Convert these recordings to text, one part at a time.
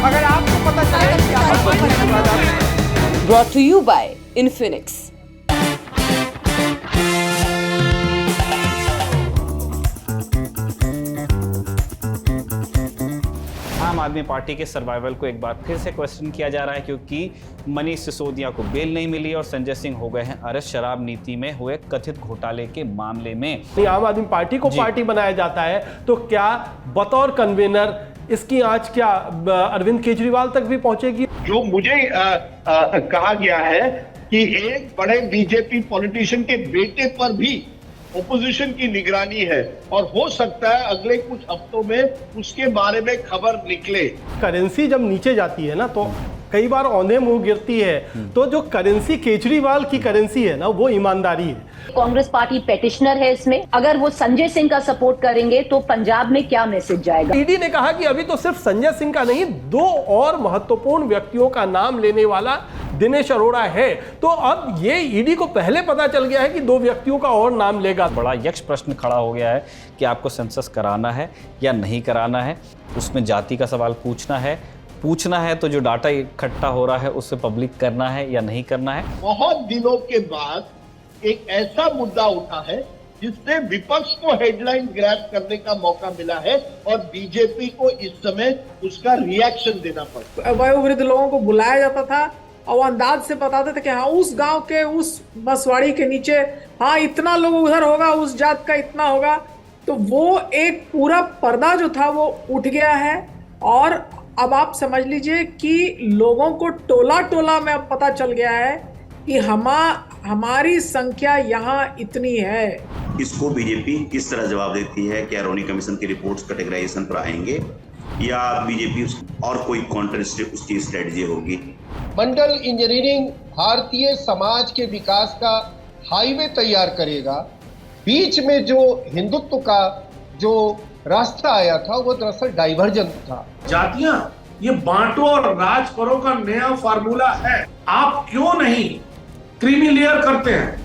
अगर आपको पता चले कि आप Brought to you by Infinix. आम आदमी पार्टी के सर्वाइवल को एक बार फिर से क्वेश्चन किया जा रहा है क्योंकि मनीष सिसोदिया को बेल नहीं मिली और संजय सिंह हो गए हैं अरेस्ट शराब नीति में हुए कथित घोटाले के मामले में। आम आदमी पार्टी को पार्टी बनाया जाता है तो क्या बतौर कन्वीनर इसकी आज क्या अरविंद केजरीवाल तक भी पहुंचेगी? जो मुझे कहा गया है कि एक बड़े बीजेपी पॉलिटिशियन के बेटे पर भी ओपोजिशन की निगरानी है और हो सकता है अगले कुछ हफ्तों में उसके बारे में खबर निकले। करेंसी जब नीचे जाती है ना तो कई बार औंधे मुंह गिरती है, तो जो करेंसी केजरीवाल की करेंसी है ना वो ईमानदारी है। कांग्रेस पार्टी पेटिशनर है इसमें, अगर वो संजय सिंह का सपोर्ट करेंगे तो पंजाब में क्या मैसेज जाएगा? ईडी ने कहा कि अभी तो सिर्फ संजय सिंह का नहीं, 2 और महत्वपूर्ण व्यक्तियों का नाम लेने वाला दिनेश अरोड़ा है। तो अब ये ईडी को पहले पता चल गया है कि 2 व्यक्तियों का और नाम लेगा। बड़ा यक्ष प्रश्न खड़ा हो गया है कि आपको सेंसस कराना है या नहीं कराना है। उसमें जाति का सवाल पूछना है तो जो डाटा इकट्ठा हो रहा है उससे पब्लिक करना है या नहीं करना है। बहुत दिनों के बाद एक ऐसा मुद्दा उठा है जिससे विपक्ष को हेडलाइन ग्रैब करने का मौका मिला है और बीजेपी को इस समय उसका रिएक्शन देना पड़ता है। वयोवृद्ध लोगों को बुलाया जाता था और अंदाज से बताते थे कि हाँ उस गांव के उस बसवाड़ी के नीचे हाँ इतना लोग उधर होगा, उस जात का इतना होगा। तो वो एक पूरा पर्दा जो था वो उठ गया है और अब आप समझ लीजिए कि लोगों को टोला टोला में अब पता चल गया है कि हमारी संख्या यहाँ इतनी है। इसको बीजेपी किस तरह जवाब देती है? क्या रोनी कमीशन की रिपोर्ट्स कैटेगराइजेशन पर आएंगे या बीजेपी और कोई काउंटर उसकी स्ट्रेटजी होगी? मंडल इंजीनियरिंग भारतीय समाज के विकास का हाईवे तैयार करेगा। बीच में जो हिंदुत्व का जो रास्ता आया था वो दरअसल डाइवर्जन था। जातियां ये बांटो और राज करो का नया फार्मूला है। आप क्यों नहीं क्रीमी लेयर करते हैं?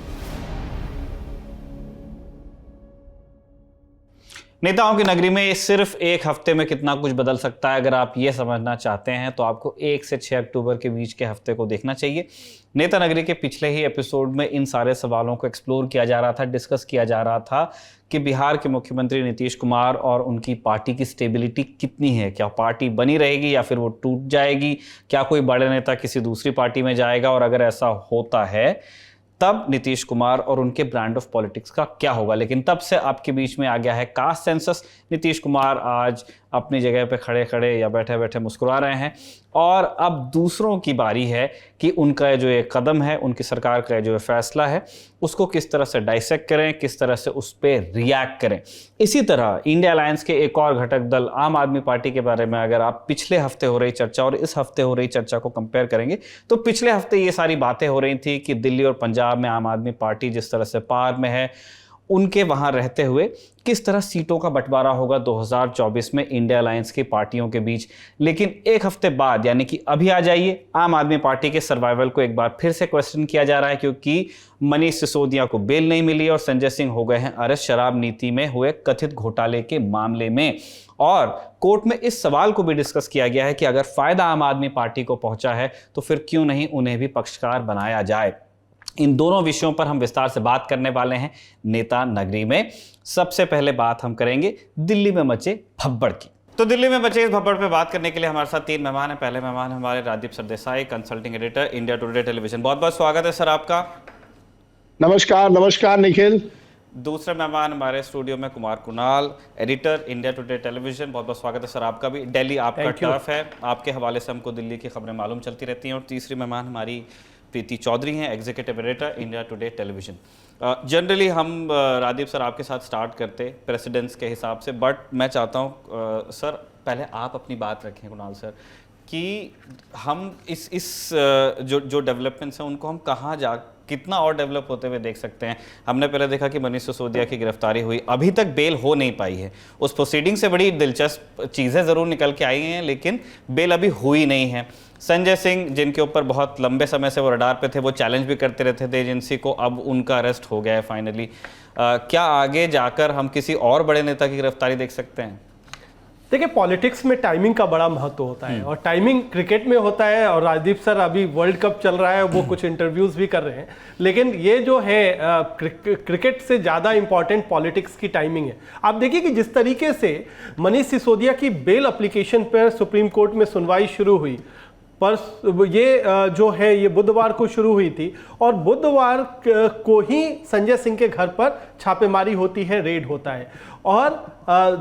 नेताओं की नगरी में सिर्फ एक हफ्ते में कितना कुछ बदल सकता है, अगर आप ये समझना चाहते हैं तो आपको 1 से 6 अक्टूबर के बीच के हफ्ते को देखना चाहिए। नेता नगरी के पिछले ही एपिसोड में इन सारे सवालों को एक्सप्लोर किया जा रहा था, डिस्कस किया जा रहा था कि बिहार के मुख्यमंत्री नीतीश कुमार और उनकी पार्टी की स्टेबिलिटी कितनी है। क्या पार्टी बनी रहेगी या फिर वो टूट जाएगी? क्या कोई बड़े नेता किसी दूसरी पार्टी में जाएगा? और अगर ऐसा होता है तब नीतीश कुमार और उनके ब्रांड ऑफ पॉलिटिक्स का क्या होगा। लेकिन तब से आपके बीच में आ गया है कास्ट सेंसस। नीतीश कुमार आज अपनी जगह पे खड़े खड़े या बैठे बैठे मुस्कुरा रहे हैं और अब दूसरों की बारी है कि उनका जो ये कदम है, उनकी सरकार का जो फैसला है, उसको किस तरह से डाइसेक्ट करें, किस तरह से उस पर रिएक्ट करें। इसी तरह इंडिया अलायंस के एक और घटक दल आम आदमी पार्टी के बारे में अगर आप पिछले हफ्ते हो रही चर्चा और इस हफ्ते हो रही चर्चा को कंपेयर करेंगे तो पिछले हफ्ते ये सारी बातें हो रही थी कि दिल्ली और पंजाब में आम आदमी पार्टी जिस तरह से पार में है, उनके वहां रहते हुए किस तरह सीटों का बंटवारा होगा 2024 में इंडिया अलायंस की पार्टियों के बीच। लेकिन एक हफ्ते बाद यानी कि अभी आ जाइए, आम आदमी पार्टी के सर्वाइवल को एक बार फिर से क्वेश्चन किया जा रहा है क्योंकि मनीष सिसोदिया को बेल नहीं मिली और संजय सिंह हो गए हैं अरेस्ट शराब नीति में हुए कथित घोटाले के मामले में। और कोर्ट में इस सवाल को भी डिस्कस किया गया है कि अगर फायदा आम आदमी पार्टी को पहुंचा है तो फिर क्यों नहीं उन्हें भी पक्षकार बनाया जाए। इन दोनों विषयों पर हम विस्तार से बात करने वाले हैं नेता नगरी में। सबसे पहले बात हम करेंगे दिल्ली में मचे भब्बड़ की। तो दिल्ली में मचे इस भब्बड़ पे बात करने के लिए हमारे साथ 3 मेहमान हैं। पहले मेहमान हमारे Rajdeep Sardesai, consulting editor, India today television. बहुत बहुत स्वागत है सर आपका। नमस्कार निखिल। दूसरे मेहमान हमारे स्टूडियो में Kumar Kunal, editor, India today television. बहुत बहुत स्वागत है सर आपका भी। दिल्ली आपका टर्फ है, आपके हवाले से हमको दिल्ली की खबरें मालूम चलती रहती हैं। और तीसरी मेहमान हमारी प्रीति चौधरी हैं, executive editor, India today television. Generally हम रादीप सर आपके साथ स्टार्ट करते प्रेसिडेंट्स के हिसाब से, बट मैं चाहता हूँ सर पहले आप अपनी बात रखें कुणाल सर कि हम इस जो डेवलपमेंट्स हैं उनको हम कहाँ जा कितना और डेवलप होते हुए देख सकते हैं। हमने पहले देखा कि मनीष सिसोदिया की गिरफ्तारी हुई, अभी तक बेल हो नहीं पाई है। उस प्रोसीडिंग से बड़ी दिलचस्प चीज़ें ज़रूर निकल के आई हैं लेकिन बेल अभी हुई नहीं है। संजय सिंह जिनके ऊपर बहुत लंबे समय से वो रडार पे थे, वो चैलेंज भी करते रहते थे एजेंसी को, अब उनका अरेस्ट हो गया है फाइनली। क्या आगे जाकर हम किसी और बड़े नेता की गिरफ्तारी देख सकते हैं? देखिए, पॉलिटिक्स में टाइमिंग का बड़ा महत्व होता है और टाइमिंग क्रिकेट में होता है। और राजदीप सर अभी वर्ल्ड कप चल रहा है, वो कुछ इंटरव्यूज भी कर रहे हैं, लेकिन ये जो है क्रिकेट से ज़्यादा इंपॉर्टेंट पॉलिटिक्स की टाइमिंग है। आप देखिए कि जिस तरीके से मनीष सिसोदिया की बेल एप्लीकेशन पर सुप्रीम कोर्ट में सुनवाई शुरू हुई, पर ये जो है ये बुधवार को शुरू हुई थी और बुधवार को ही संजय सिंह के घर पर छापेमारी होती है, रेड होता है। और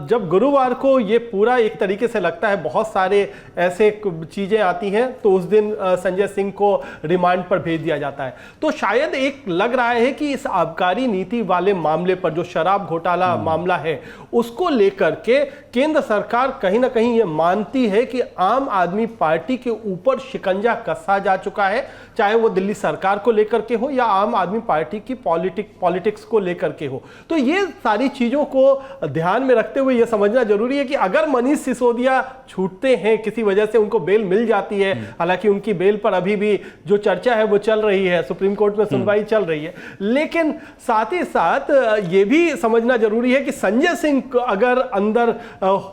जब गुरुवार को ये पूरा एक तरीके से लगता है बहुत सारे ऐसे चीज़ें आती हैं, तो उस दिन संजय सिंह को रिमांड पर भेज दिया जाता है। तो शायद एक लग रहा है कि इस आबकारी नीति वाले मामले पर, जो शराब घोटाला मामला है, उसको लेकर के केंद्र सरकार कहीं ना कहीं ये मानती है कि आम आदमी पार्टी के ऊपर शिकंजा कसा जा चुका है, चाहे वो दिल्ली सरकार को लेकर के हो या आम आदमी पार्टी की पॉलिटिक्स को लेकर के हो। तो ये सारी चीज़ों को ध्यान में रखते हुए यह समझना जरूरी है कि अगर मनीष सिसोदिया छूटते हैं, किसी वजह से उनको बेल मिल जाती है, हालांकि उनकी बेल पर अभी भी जो चर्चा है वो चल रही है, सुप्रीम कोर्ट में सुनवाई चल रही है, लेकिन साथ ही साथ ये भी समझना जरूरी है कि संजय सिंह अगर अंदर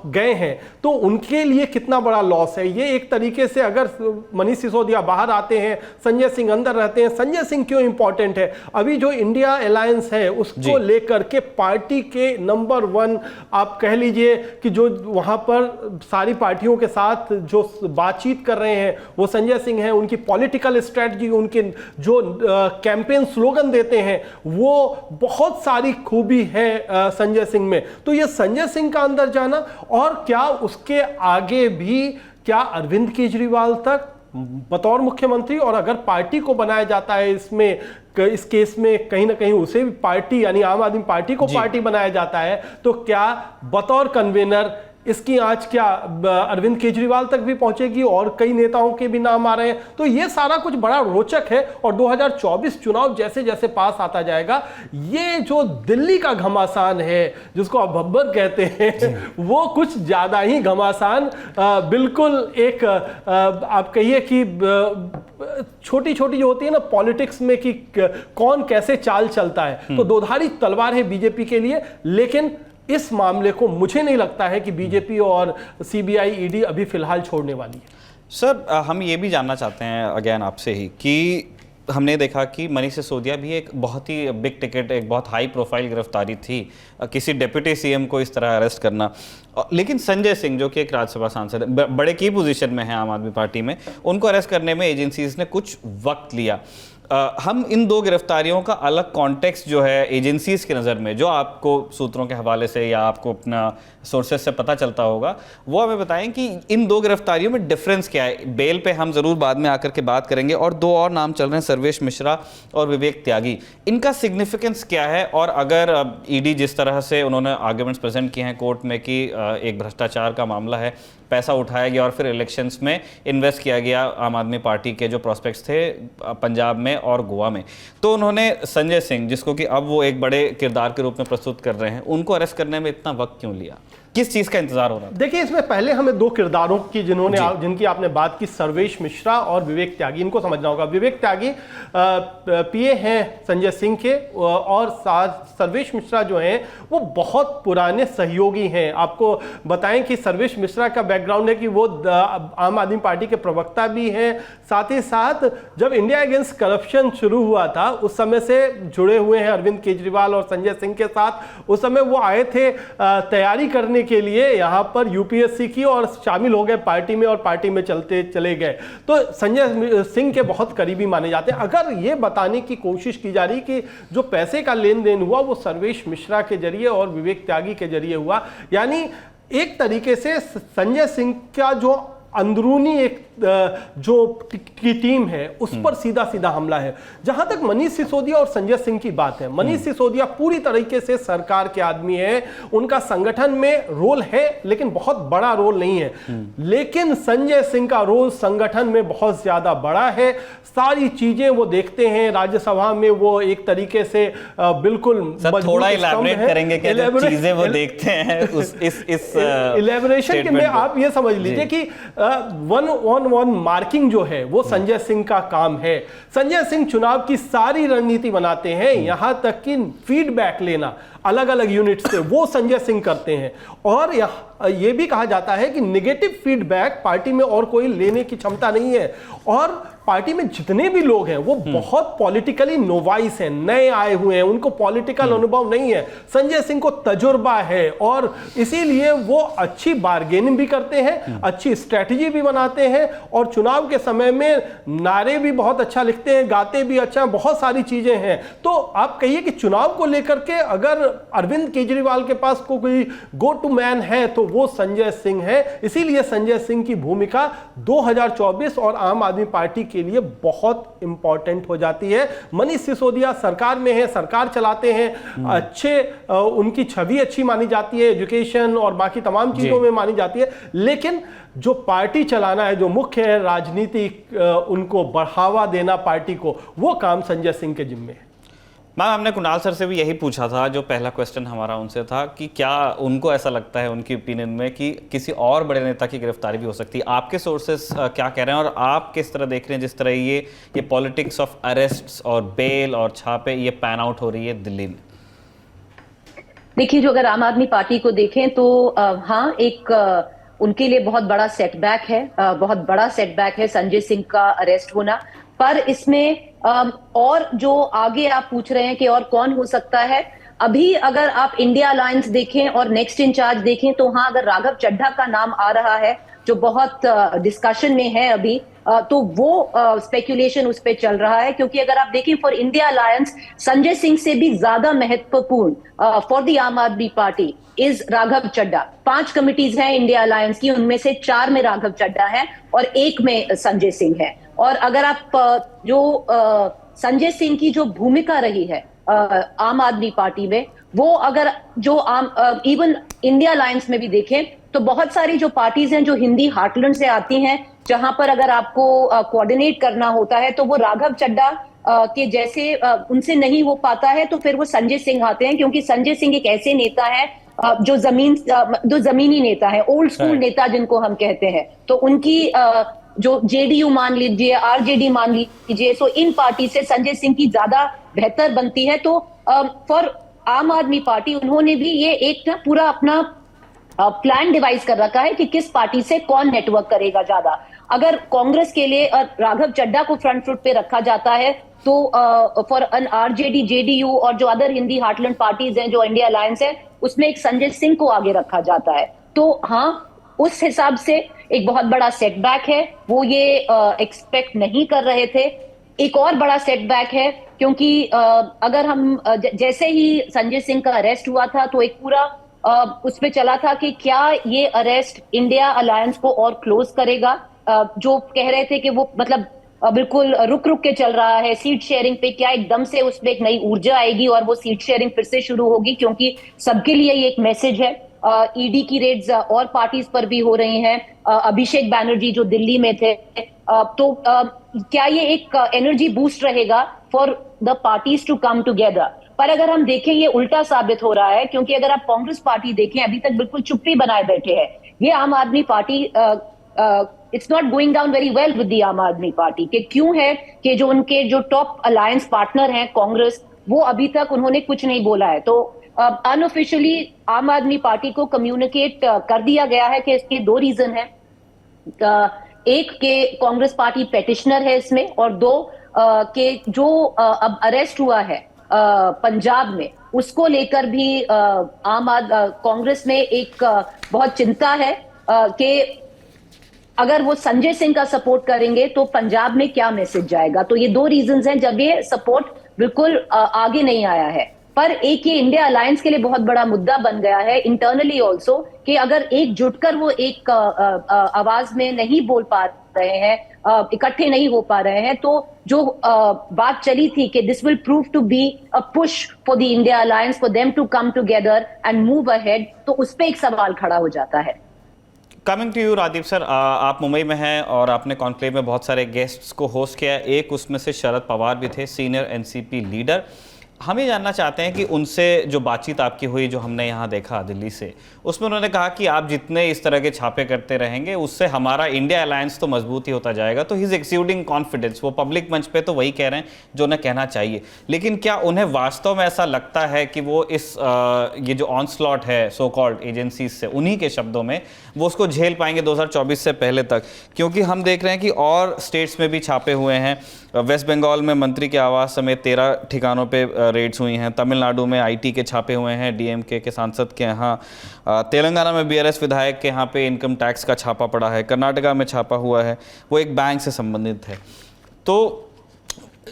गए हैं तो उनके लिए कितना बड़ा लॉस है। ये एक तरीके से अगर मनीष सिसोदिया बाहर आते हैं, संजय सिंह अंदर रहते हैं, संजय सिंह क्यों इंपॉर्टेंट है, अभी जो इंडिया अलायंस है उसको लेकर के पार्टी के नंबर 1 आप कह लीजिए कि जो वहां पर सारी पार्टियों के साथ जो बातचीत कर रहे हैं वो संजय सिंह हैं। उनकी पॉलिटिकल स्ट्रेटजी, उनके जो कैंपेन स्लोगन देते हैं, वो बहुत सारी खूबी है संजय सिंह में। तो ये संजय सिंह का अंदर जाना, और क्या उसके आगे भी क्या अरविंद केजरीवाल तक बतौर मुख्यमंत्री, और अगर पार्टी को बनाया जाता है इसमें, इस केस में कहीं ना कहीं उसे भी पार्टी यानी आम आदमी पार्टी को पार्टी बनाया जाता है, तो क्या बतौर कन्वेनर इसकी आंच क्या अरविंद केजरीवाल तक भी पहुंचेगी, और कई नेताओं के भी नाम आ रहे हैं। तो ये सारा कुछ बड़ा रोचक है। और 2024 चुनाव जैसे जैसे पास आता जाएगा, ये जो दिल्ली का घमासान है जिसको आप भब्बर कहते हैं, वो कुछ ज्यादा ही घमासान, बिल्कुल एक आप कहिए कि छोटी छोटी जो होती है ना पॉलिटिक्स में कि कौन कैसे चाल चलता है, तो दोधारी तलवार है बीजेपी के लिए। लेकिन इस मामले को मुझे नहीं लगता है कि बीजेपी और सीबीआई ईडी अभी फिलहाल छोड़ने वाली है। सर, हम ये भी जानना चाहते हैं अगेन आपसे ही कि हमने देखा कि मनीष सिसोदिया भी एक बहुत ही बिग टिकट, एक बहुत हाई प्रोफाइल गिरफ्तारी थी, किसी डिप्टी सीएम को इस तरह अरेस्ट करना। लेकिन संजय सिंह जो कि एक राज्यसभा सांसद बड़े की पोजीशन में है आम आदमी पार्टी में, उनको अरेस्ट करने में एजेंसीज ने कुछ वक्त लिया। हम इन दो गिरफ्तारियों का अलग कॉन्टेक्स्ट जो है एजेंसीज की नज़र में, जो आपको सूत्रों के हवाले से या आपको अपना सोर्सेज से पता चलता होगा, वो हमें बताएं कि इन दो गिरफ्तारियों में डिफरेंस क्या है। बेल पे हम ज़रूर बाद में आकर के बात करेंगे, और दो और नाम चल रहे हैं, सर्वेश मिश्रा और विवेक त्यागी। इनका सिग्निफिकेंस क्या है? और अगर ईडी जिस तरह से उन्होंने आर्ग्यूमेंट्स प्रेजेंट किए हैं कोर्ट में कि एक भ्रष्टाचार का मामला है, पैसा उठाया गया और फिर इलेक्शंस में इन्वेस्ट किया गया आम आदमी पार्टी के जो प्रोस्पेक्ट्स थे पंजाब में और गोवा में, तो उन्होंने संजय सिंह, जिसको कि अब वो एक बड़े किरदार के रूप में प्रस्तुत कर रहे हैं, उनको अरेस्ट करने में इतना वक्त क्यों लिया? किस चीज का इंतजार हो रहा है? देखिए, इसमें पहले हमें दो किरदारों की जिनकी आपने बात की, सर्वेश मिश्रा और विवेक त्यागी, इनको समझना होगा। विवेक त्यागी पीए हैं संजय सिंह के, और सर्वेश मिश्रा जो हैं वो बहुत पुराने सहयोगी हैं। आपको बताएं कि सर्वेश मिश्रा का बैकग्राउंड है कि वो आम आदमी पार्टी के प्रवक्ता भी हैं, साथ ही साथ जब इंडिया अगेंस्ट करप्शन शुरू हुआ था उस समय से जुड़े हुए हैं अरविंद केजरीवाल और संजय सिंह के साथ। उस समय वो आए थे तैयारी करने के लिए यहाँ पर यूपीएससी की, और शामिल हो गए पार्टी में, और पार्टी में चलते चले गए। तो संजय सिंह के बहुत करीबी माने जाते हैं। अगर ये बताने की कोशिश की जा रही कि जो पैसे का लेन देन हुआ वो सर्वेश मिश्रा के जरिए और विवेक त्यागी के जरिए हुआ, यानी एक तरीके से संजय सिंह का जो अंदरूनी एक जो की टीम है उस पर सीधा सीधा हमला है। जहां तक मनीष सिसोदिया और संजय सिंह की बात है, मनीष सिसोदिया पूरी तरीके से सरकार के आदमी है, उनका संगठन में रोल है लेकिन बहुत बड़ा रोल नहीं है। लेकिन संजय सिंह का रोल संगठन में बहुत ज्यादा बड़ा है। सारी चीजें वो देखते हैं, राज्यसभा में वो एक तरीके से बिल्कुल थोड़ा इलैबोरेट करेंगे कि जो चीजें वो देखते हैं इस इलैबोरेशन के में आप ये समझ लीजिए कि 1-on-1 मार्किंग जो है वो संजय सिंह का काम है। संजय सिंह चुनाव की सारी रणनीति बनाते हैं, यहां तक कि फीडबैक लेना। अलग अलग यूनिट से, वो संजय सिंह करते हैं। और ये भी कहा जाता है कि नेगेटिव फीडबैक पार्टी में और कोई लेने की क्षमता नहीं है, और पार्टी में जितने भी लोग हैं वो बहुत पॉलिटिकली नोवाइस हैं, नए आए हुए हैं, उनको पॉलिटिकल अनुभव नहीं है। संजय सिंह को तजुर्बा है और इसीलिए वो अच्छी बार्गेनिंग भी करते हैं, अच्छी स्ट्रेटजी भी बनाते हैं, और चुनाव के समय में नारे भी बहुत अच्छा लिखते हैं, गाते भी अच्छा, बहुत सारी चीजें हैं। तो आप कहिए कि चुनाव को लेकर के अगर अरविंद केजरीवाल के पास कोई गो टू मैन है तो वो संजय सिंह है। इसीलिए संजय सिंह की भूमिका 2024 और आम आदमी पार्टी के लिए बहुत इंपॉर्टेंट हो जाती है। मनीष सिसोदिया सरकार में है, सरकार चलाते हैं, अच्छे उनकी छवि अच्छी मानी जाती है, एजुकेशन और बाकी तमाम चीजों में मानी जाती है, लेकिन जो पार्टी चलाना है, जो मुख्य है राजनीति, उनको बढ़ावा देना पार्टी को, वो काम संजय सिंह के जिम्मे है। मैम, हमने कुणाल सर से भी यही पूछा था, जो पहला क्वेश्चन हमारा उनसे था कि क्या उनको ऐसा लगता है उनकी ओपिनियन में कि किसी और बड़े नेता की गिरफ्तारी भी हो सकती है। आपके सोर्सेस क्या कह रहे हैं और आप किस तरह देख रहे हैं जिस तरह ये पॉलिटिक्स ऑफ अरेस्ट्स और बेल और छापे ये पैन आउट हो रही है दिल्ली में? देखिए, जो अगर आम आदमी पार्टी को देखें तो हाँ, एक उनके लिए बहुत बड़ा सेटबैक है, बहुत बड़ा सेटबैक है संजय सिंह का अरेस्ट होना। पर इसमें और जो आगे आप पूछ रहे हैं कि और कौन हो सकता है, अभी अगर आप इंडिया अलायंस देखें और नेक्स्ट इंचार्ज देखें तो हाँ, अगर राघव चड्ढा का नाम आ रहा है जो बहुत डिस्कशन में है अभी, तो वो स्पेक्यूलेशन उस पे चल रहा है, क्योंकि अगर आप देखें for India alliance Sanjay Singh से भी ज्यादा महत्वपूर्ण for the Aam Aadmi party is Raghav Chadha. 5 committees हैं इंडिया अलायंस की, उनमें से 4 में राघव चड्ढा है और 1 में संजय सिंह है। और अगर आप जो संजय सिंह की जो भूमिका रही है आम आदमी पार्टी में, वो अगर जो इवन इंडिया अलायंस में भी देखें तो बहुत सारी जो पार्टीज हैं जो हिंदी हार्टलैंड से आती हैं, जहां पर अगर आपको कोऑर्डिनेट करना होता है तो वो राघव चड्ढा के जैसे उनसे नहीं हो पाता है, तो फिर वो संजय सिंह आते हैं, क्योंकि संजय सिंह एक ऐसे नेता है जो जमीनी नेता है, ओल्ड स्कूल नेता जिनको हम कहते हैं। तो उनकी जो जेडीयू मान लीजिए, आरजेडी मान लीजिए, सो इन पार्टी से संजय सिंह की ज्यादा बेहतर बनती है। तो फॉर आम आदमी पार्टी उन्होंने भी ये एक ना पूरा अपना प्लान डिवाइस कर रखा है कि किस पार्टी से कौन नेटवर्क करेगा ज्यादा। अगर कांग्रेस के लिए राघव चड्ढा को फ्रंट फुट पे रखा जाता है तो फॉर एन आरजेडी, जेडीयू और जो अदर हिंदी हार्टलैंड पार्टीज हैं जो इंडिया अलायंस है, उसमें एक संजय सिंह को आगे रखा जाता है। तो हाँ, उस हिसाब से एक बहुत बड़ा सेटबैक है, वो ये एक्सपेक्ट नहीं कर रहे थे। एक और बड़ा सेटबैक है क्योंकि अगर हम जैसे ही संजय सिंह का अरेस्ट हुआ था तो एक पूरा उस पे चला था कि क्या ये अरेस्ट इंडिया अलायंस को और क्लोज करेगा। जो कह रहे थे कि वो मतलब बिल्कुल रुक रुक के चल रहा है, सीट शेयरिंग पे क्या एकदम से उसमें एक नई ऊर्जा आएगी और वो सीट शेयरिंग फिर से शुरू होगी, क्योंकि सबके लिए ये एक मैसेज है। ईडी की रेड्स और पार्टीज पर भी हो रही हैं, अभिषेक बैनर्जी जो दिल्ली में थे, तो क्या ये एक एनर्जी बूस्ट रहेगा for the parties to come together. पर अगर हम देखें ये उल्टा साबित हो रहा है, क्योंकि अगर आप कांग्रेस पार्टी देखें अभी तक बिल्कुल चुप्पी बनाए बैठे हैं। ये आम Aadmi party it's not going down very well with the Aam Aadmi party. कि क्यों है कि जो उनके जो टॉप अलायंस पार्टनर हैं कांग्रेस, वो अभी तक उन्होंने कुछ नहीं बोला है। तो अनऑफिशियली आम आदमी पार्टी को कम्युनिकेट कर दिया गया है कि इसके 2 रीजन है। एक के कांग्रेस पार्टी पेटिशनर है इसमें, और 2 के जो अब अरेस्ट हुआ है पंजाब में, उसको लेकर भी कांग्रेस में एक बहुत चिंता है कि अगर वो संजय सिंह का सपोर्ट करेंगे तो पंजाब में क्या मैसेज जाएगा। तो ये 2 रीजंस हैं जब ये सपोर्ट बिल्कुल आगे नहीं आया है। पर एक ये इंडिया अलायंस के लिए बहुत बड़ा मुद्दा बन गया है इंटरनली ऑल्सो, कि अगर एक जुटकर वो एक आवाज में नहीं बोल पा रहे हैं, इकट्ठे नहीं हो पा रहे हैं, तो जो बात चली थी कि this will prove to be a push for the India alliance for them to come together and move ahead, तो उस पर एक सवाल खड़ा हो जाता है। Coming to you Radeep sir, आप मुंबई में हैं और आपने कॉन्क्लेव में बहुत सारे गेस्ट्स को होस्ट किया। एक उसमें से शरद पवार भी थे, सीनियर एनसीपी लीडर। हम ये जानना चाहते हैं कि उनसे जो बातचीत आपकी हुई, जो हमने यहाँ देखा दिल्ली से, उसमें उन्होंने कहा कि आप जितने इस तरह के छापे करते रहेंगे उससे हमारा इंडिया अलायंस तो मजबूत ही होता जाएगा। तो ही इज एक्सूडिंग कॉन्फिडेंस। वो पब्लिक मंच पे तो वही कह रहे हैं जो उन्हें कहना चाहिए, लेकिन क्या उन्हें वास्तव में ऐसा लगता है कि वो इस ये जो ऑनस्लॉट है सो कॉल्ड एजेंसीज से, उन्हीं के शब्दों में, वो उसको झेल पाएंगे 2024 से पहले तक? क्योंकि हम देख रहे हैं कि और स्टेट्स में भी छापे हुए हैं। वेस्ट बंगाल में मंत्री के आवास समेत 13 ठिकानों पे रेड्स हुई हैं। तमिलनाडु में आईटी के छापे हुए हैं, डीएमके के सांसद के यहाँ। तेलंगाना में बीआरएस विधायक के यहाँ पे इनकम टैक्स का छापा पड़ा है। कर्नाटका में छापा हुआ है, वो एक बैंक से संबंधित है। तो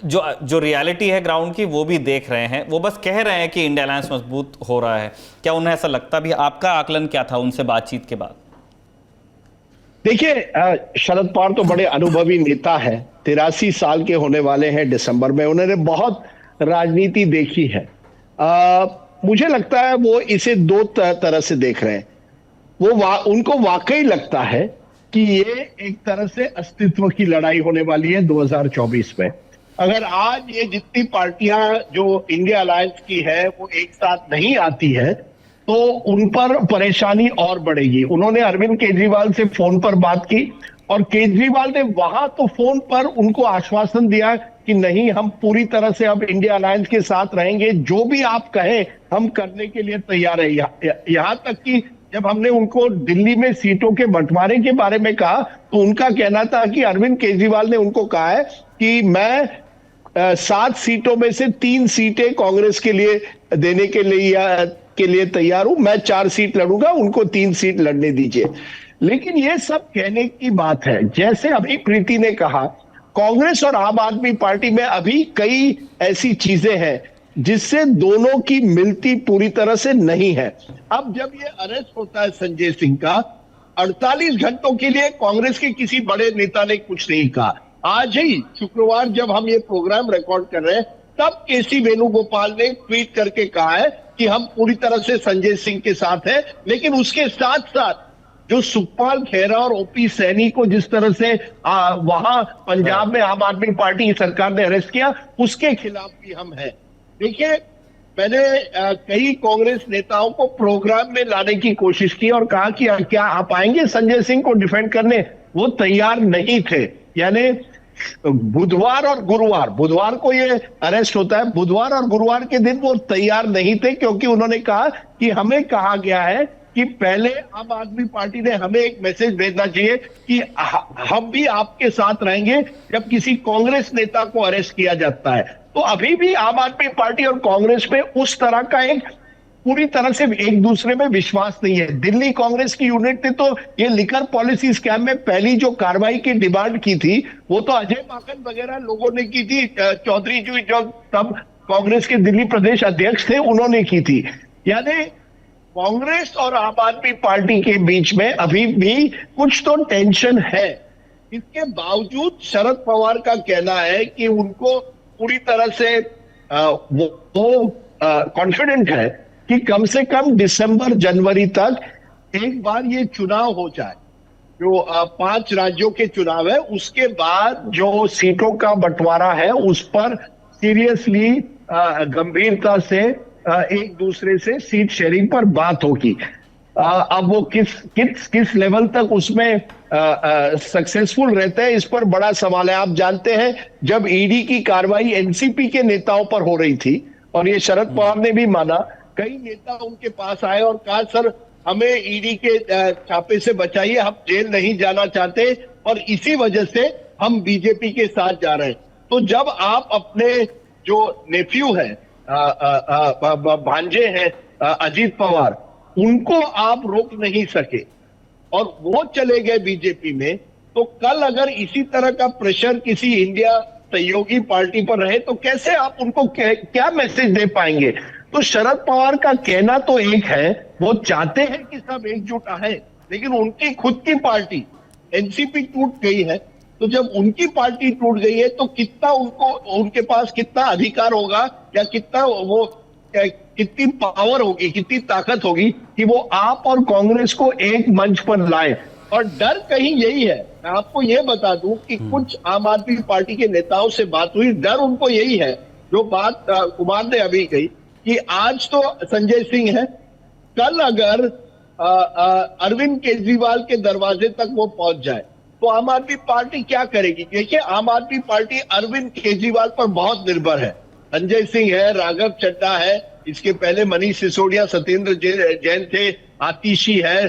जो रियलिटी है ग्राउंड की वो भी देख रहे हैं। वो बस कह रहे हैं कि इंडिया अलायंस मजबूत हो रहा है। क्या उन्हें ऐसा लगता भी? आपका आकलन क्या था उनसे बातचीत के बाद? देखिए, शरद पवार तो बड़े अनुभवी नेता है, 83 साल के होने वाले हैं दिसंबर में। उन्होंने बहुत राजनीति देखी है। मुझे लगता है वो इसे दो तरह से देख रहे हैं। उनको वाकई लगता है कि ये एक तरह से अस्तित्व की लड़ाई होने वाली है 2024 में। अगर आज ये जितनी पार्टियां जो इंडिया अलायंस की है वो एक साथ नहीं आती है तो उन पर परेशानी और बढ़ेगी। उन्होंने अरविंद केजरीवाल से फोन पर बात की और केजरीवाल ने वहां तो फोन पर उनको आश्वासन दिया कि नहीं, हम पूरी तरह से अब इंडिया अलायंस के साथ रहेंगे, जो भी आप कहें हम करने के लिए तैयार है। यहां तक कि जब हमने उनको दिल्ली में सीटों के बंटवारे के बारे में कहा तो उनका कहना था कि अरविंद केजरीवाल ने उनको कहा है कि मैं 7 सीटों में से 3 सीटें कांग्रेस के लिए देने के लिए तैयार हूं, मैं 4 सीट लड़ूंगा, उनको 3 सीट लड़ने दीजिए। लेकिन ये सब कहने की बात है। जैसे अभी प्रीति ने कहा, कांग्रेस और आम आदमी पार्टी में अभी कई ऐसी चीजें हैं जिससे दोनों की मिलती पूरी तरह से नहीं है। अब जब ये अरेस्ट होता है संजय सिंह का, 48 घंटों के लिए कांग्रेस के किसी बड़े नेता ने कुछ नहीं कहा। आज ही शुक्रवार जब हम ये प्रोग्राम रिकॉर्ड कर रहे हैं तब केसी वेणुगोपाल ने ट्वीट करके कहा है कि हम पूरी तरह से संजय सिंह के साथ हैं। लेकिन उसके साथ साथ जो सुखपाल खेरा और ओपी सैनी को जिस तरह से वहां पंजाब में आम आदमी पार्टी की सरकार ने अरेस्ट किया, उसके खिलाफ भी हम हैं। देखिए, मैंने कई कांग्रेस नेताओं को प्रोग्राम में लाने की कोशिश की और कहा कि क्या आप आएंगे संजय सिंह को डिफेंड करने? वो तैयार नहीं थे। यानी बुधवार और गुरुवार, बुधवार को ये अरेस्ट होता है, बुधवार और गुरुवार के दिन वो तैयार नहीं थे, क्योंकि उन्होंने कहा कि हमें कहा गया है कि पहले आम आदमी पार्टी ने हमें एक मैसेज भेजना चाहिए कि हम भी आपके साथ रहेंगे जब किसी कांग्रेस नेता को अरेस्ट किया जाता है। तो अभी भी आम आदमी पार्टी और कांग्रेस में उस तरह का एक पूरी तरह से एक दूसरे में विश्वास नहीं है। दिल्ली कांग्रेस की यूनिट ने तो ये लिकर पॉलिसी स्कैम में पहली जो कार्रवाई की डिमांड की थी वो तो अजय माकन वगैरह लोगों ने की थी। चौधरी जी जो तब कांग्रेस के दिल्ली प्रदेश अध्यक्ष थे उन्होंने की थी। यानी कांग्रेस और आम आदमी पार्टी के बीच में अभी भी कुछ तो टेंशन है। इसके बावजूद शरद पवार का कहना है कि उनको पूरी तरह से वो कॉन्फिडेंट है कि कम से कम दिसंबर जनवरी तक एक बार ये चुनाव हो जाए, जो 5 राज्यों के चुनाव है, उसके बाद जो सीटों का बंटवारा है उस पर सीरियसली गंभीरता से एक दूसरे से सीट शेयरिंग पर बात होगी। अब वो किस लेवल तक उसमें सक्सेसफुल रहते हैं, इस पर बड़ा सवाल है। आप जानते हैं जब ईडी की कार्रवाई एनसीपी के नेताओं पर हो रही थी और ये शरद पवार ने भी माना, कई नेता उनके पास आए और कहा सर हमें ईडी के छापे से बचाइए, हम जेल नहीं जाना चाहते और इसी वजह से हम बीजेपी के साथ जा रहे हैं। तो जब आप अपने जो नेफ्यू है, भांजे हैं अजीत पवार, उनको आप रोक नहीं सके और वो चले गए बीजेपी में, तो कल अगर इसी तरह का प्रेशर किसी इंडिया सहयोगी पार्टी पर रहे तो कैसे आप उनको क्या मैसेज दे पाएंगे? तो शरद पवार का कहना तो एक है, वो चाहते हैं कि सब एकजुट आए, लेकिन उनकी खुद की पार्टी एनसीपी टूट गई है। तो जब उनकी पार्टी टूट गई है तो कितना उनके पास कितना अधिकार होगा या कितनी पावर होगी, कितनी ताकत होगी कि वो आप और कांग्रेस को एक मंच पर लाए। और डर कहीं यही है, मैं आपको ये बता दूं कि कुछ आम आदमी पार्टी के नेताओं से बात हुई, डर उनको यही है जो बात कुमार ने अभी कही कि आज तो संजय सिंह है, कल अगर अरविंद केजरीवाल के दरवाजे तक वो पहुंच जाए तो आम आदमी पार्टी क्या करेगी? देखिए, आम आदमी पार्टी अरविंद केजरीवाल पर बहुत निर्भर है। संजय सिंह है, राघव चड्ढा है, इसके पहले मनीष सिसोदिया, सत्येंद्र जैन थे, आतिशी है,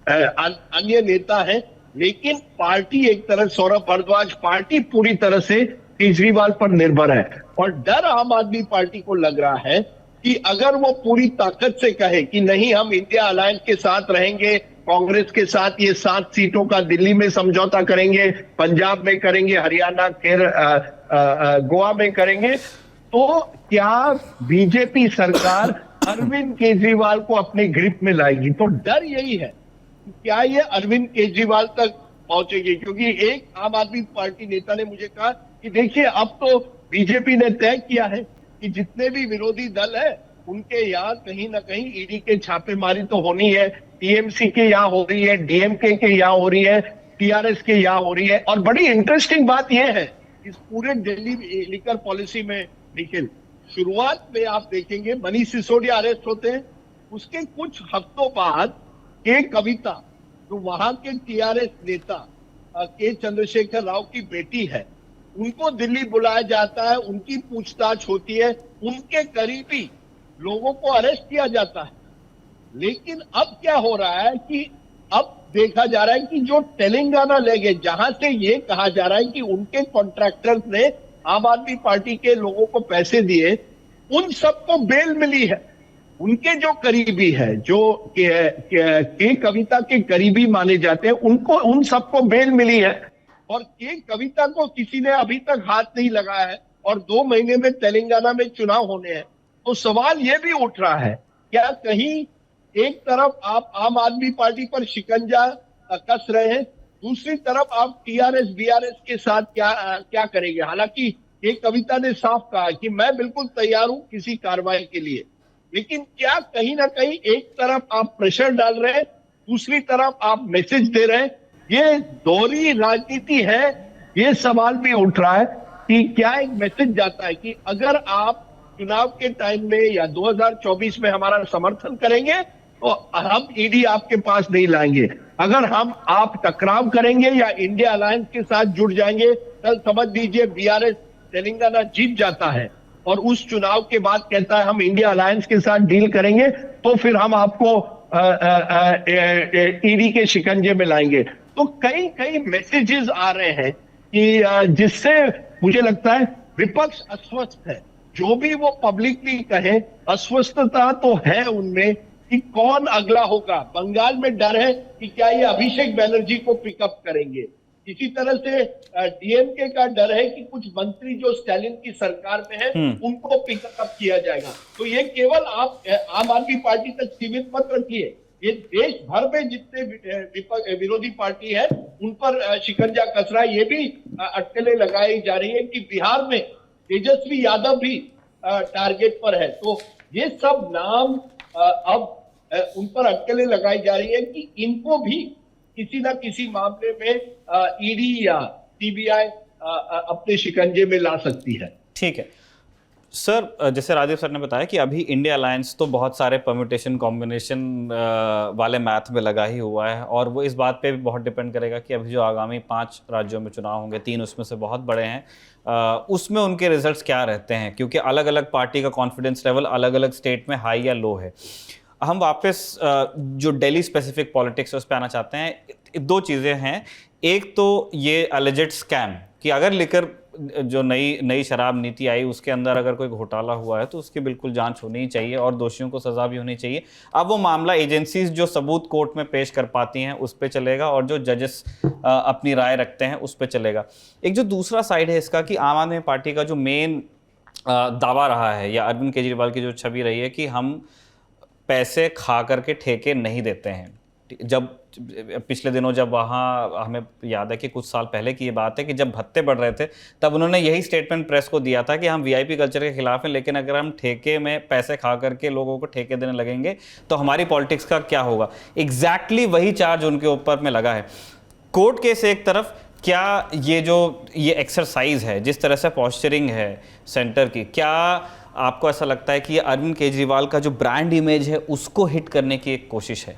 अन्य नेता है, लेकिन पार्टी एक तरह, सौरभ भारद्वाज, पार्टी पूरी तरह से केजरीवाल पर निर्भर है। और डर आम आदमी पार्टी को लग रहा है कि अगर वो पूरी ताकत से कहे कि नहीं, हम इंडिया अलायंस के साथ रहेंगे, कांग्रेस के साथ ये 7 सीटों का दिल्ली में समझौता करेंगे, पंजाब में करेंगे, हरियाणा, गोवा में करेंगे, तो क्या बीजेपी सरकार अरविंद केजरीवाल को अपने ग्रिप में लाएगी? तो डर यही है, क्या ये अरविंद केजरीवाल तक पहुंचेगी? क्योंकि एक आम आदमी पार्टी नेता ने मुझे कहा कि देखिए, अब तो बीजेपी ने तय किया है कि जितने भी विरोधी दल है उनके यहाँ कहीं ना कहीं ईडी के छापेमारी तो होनी है, टीएमसी के यहाँ हो रही है, डीएमके के यहाँ हो रही है, टीआरएस के यहाँ हो रही है। और बड़ी इंटरेस्टिंग बात यह है इस पूरे दिल्ली लिकर पॉलिसी में, निखिल, शुरुआत में आप देखेंगे मनीष सिसोदिया अरेस्ट होते हैं, उसके कुछ हफ्तों बाद के कविता, जो वहां के टीआरएस नेता के चंद्रशेखर राव की बेटी है, उनको दिल्ली बुलाया जाता है, उनकी पूछताछ होती है, उनके करीबी लोगों को अरेस्ट किया जाता है। लेकिन अब क्या हो रहा है कि अब देखा जा रहा है कि जो तेलंगाना ले गए, जहां से ये कहा जा रहा है कि उनके कॉन्ट्रैक्टर्स ने आम आदमी पार्टी के लोगों को पैसे दिए, उन सबको बेल मिली है। उनके जो करीबी है, जो के कविता के करीबी माने जाते हैं, उनको, उन सबको बेल मिली है। और के कविता को किसी ने अभी तक हाथ नहीं लगाया है, और 2 महीने में तेलंगाना में चुनाव होने हैं। तो सवाल यह भी उठ रहा है, क्या कहीं एक तरफ आप आम आदमी पार्टी पर शिकंजा कस रहे हैं, दूसरी तरफ आप टीआरएस बीआरएस के साथ क्या करेंगे? हालांकि एक कविता ने साफ कहा कि मैं बिल्कुल तैयार हूं किसी कार्रवाई के लिए, लेकिन क्या कहीं ना कहीं एक तरफ आप प्रेशर डाल रहे हैं, दूसरी तरफ आप मैसेज दे रहे हैं? ये दोहरी राजनीति है। ये सवाल भी उठ रहा है कि क्या एक मैसेज जाता है कि अगर आप चुनाव के टाइम में या 2024 में हमारा समर्थन करेंगे तो हम ईडी आपके पास नहीं लाएंगे, अगर आप टकराव करेंगे या इंडिया अलायंस के साथ जुड़ जाएंगे, कल समझ लीजिए बीआरएस तेलंगाना जीत जाता है और उस चुनाव के बाद कहता है हम इंडिया अलायंस के साथ डील करेंगे, तो फिर हम आपको ईडी के शिकंजे में लाएंगे। तो कई मैसेजेस आ रहे हैं कि जिससे मुझे लगता है विपक्ष अस्वस्थ है। जो भी वो पब्लिकली कहे, अस्वस्थता तो है उनमें कि कौन अगला होगा। बंगाल में डर है कि क्या ये अभिषेक बनर्जी को पिकअप करेंगे। इसी तरह से डीएमके का डर है कि कुछ मंत्री जो स्टालिन की सरकार में है उनको पिकअप किया जाएगा। तो ये केवल आप आम आदमी पार्टी तक सीमित मत रखिए, ये देश भर में जितने विरोधी पार्टी है उन पर शिकंजा कस रहा है। ये भी अटकलें लगाई जा रही है कि बिहार में तेजस्वी यादव भी टारगेट पर है। तो ये सब नाम अब उन पर अटकलें लगाई जा रही है कि इनको भी किसी ना किसी मामले में ईडी या सीबीआई अपने शिकंजे में ला सकती है। ठीक है सर, जैसे राजीव सर ने बताया कि अभी इंडिया अलायंस तो बहुत सारे परम्यूटेशन कॉम्बिनेशन वाले मैथ में लगा ही हुआ है, और वो इस बात पे भी बहुत डिपेंड करेगा कि अभी जो आगामी 5 राज्यों में चुनाव होंगे, 3 उसमें से बहुत बड़े हैं, उसमें उनके रिजल्ट्स क्या रहते हैं, क्योंकि अलग अलग पार्टी का कॉन्फिडेंस लेवल अलग अलग स्टेट में हाई या लो है। हम वापस जो दिल्ली स्पेसिफिक पॉलिटिक्स है उस पर आना चाहते हैं। 2 चीज़ें हैं, एक तो ये अलिजेड स्कैम कि अगर लिकर जो नई शराब नीति आई उसके अंदर अगर कोई घोटाला हुआ है तो उसकी बिल्कुल जांच होनी ही चाहिए और दोषियों को सजा भी होनी चाहिए। अब वो मामला एजेंसीज जो सबूत कोर्ट में पेश कर पाती हैं उस पे चलेगा और जो जजेस अपनी राय रखते हैं उस पे चलेगा। एक जो दूसरा साइड है इसका कि आम आदमी पार्टी का जो मेन दावा रहा है या अरविंद केजरीवाल की जो छवि रही है कि हम पैसे खा करके ठेके नहीं देते हैं। जब पिछले दिनों जब वहाँ हमें याद है कि कुछ साल पहले की ये बात है कि जब भत्ते बढ़ रहे थे तब उन्होंने यही स्टेटमेंट प्रेस को दिया था कि हम वीआईपी कल्चर के खिलाफ हैं, लेकिन अगर हम ठेके में पैसे खा करके लोगों को ठेके देने लगेंगे तो हमारी पॉलिटिक्स का क्या होगा। एग्जैक्टली वही चार्ज उनके ऊपर में लगा है। कोर्ट केस एक तरफ, क्या ये एक्सरसाइज है, जिस तरह से पॉस्चरिंग है सेंटर की, क्या आपको ऐसा लगता है कि ये अरविंद केजरीवाल का जो ब्रांड इमेज है उसको हिट करने की एक कोशिश है?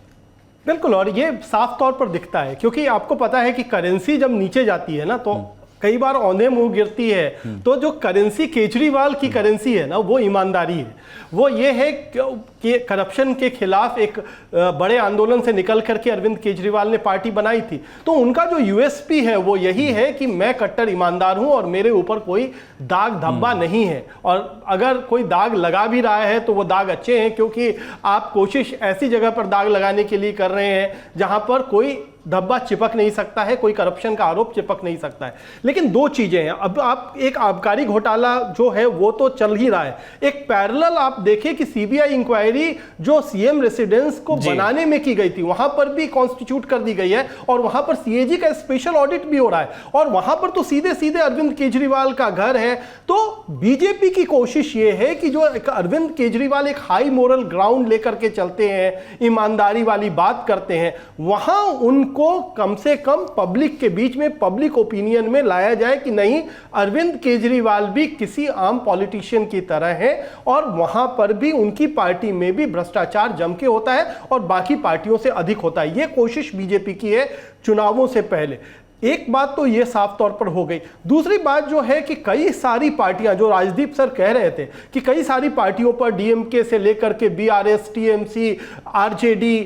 बिल्कुल, और ये साफ तौर पर दिखता है क्योंकि आपको पता है कि करेंसी जब नीचे जाती है ना तो कई बार औंधे मुंह गिरती है। तो जो करेंसी केजरीवाल की करेंसी है ना वो ईमानदारी है, वो ये है कि करप्शन के खिलाफ एक बड़े आंदोलन से निकल करके अरविंद केजरीवाल ने पार्टी बनाई थी। तो उनका जो यूएसपी है वो यही है कि मैं कट्टर ईमानदार हूं और मेरे ऊपर कोई दाग धब्बा नहीं है, और अगर कोई दाग लगा भी रहा है तो वो दाग अच्छे हैं क्योंकि आप कोशिश ऐसी जगह पर दाग लगाने के लिए कर रहे हैं जहां पर कोई धब्बा चिपक नहीं सकता है, कोई करप्शन का आरोप चिपक नहीं सकता है। लेकिन दो चीजें हैं, अब आप एक आबकारी घोटाला जो है वो तो चल ही रहा है, एक पैरेलल आप देखें कि सीबीआई इंक्वायरी जो सीएम रेसिडेंस को बनाने में की गई थी वहां पर भी कॉन्स्टिट्यूट कर दी गई है और वहां पर सीएजी का स्पेशल ऑडिट भी हो रहा है और वहां पर तो सीधे सीधे अरविंद केजरीवाल का घर है। तो बीजेपी की कोशिश ये है कि जो अरविंद केजरीवाल एक हाई मोरल ग्राउंड लेकर के चलते हैं, ईमानदारी वाली बात करते हैं, वहां उनको कम से कम पब्लिक के बीच में, पब्लिक ओपिनियन में लाया जाए कि नहीं, अरविंद केजरीवाल भी किसी आम पॉलिटिशियन की तरह है और वहां पर भी उनकी पार्टी में भी भ्रष्टाचार जम के होता है और बाकी पार्टियों से अधिक होता है। यह कोशिश बीजेपी की है चुनावों से पहले। एक बात तो ये साफ तौर पर हो गई। दूसरी बात जो है कि कई सारी पार्टियां, जो राजदीप सर कह रहे थे कि कई सारी पार्टियों पर, डीएमके से लेकर के बीआरएस, टीएमसी, आरजेडी,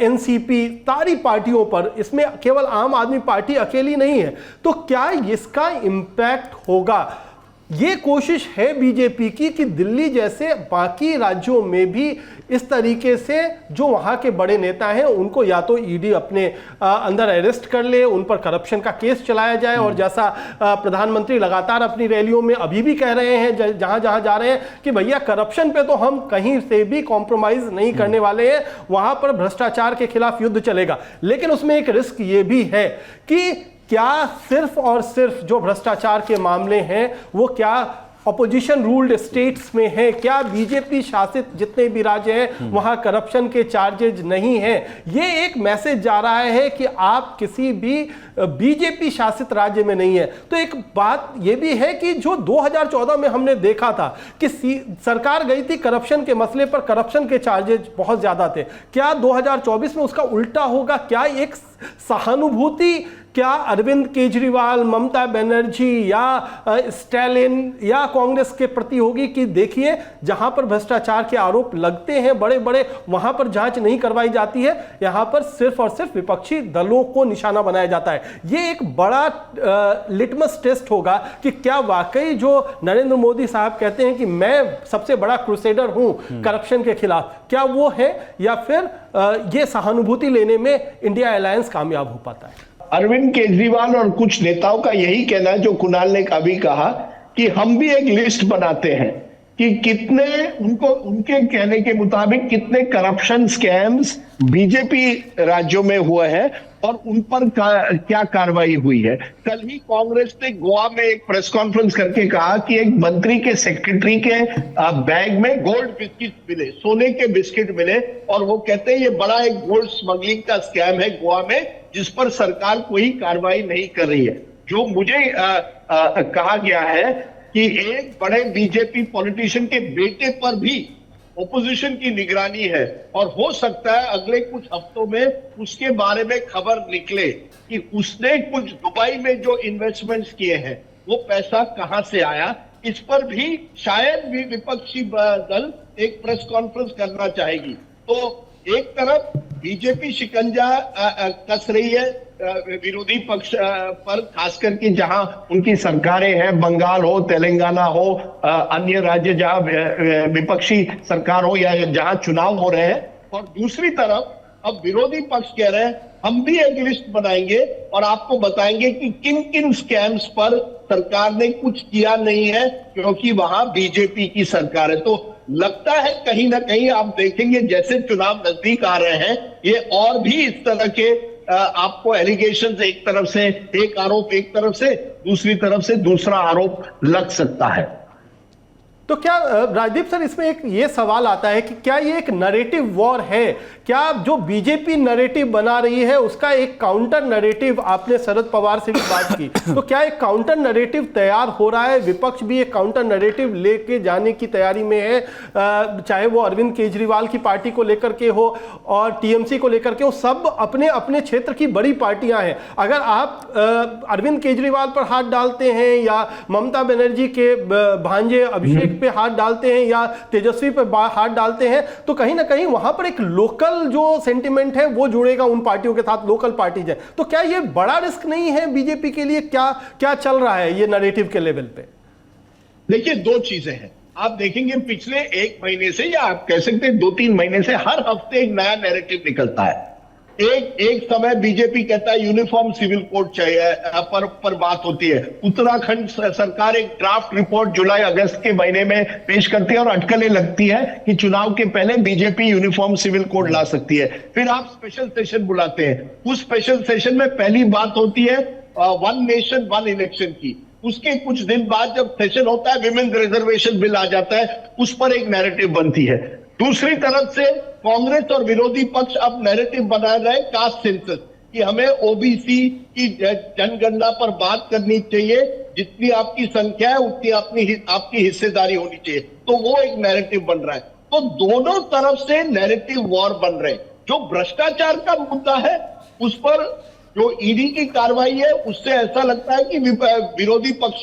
एनसीपी, सारी पार्टियों पर, इसमें केवल आम आदमी पार्टी अकेली नहीं है। तो क्या इसका इंपैक्ट होगा? ये कोशिश है बीजेपी की कि दिल्ली जैसे बाकी राज्यों में भी इस तरीके से जो वहाँ के बड़े नेता हैं उनको या तो ईडी अपने अंदर अरेस्ट कर ले, उन पर करप्शन का केस चलाया जाए, और जैसा प्रधानमंत्री लगातार अपनी रैलियों में अभी भी कह रहे हैं, जहाँ जहाँ जा रहे हैं कि भैया करप्शन पे तो हम कहीं से भी कॉम्प्रोमाइज नहीं करने वाले हैं, वहाँ पर भ्रष्टाचार के खिलाफ युद्ध चलेगा। लेकिन उसमें एक रिस्क ये भी है कि क्या सिर्फ और सिर्फ जो भ्रष्टाचार के मामले हैं वो क्या अपोजिशन रूल्ड स्टेट्स में है, क्या बीजेपी शासित जितने भी राज्य हैं वहां करप्शन के चार्जेज नहीं हैं? ये एक मैसेज जा रहा है कि आप किसी भी बीजेपी शासित राज्य में नहीं है। तो एक बात ये भी है कि जो 2014 में हमने देखा था कि सरकार गई थी करप्शन के मसले पर, करप्शन के चार्जेज बहुत ज्यादा थे, क्या 2024 में उसका उल्टा होगा? क्या एक सहानुभूति क्या अरविंद केजरीवाल, ममता बनर्जी या स्टैलिन या कांग्रेस के प्रति होगी कि देखिए जहां पर भ्रष्टाचार के आरोप लगते हैं बड़े बड़े, वहां पर जांच नहीं करवाई जाती है, यहां पर सिर्फ और सिर्फ विपक्षी दलों को निशाना बनाया जाता है। ये एक बड़ा लिटमस टेस्ट होगा कि क्या वाकई जो नरेंद्र मोदी साहब कहते हैं कि मैं सबसे बड़ा क्रूसेडर हूं करप्शन के खिलाफ, क्या वो है, या फिर ये सहानुभूति लेने में इंडिया अलायंस कामयाब हो पाता है? अरविंद केजरीवाल और कुछ नेताओं का यही कहना है, जो कुणाल ने अभी कहा, कि हम भी एक लिस्ट बनाते हैं कि कितने, उनको उनके कहने के मुताबिक कितने करप्शन स्कैम्स बीजेपी राज्यों में हुए हैं और उन पर क्या कार्रवाई हुई है। कल ही कांग्रेस ने गोवा में एक प्रेस कॉन्फ्रेंस करके कहा कि एक मंत्री के सेक्रेटरी के बैग में गोल्ड बिस्किट मिले, सोने के बिस्किट मिले, और वो कहते हैं ये बड़ा एक गोल्ड स्मगलिंग का स्कैम है गोवा में, जिस पर सरकार कोई कार्रवाई नहीं कर रही है। जो मुझे कहा गया है कि एक बड़े बीजेपी पॉलिटिशियन के बेटे पर भी ओपोजिशन की निगरानी है और हो सकता है अगले कुछ हफ्तों में उसके बारे में खबर निकले कि उसने कुछ दुबई में जो इन्वेस्टमेंट्स किए हैं वो पैसा कहां से आया। इस पर भी शायद भी विपक्षी दल एक प्रेस कॉन्फ्रेंस करना चाहेगी। तो एक तरफ बीजेपी शिकंजा कस रही है विरोधी पक्ष पर, खास करके जहां उनकी सरकारें हैं, बंगाल हो, तेलंगाना हो, अन्य राज्य जहां विपक्षी सरकार हो या जहां चुनाव हो रहे हैं, और दूसरी तरफ अब विरोधी पक्ष कह रहे हैं हम भी एक लिस्ट बनाएंगे और आपको बताएंगे कि किन किन स्कैम्स पर सरकार ने कुछ किया नहीं है क्योंकि वहां बीजेपी की सरकार है। तो लगता है कहीं ना कहीं आप देखेंगे जैसे चुनाव नजदीक आ रहे हैं, ये और भी इस तरह के आपको एलिगेशंस, एक तरफ से एक आरोप एक तरफ से, दूसरी तरफ से दूसरा आरोप लग सकता है। तो क्या राजदीप सर, इसमें एक ये सवाल आता है कि क्या ये एक नैरेटिव वॉर है? क्या जो बीजेपी नैरेटिव बना रही है उसका एक काउंटर नैरेटिव, आपने शरद पवार से भी बात की, तो क्या एक काउंटर नैरेटिव तैयार हो रहा है? विपक्ष भी एक काउंटर नैरेटिव लेके जाने की तैयारी में है, चाहे वो अरविंद केजरीवाल की पार्टी को लेकर के हो और टीएमसी को लेकर के हो, सब अपने अपने क्षेत्र की बड़ी पार्टियां हैं। अगर आप अरविंद केजरीवाल पर हाथ डालते हैं या ममता बनर्जी के भांजे अभिषेक पे हाथ डालते हैं या तेजस्वी पे हाथ डालते हैं, तो कहीं ना कहीं वहां पर एक लोकल जो सेंटिमेंट है वो जुड़ेगा उन पार्टियों के साथ, लोकल पार्टीज है। तो क्या ये बड़ा रिस्क नहीं है बीजेपी के लिए? क्या चल रहा है ये नैरेटिव के लेवल पे? देखिए, दो चीजें हैं। आप देखेंगे पिछले एक महीने से, या आप कह सकते हैं 2-3 महीने से, हर हफ्ते एक नया नैरेटिव निकलता है। एक समय बीजेपी कहता है यूनिफॉर्म सिविल कोड चाहिए, पर बात होती है। उत्तराखंड सरकार एक ड्राफ्ट रिपोर्ट जुलाई अगस्त के महीने में पेश करती है और अटकलें लगती है कि चुनाव के पहले बीजेपी यूनिफॉर्म सिविल कोड ला सकती है। फिर आप स्पेशल सेशन बुलाते हैं, उस स्पेशल सेशन में पहली बात होती है वन नेशन वन इलेक्शन की। उसके कुछ दिन बाद जब सेशन होता है, विमेन रिजर्वेशन बिल आ जाता है, उस पर एक नैरेटिव बनती है। दूसरी तरफ से कांग्रेस और विरोधी पक्ष अब नैरेटिव बना रहे हैं कास्ट सेंसस, कि हमें ओबीसी की जनगणना पर बात करनी चाहिए, जितनी आपकी संख्या है उतनी आपकी हिस्सेदारी होनी चाहिए। तो वो एक नैरेटिव बन रहा है। तो दोनों तरफ से नैरेटिव वॉर बन रहे हैं। जो भ्रष्टाचार का मुद्दा है उस पर जो ईडी की कार्रवाई है, उससे ऐसा लगता है कि विरोधी पक्ष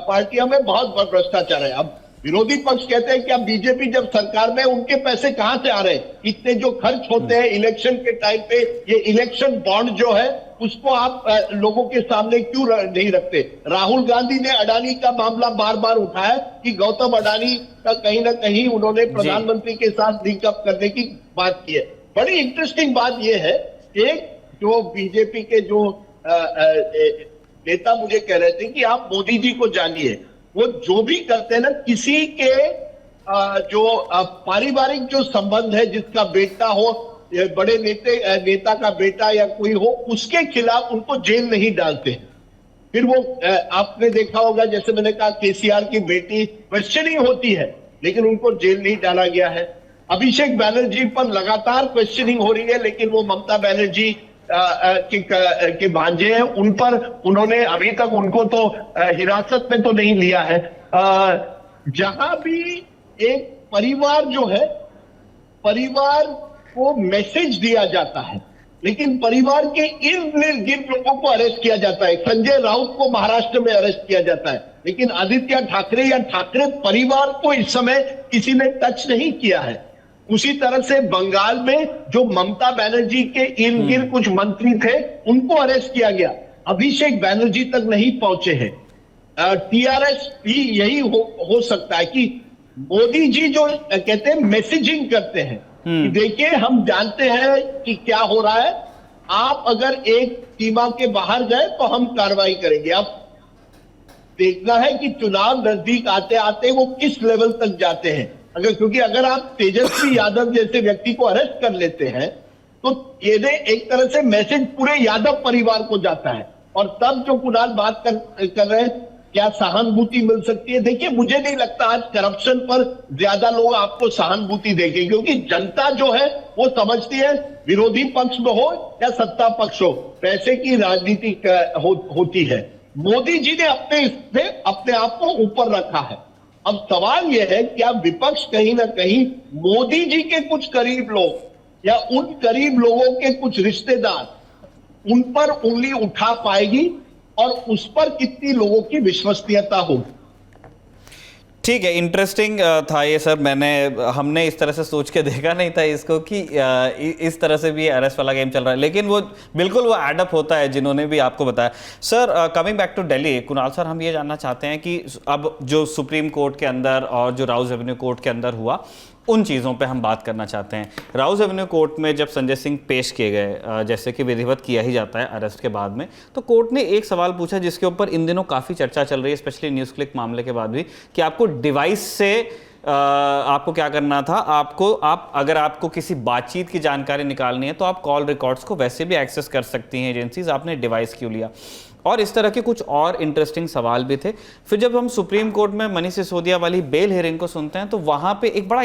पार्टियों में बहुत भ्रष्टाचार है। अब विरोधी पक्ष कहते हैं कि अब बीजेपी जब सरकार में, उनके पैसे कहां से आ रहे हैं? इतने जो खर्च होते हैं इलेक्शन के टाइम पे, ये इलेक्शन बॉन्ड जो है उसको आप लोगों के सामने क्यों नहीं रखते? राहुल गांधी ने अडानी का मामला बार बार उठाया कि गौतम अडानी का कहीं ना कहीं उन्होंने प्रधानमंत्री के साथ लिंकअप करने की बात की है। बड़ी इंटरेस्टिंग बात यह है, एक जो बीजेपी के जो नेता मुझे कह रहे थे कि आप मोदी जी को जानिए, वो जो भी करते हैं ना, किसी के जो पारिवारिक जो संबंध है, जिसका बेटा हो, बड़े नेता का बेटा या कोई हो, उसके खिलाफ उनको जेल नहीं डालते। फिर वो आपने देखा होगा, जैसे मैंने कहा, केसीआर की बेटी क्वेश्चनिंग होती है लेकिन उनको जेल नहीं डाला गया है। अभिषेक बैनर्जी पर लगातार क्वेश्चनिंग हो रही है, लेकिन वो ममता बनर्जी के भांजे हैं, उन पर उन्होंने अभी तक उनको तो हिरासत में तो नहीं लिया है। जहां भी एक परिवार जो है, परिवार को मैसेज दिया जाता है, लेकिन परिवार के इर्द गिर्द लोगों को अरेस्ट किया जाता है। संजय राउत को महाराष्ट्र में अरेस्ट किया जाता है, लेकिन आदित्य ठाकरे या ठाकरे परिवार को इस समय किसी ने टच नहीं किया है। उसी तरह से बंगाल में जो ममता बनर्जी के इर्द गिर्द कुछ मंत्री थे, उनको अरेस्ट किया गया, अभिषेक बैनर्जी तक नहीं पहुंचे हैं। टीआरएस भी यही हो सकता है कि मोदी जी जो कहते हैं मैसेजिंग करते हैं कि देखिए हम जानते हैं कि क्या हो रहा है, आप अगर एक सीमा के बाहर गए तो हम कार्रवाई करेंगे। अब देखना है कि चुनाव नजदीक आते आते वो किस लेवल तक जाते हैं। क्योंकि अगर आप तेजस्वी यादव जैसे व्यक्ति को अरेस्ट कर लेते हैं तो ये एक तरह से मैसेज पूरे यादव परिवार को जाता है। और तब जो कुणाल बात कर रहे हैं, क्या सहानुभूति मिल सकती है? देखिए, मुझे नहीं लगता आज करप्शन पर ज्यादा लोग आपको सहानुभूति देंगे, क्योंकि जनता जो है वो समझती है, विरोधी पक्ष में हो या सत्ता पक्ष हो, पैसे की राजनीति होती है। मोदी जी ने अपने आप को ऊपर रखा है। अब सवाल यह है, क्या विपक्ष कहीं ना कहीं मोदी जी के कुछ करीब लोग या उन करीब लोगों के कुछ रिश्तेदार उन पर उंगली उठा पाएगी और उस पर कितनी लोगों की विश्वसनीयता होगी? ठीक है, इंटरेस्टिंग था ये सर। हमने इस तरह से सोच के देखा नहीं था इसको कि इस तरह से भी अरेस्ट वाला गेम चल रहा है, लेकिन वो बिल्कुल वो एडअप होता है, जिन्होंने भी आपको बताया। Sir, coming back to Delhi, Kunal sir, हम ये जानना चाहते हैं कि अब जो सुप्रीम कोर्ट के अंदर और जो राउज एवेन्यू कोर्ट के अंदर हुआ, उन चीज़ों पे हम बात करना चाहते हैं। राउज एवेन्यू कोर्ट में जब संजय सिंह पेश किए गए, जैसे कि विधिवत किया ही जाता है अरेस्ट के बाद में, तो कोर्ट ने एक सवाल पूछा जिसके ऊपर इन दिनों काफ़ी चर्चा चल रही है, स्पेशली न्यूज़ क्लिक मामले के बाद भी, कि आपको डिवाइस से आपको क्या करना था, अगर आपको किसी बातचीत की जानकारी निकालनी है तो आप कॉल रिकॉर्ड्स को वैसे भी एक्सेस कर सकती हैं एजेंसीज, आपने डिवाइस क्यों लिया? और इस तरह के कुछ और इंटरेस्टिंग सवाल भी थे। फिर जब हम सुप्रीम कोर्ट में मनीष सिसोदिया वाली बेल हियरिंग को सुनते हैं तो वहां पे एक बड़ा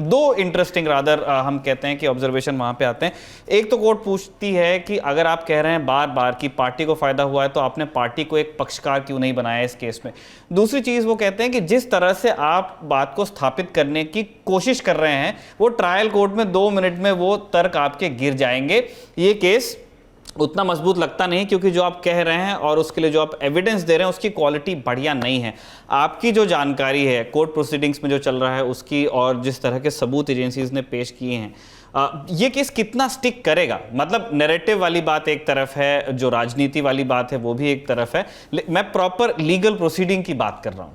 दो इंटरेस्टिंग रादर हम कहते हैं कि ऑब्जर्वेशन वहां पे आते हैं। एक तो कोर्ट पूछती है कि अगर आप कह रहे हैं बार बार कि पार्टी को फायदा हुआ है तो आपने पार्टी को एक पक्षकार क्यों नहीं बनाया इस केस में। दूसरी चीज वो कहते हैं कि जिस तरह से आप बात को स्थापित करने की कोशिश कर रहे हैं वो ट्रायल कोर्ट में 2 मिनट में वो तर्क आपके गिर जाएंगे, ये केस उतना मजबूत लगता नहीं क्योंकि जो आप कह रहे हैं और उसके लिए जो आप एविडेंस दे रहे हैं उसकी क्वालिटी बढ़िया नहीं है। आपकी जो जानकारी है कोर्ट प्रोसीडिंग्स में जो चल रहा है उसकी और जिस तरह के सबूत एजेंसीज ने पेश किए हैं, ये केस कितना स्टिक करेगा। मतलब नैरेटिव वाली बात एक तरफ है, जो राजनीति वाली बात है वो भी एक तरफ है, मैं प्रॉपर लीगल प्रोसीडिंग की बात कर रहा हूं।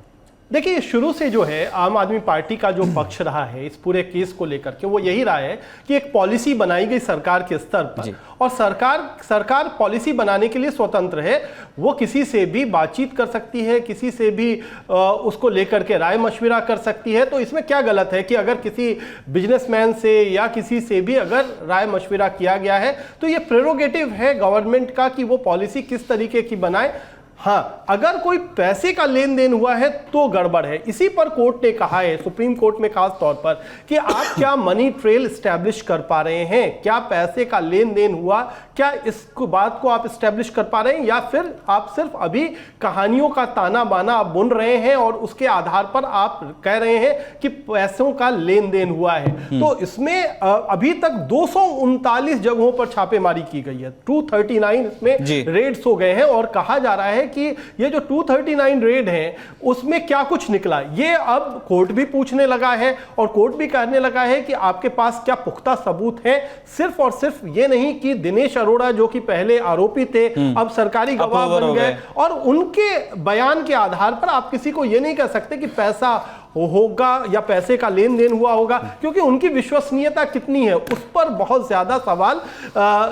देखिए, शुरू से जो है आम आदमी पार्टी का जो पक्ष रहा है इस पूरे केस को लेकर के वो यही रहा है कि एक पॉलिसी बनाई गई सरकार के स्तर पर और सरकार पॉलिसी बनाने के लिए स्वतंत्र है। वो किसी से भी बातचीत कर सकती है, किसी से भी उसको लेकर के राय मशविरा कर सकती है। तो इसमें क्या गलत है कि अगर किसी बिजनेसमैन से या किसी से भी अगर राय मशविरा किया गया है तो ये प्रेरोगेटिव है गवर्नमेंट का कि वो पॉलिसी किस तरीके की बनाए। हाँ, अगर कोई पैसे का लेन देन हुआ है तो गड़बड़ है। इसी पर कोर्ट ने कहा है, सुप्रीम कोर्ट में खास तौर पर, कि आप क्या मनी ट्रेल स्टैब्लिश कर पा रहे हैं, क्या पैसे का लेन देन हुआ, क्या इस बात को आप स्टैब्लिश कर पा रहे हैं या फिर आप सिर्फ अभी कहानियों का ताना बाना आप बुन रहे हैं और उसके आधार पर आप कह रहे हैं कि पैसों का लेन देन हुआ है। तो इसमें अभी तक 239 जगहों पर छापेमारी की गई है, 239 इसमें रेड्स हो गए हैं और कहा जा रहा है कि ये जो 239 रेड है उसमें क्या कुछ निकला ये अब कोर्ट भी पूछने लगा है और कोर्ट भी कहने लगा है कि आपके पास क्या पुख्ता सबूत है। सिर्फ और सिर्फ ये नहीं कि दिनेश अरोड़ा जो कि पहले आरोपी थे अब सरकारी गवाह बन गए और उनके बयान के आधार पर आप किसी को ये नहीं कह सकते कि पैसा होगा या पैसे का लेन देन हुआ होगा, क्योंकि उनकी विश्वसनीयता कितनी है उस पर बहुत ज्यादा सवाल।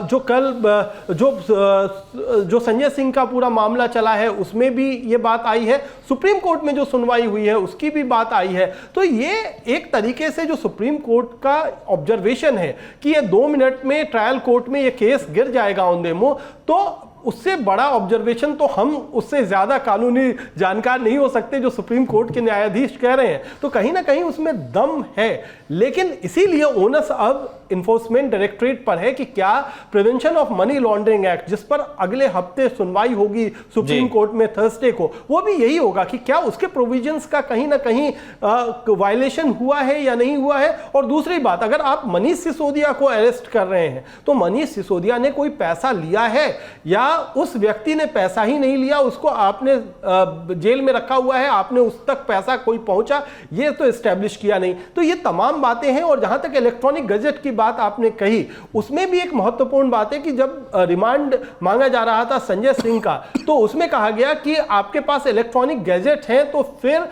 जो कल जो संजय सिंह का पूरा मामला चला है उसमें भी ये बात आई है, सुप्रीम कोर्ट में जो सुनवाई हुई है उसकी भी बात आई है। तो ये एक तरीके से जो सुप्रीम कोर्ट का ऑब्जर्वेशन है कि ये 2 मिनट में ट्रायल कोर्ट में ये केस गिर जाएगा ऑन द मुंह, तो उससे बड़ा ऑब्जर्वेशन तो हम उससे ज्यादा कानूनी जानकार नहीं हो सकते जो सुप्रीम कोर्ट के न्यायाधीश कह रहे हैं। तो कहीं ना कहीं उसमें दम है, लेकिन इसीलिए ओनस अब इन्फोर्समेंट डायरेक्टरेट पर है कि क्या prevention of money laundering act, जिस पर अगले हफ्ते सुनवाई होगी सुप्रीम कोर्ट में थर्सडे को, वो भी यही होगा कि क्या उसके प्रोविजंस का कहीं ना कहीं वायलेशन हुआ है या नहीं हुआ है। और दूसरी बात, अगर आप मनीष सिसोदिया को अरेस्ट कर रहे हैं तो मनीष सिसोदिया ने कोई पैसा लिया है या उस व्यक्ति ने पैसा ही नहीं लिया, उसको आपने जेल में रखा हुआ है, आपने उस तक पैसा कोई पहुंचा, ये तो एस्टेब्लिश किया नहीं। तो ये तमाम बातें हैं। और जहां तक इलेक्ट्रॉनिक गजेट की बात आपने कही, उसमें भी एक महत्वपूर्ण बात है कि जब रिमांड मांगा जा रहा था संजय सिंह का तो उसमें कहा गया कि आपके पास इलेक्ट्रॉनिक गैजेट है तो फिर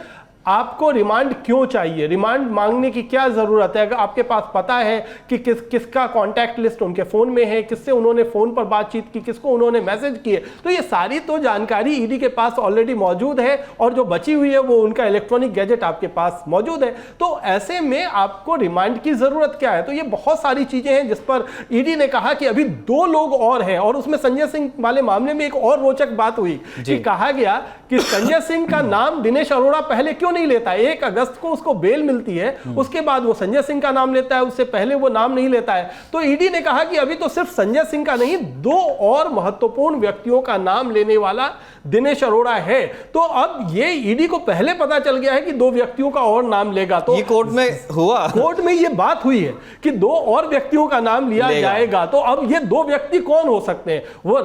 आपको रिमांड क्यों चाहिए, रिमांड मांगने की क्या जरूरत है। अगर आपके पास पता है कि किसका कॉन्टैक्ट लिस्ट उनके फोन में है, किससे उन्होंने फोन पर बातचीत की, किसको उन्होंने मैसेज किए, तो ये सारी तो जानकारी ईडी के पास ऑलरेडी मौजूद है और जो बची हुई है वो उनका इलेक्ट्रॉनिक गैजेट आपके पास मौजूद है। तो ऐसे में आपको रिमांड की जरूरत क्या है। तो ये बहुत सारी चीजें हैं जिस पर ईडी ने कहा कि अभी 2 लोग और हैं। और उसमें संजय सिंह वाले मामले में एक और रोचक बात हुई कि कहा गया कि संजय सिंह का नाम दिनेश अरोड़ा पहले क्यों नहीं लेता है। 1 अगस्त को उसको बेल मिलती है, उसके बाद वो संजय सिंह का नाम लेता है, उससे पहले वो नाम नहीं लेता है। तो ईडी ने कहा कि अभी तो सिर्फ संजय सिंह का नहीं, 2 और महत्वपूर्ण व्यक्तियों का नाम लेने वाला दिनेश अरोड़ा है। तो अब ये ईडी को पहले पता चल गया है कि 2 व्यक्तियों का और नाम लेगा। तो ये कोर्ट में हुआ, कोर्ट में ये बात हुई है कि 2 और व्यक्तियों का नाम लिया जाएगा। तो अब ये 2 व्यक्ति कौन हो सकते हैं, वो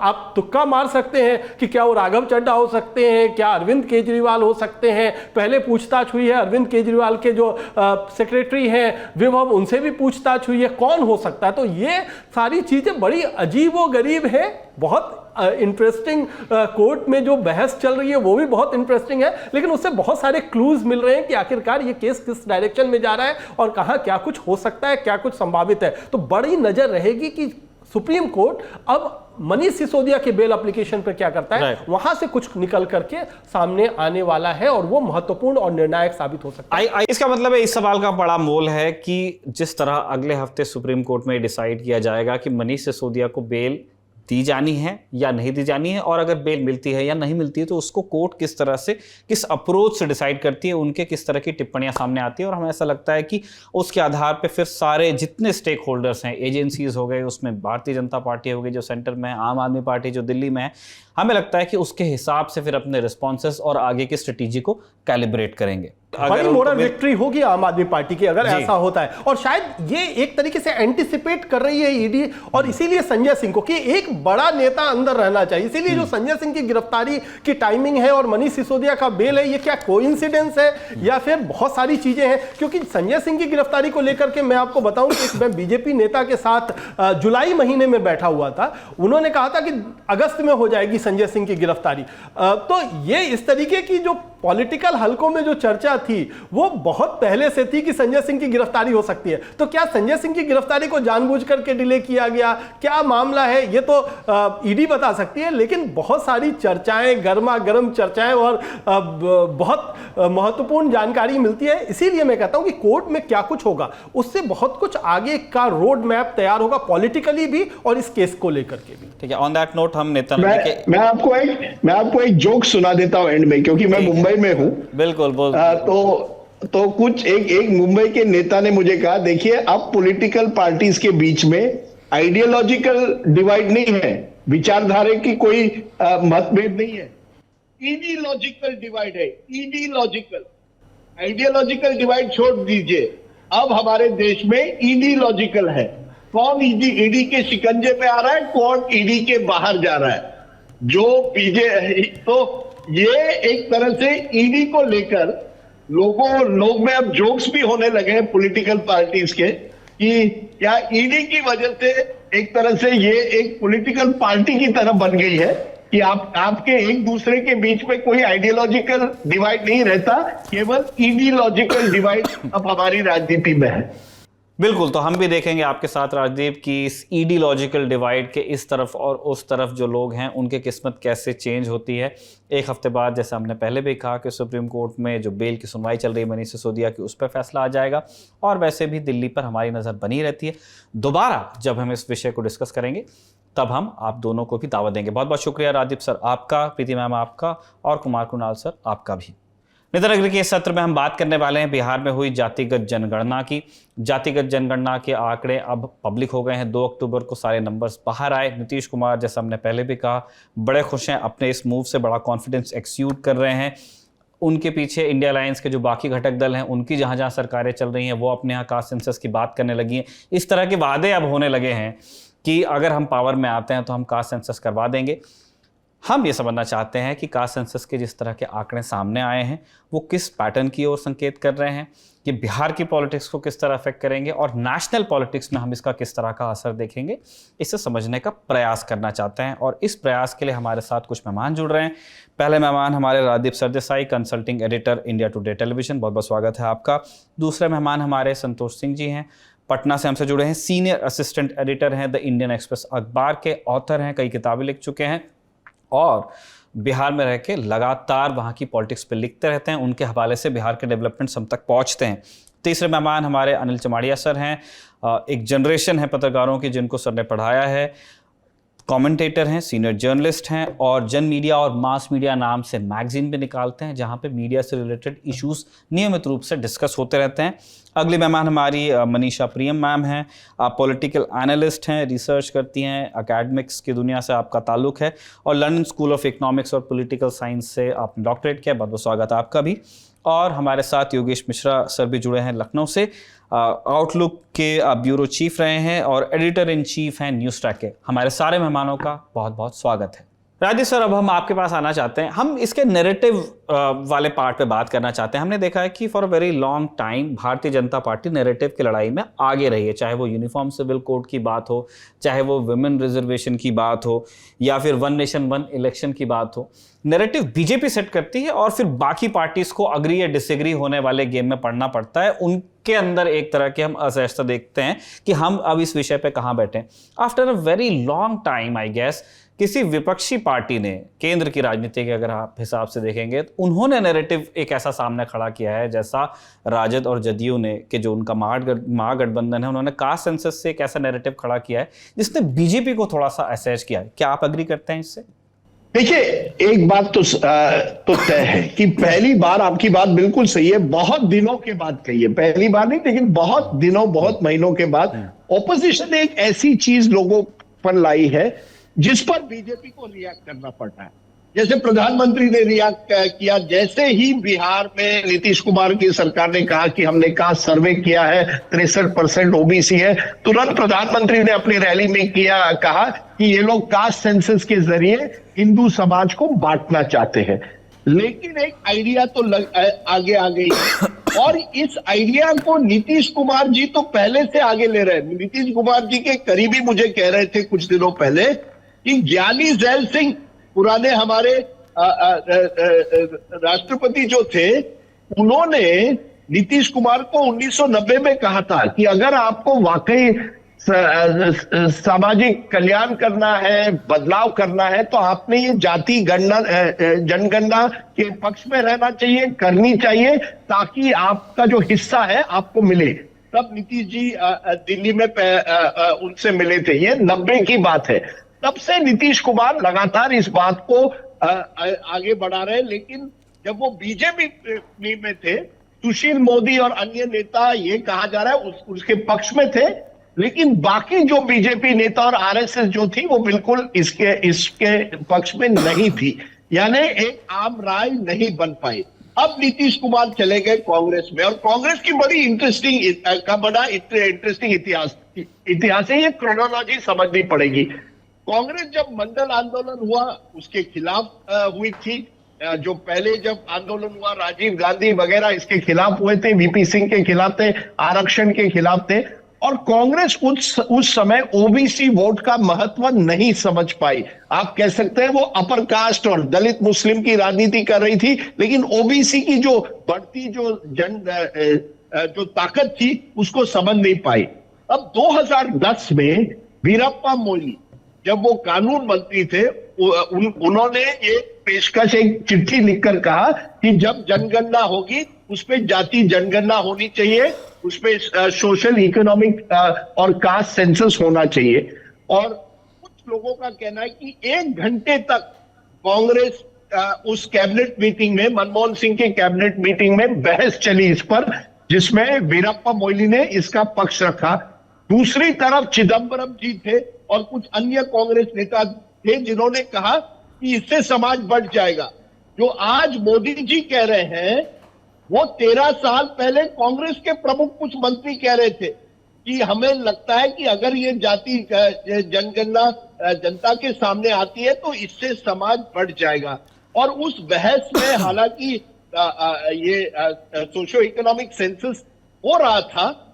आप तुक्का मार सकते हैं कि क्या वो राघव चड्ढा हो सकते हैं, क्या अरविंद केजरीवाल हो सकते हैं। पहले पूछताछ हुई है अरविंद केजरीवाल के जो सेक्रेटरी हैं विभव, उनसे भी पूछताछ हुई है, कौन हो सकता है। तो ये सारी चीजें बड़ी अजीबोगरीब है। बहुत इंटरेस्टिंग कोर्ट में जो बहस चल रही है वो भी बहुत इंटरेस्टिंग है, लेकिन उससे बहुत सारे क्लूज मिल रहे हैं कि आखिरकार ये केस किस डायरेक्शन में जा रहा है और कहां क्या कुछ हो सकता है, क्या कुछ संभावित है। तो बड़ी नजर रहेगी कि सुप्रीम कोर्ट अब मनीष सिसोदिया के बेल एप्लीकेशन पर क्या करता है, वहां से कुछ निकल करके सामने आने वाला है और वो महत्वपूर्ण और निर्णायक साबित हो सकता है। इसका मतलब है इस सवाल का बड़ा मोल है कि जिस तरह अगले हफ्ते सुप्रीम कोर्ट में डिसाइड किया जाएगा कि मनीष सिसोदिया को बेल दी जानी है या नहीं दी जानी है, और अगर बेल मिलती है या नहीं मिलती है तो उसको कोर्ट किस तरह से, किस अप्रोच से डिसाइड करती है, उनके किस तरह की टिप्पणियां सामने आती है। और हमें ऐसा लगता है कि उसके आधार पे फिर सारे जितने स्टेक होल्डर्स हैं, एजेंसीज हो गए, उसमें भारतीय जनता पार्टी हो गई जो सेंटर में है, आम आदमी पार्टी जो दिल्ली में है, हमें लगता है कि उसके हिसाब से फिर अपने रिस्पॉन्सेस और आगे की स्ट्रेटेजी को कैलिब्रेट करेंगे। बड़ी मोरल विक्ट्री होगी आम आदमी पार्टी की अगर ऐसा होता है, और शायद ये एक तरीके से एंटिसिपेट कर रही है ईडी, और इसीलिए संजय सिंह को कि एक बड़ा नेता अंदर रहना चाहिए, इसीलिए जो संजय सिंह की गिरफ्तारी की टाइमिंग है और मनीष सिसोदिया का बेल है, ये क्या कोइंसिडेंस है या फिर बहुत सारी चीजें हैं? क्योंकि संजय सिंह की गिरफ्तारी को लेकर के मैं आपको बताऊं कि मैं बीजेपी नेता के साथ जुलाई महीने में बैठा हुआ था, उन्होंने कहा था कि अगस्त में हो जाएगी संजय सिंह की गिरफ्तारी। तो ये इस तरीके की जो पॉलिटिकल हलकों में जो चर्चा थी वो बहुत पहले से थी कि संजय सिंह की गिरफ्तारी हो सकती है। तो क्या संजय सिंह की गिरफ्तारी को जानबूझ करके डिले किया गया, क्या मामला है, ये तो ईडी बता सकती है, लेकिन बहुत सारी चर्चाएं, गर्मा गर्म चर्चाएं और बहुत महत्वपूर्ण जानकारी मिलती है। इसीलिए मैं कहता हूं कि कोर्ट में क्या कुछ होगा उससे बहुत कुछ आगे का रोड मैप तैयार होगा, पॉलिटिकली भी और इस केस को लेकर के भी। ठीक है, ऑन दैट नोट हम नेता मैं आपको एक जोक सुना देता हूं एंड में, क्योंकि मैं मुंबई में हूं। बिल्कुल बोल। तो कुछ एक मुंबई के नेता ने मुझे कहा, देखिए अब पॉलिटिकल पार्टीज के बीच में आइडियोलॉजिकल डिवाइड नहीं है, विचारधारा की कोई मतभेद नहीं है, ईडियोलॉजिकल डिवाइड है। ईडियोलॉजिकल, आइडियोलॉजिकल डिवाइड छोड़ दीजिए, अब हमारे देश में ईडियोलॉजिकल है। कौन ईडी के शिकंजे में आ रहा है, कौन ईडी के बाहर जा रहा है, तो ये एक तरह से ईडी को लेकर लोग में अब जोक्स भी होने लगे हैं पॉलिटिकल पार्टीज के, कि क्या ईडी की वजह से एक तरह से ये एक पॉलिटिकल पार्टी की तरह बन गई है कि आपके एक दूसरे के बीच में कोई आइडियोलॉजिकल डिवाइड नहीं रहता, केवल ईडियोलॉजिकल डिवाइड अब हमारी राजनीति में है। बिल्कुल, तो हम भी देखेंगे आपके साथ राजदीप की इस ईडियोलॉजिकल डिवाइड के इस तरफ और उस तरफ जो लोग हैं उनकी किस्मत कैसे चेंज होती है। एक हफ्ते बाद, जैसे हमने पहले भी कहा, कि सुप्रीम कोर्ट में जो बेल की सुनवाई चल रही है मनीष सिसोदिया की, उस पर फैसला आ जाएगा, और वैसे भी दिल्ली पर हमारी नज़र बनी रहती है। दोबारा जब हम इस विषय को डिस्कस करेंगे तब हम आप दोनों को भी दावत देंगे। बहुत बहुत शुक्रिया राजदीप सर आपका, प्रीति मैम आपका, और कुमार कृणाल सर आपका भी। नेता नगरी के इस सत्र में हम बात करने वाले हैं बिहार में हुई जातिगत जनगणना की। जातिगत जनगणना के आंकड़े अब पब्लिक हो गए हैं, 2 अक्टूबर को सारे नंबर्स बाहर आए। नीतीश कुमार, जैसा हमने पहले भी कहा, बड़े खुश हैं, अपने इस मूव से बड़ा कॉन्फिडेंस एक्सयूट कर रहे हैं। उनके पीछे इंडिया अलायंस के जो बाकी घटक दल हैं उनकी जहाँ जहाँ सरकारें चल रही हैं वो अपने यहाँ कास्ट सेंसस की बात करने लगी हैं। इस तरह के वादे अब होने लगे हैं कि अगर हम पावर में आते हैं तो हम कास्ट सेंसस करवा देंगे। हम ये समझना चाहते हैं कि कास्ट सेंसस के जिस तरह के आंकड़े सामने आए हैं वो किस पैटर्न की ओर संकेत कर रहे हैं, कि बिहार की पॉलिटिक्स को किस तरह अफेक्ट करेंगे, और नेशनल पॉलिटिक्स में हम इसका किस तरह का असर देखेंगे, इसे समझने का प्रयास करना चाहते हैं। और इस प्रयास के लिए हमारे साथ कुछ मेहमान जुड़ रहे हैं। पहले मेहमान हमारे Rajdeep Sardesai, consulting editor, India today television, बहुत बहुत स्वागत है आपका। दूसरे मेहमान हमारे संतोष सिंह जी हैं, पटना से हमसे जुड़े हैं, सीनियर असिस्टेंट एडिटर हैं, द इंडियन एक्सप्रेस अखबार के, ऑथर हैं, कई किताबें लिख चुके हैं और बिहार में रह के लगातार वहाँ की पॉलिटिक्स पे लिखते रहते हैं। उनके हवाले से बिहार के डेवलपमेंट्स हम तक पहुँचते हैं। तीसरे मेहमान हमारे अनिल चमाड़िया सर हैं, एक जनरेशन है पत्रकारों की जिनको सर ने पढ़ाया है, कमेंटेटर हैं, सीनियर जर्नलिस्ट हैं, और जन मीडिया और मास मीडिया नाम से मैगजीन भी निकालते हैं जहां पे मीडिया से रिलेटेड इश्यूज नियमित रूप से डिस्कस होते रहते हैं। अगली मेहमान हमारी मनीषा प्रियम मैम हैं, आप पॉलिटिकल एनालिस्ट हैं, रिसर्च करती हैं, एकेडमिक्स की दुनिया से आपका ताल्लुक है, और लंदन स्कूल ऑफ इकोनॉमिक्स और पॉलिटिकल साइंस से आपने डॉक्टरेट किया। बहुत बहुत स्वागत है आपका भी। और हमारे साथ योगेश मिश्रा सर भी जुड़े हैं लखनऊ से, आउटलुक के ब्यूरो चीफ रहे हैं और एडिटर इन चीफ हैं न्यूज़ ट्रैक के। हमारे सारे मेहमानों का बहुत बहुत स्वागत है। राजेश सर, अब हम आपके पास आना चाहते हैं, हम इसके नैरेटिव वाले पार्ट पे बात करना चाहते हैं। हमने देखा है कि for a very long time Bharatiya Janata party narrative की लड़ाई में आगे रही है, चाहे वो यूनिफॉर्म सिविल कोड की बात हो, चाहे वो वुमेन रिजर्वेशन की बात हो, या फिर वन नेशन वन इलेक्शन की बात हो। नैरेटिव बीजेपी सेट करती है और फिर बाकी पार्टीज को अग्री या डिसएग्री होने वाले गेम में पड़ना पड़ता है, उनके के अंदर एक तरह की हम असहजता देखते हैं कि हम अब इस विषय पे कहां बैठे। After a very long time I guess किसी विपक्षी पार्टी ने, केंद्र की राजनीति के अगर आप हिसाब से देखेंगे, तो उन्होंने नैरेटिव एक ऐसा सामने खड़ा किया है जैसा राजद और जदयू ने, कि जो उनका महागठबंधन है, उन्होंने कास्ट सेंसस से एक ऐसा नैरेटिव खड़ा किया है जिसने बीजेपी को थोड़ा सा असहज किया है। क्या आप अग्री करते हैं इससे? देखिए, एक बात तो तय है कि पहली बार, आपकी बात बिल्कुल सही है, बहुत दिनों के बाद कही है, पहली बार नहीं लेकिन बहुत दिनों, बहुत महीनों के बाद ऑपोजिशन ने एक ऐसी चीज लोगों पर लाई है जिस पर बीजेपी को रिएक्ट करना पड़ता है। जैसे प्रधानमंत्री ने रिएक्ट किया जैसे ही बिहार में नीतीश कुमार की सरकार ने कहा कि हमने कास्ट सर्वे किया है, 63% ओबीसी है, तुरंत प्रधानमंत्री ने अपनी रैली में कहा कि ये लोग कास्ट सेंसस के जरिए हिंदू समाज को बांटना चाहते हैं। लेकिन एक आइडिया तो आगे आ गई और इस आइडिया को नीतीश कुमार जी तो पहले से आगे ले रहे हैं। नीतीश कुमार जी के करीबी मुझे कह रहे थे कुछ दिनों पहले कि ज्ञानी जैल सिंह, पुराने हमारे राष्ट्रपति जो थे, उन्होंने नीतीश कुमार को 1990 में कहा था कि अगर आपको वाकई सामाजिक कल्याण करना है, बदलाव करना है, तो आपने ये जाति गणना, जनगणना के पक्ष में रहना चाहिए, करनी चाहिए, ताकि आपका जो हिस्सा है आपको मिले। तब नीतीश जी दिल्ली में उनसे मिले थे, ये 90 की बात है। तब से नीतीश कुमार लगातार इस बात को आगे बढ़ा रहे, लेकिन जब वो बीजेपी में थे, सुशील मोदी और अन्य नेता, ये कहा जा रहा है उसके पक्ष में थे, लेकिन बाकी जो बीजेपी नेता और आरएसएस जो थी वो बिल्कुल इसके पक्ष में नहीं थी, यानी एक आम राय नहीं बन पाई। अब नीतीश कुमार चले गए कांग्रेस में, और कांग्रेस की बड़ा इंटरेस्टिंग इतिहास है, ये क्रोनोलॉजी समझनी पड़ेगी। कांग्रेस जब मंडल आंदोलन हुआ उसके खिलाफ हुई थी, जो पहले जब आंदोलन हुआ राजीव गांधी वगैरह इसके खिलाफ हुए थे, वीपी सिंह के खिलाफ थे, आरक्षण के खिलाफ थे, और कांग्रेस उस समय ओबीसी वोट का महत्व नहीं समझ पाई। आप कह सकते हैं वो अपर कास्ट और दलित मुस्लिम की राजनीति कर रही थी, लेकिन ओबीसी की जो बढ़ती जो ताकत थी उसको समझ नहीं पाई। अब 2010 में वीरप्पा मोइली जब वो कानून मंत्री थे, उन्होंने ये पेशकश, एक चिट्ठी लिखकर कहा कि जब जनगणना होगी उसपे जाति जनगणना होनी चाहिए, उसपे सोशल इकोनॉमिक और कास्ट सेंसस होना चाहिए। और कुछ लोगों का कहना है कि 1 घंटे तक कांग्रेस उस कैबिनेट मीटिंग में, मनमोहन सिंह के कैबिनेट मीटिंग में बहस चली इस पर, जिसमें वीरप्पा मोइली ने इसका पक्ष रखा। दूसरी तरफ चिदम्बरम जी थे और कुछ अन्य कांग्रेस नेता थे जिन्होंने कहा कि इससे समाज बढ़ जाएगा। जो आज मोदी जी कह रहे हैं वो 13 साल पहले कांग्रेस के प्रमुख कुछ मंत्री कह रहे थे कि हमें लगता है कि अगर ये जाति जनगणना जनता के सामने आती है तो इससे समाज बढ़ जाएगा। और उस बहस में हालांकि ये सोशो इकोनॉमिक सेंसस हो रहा था,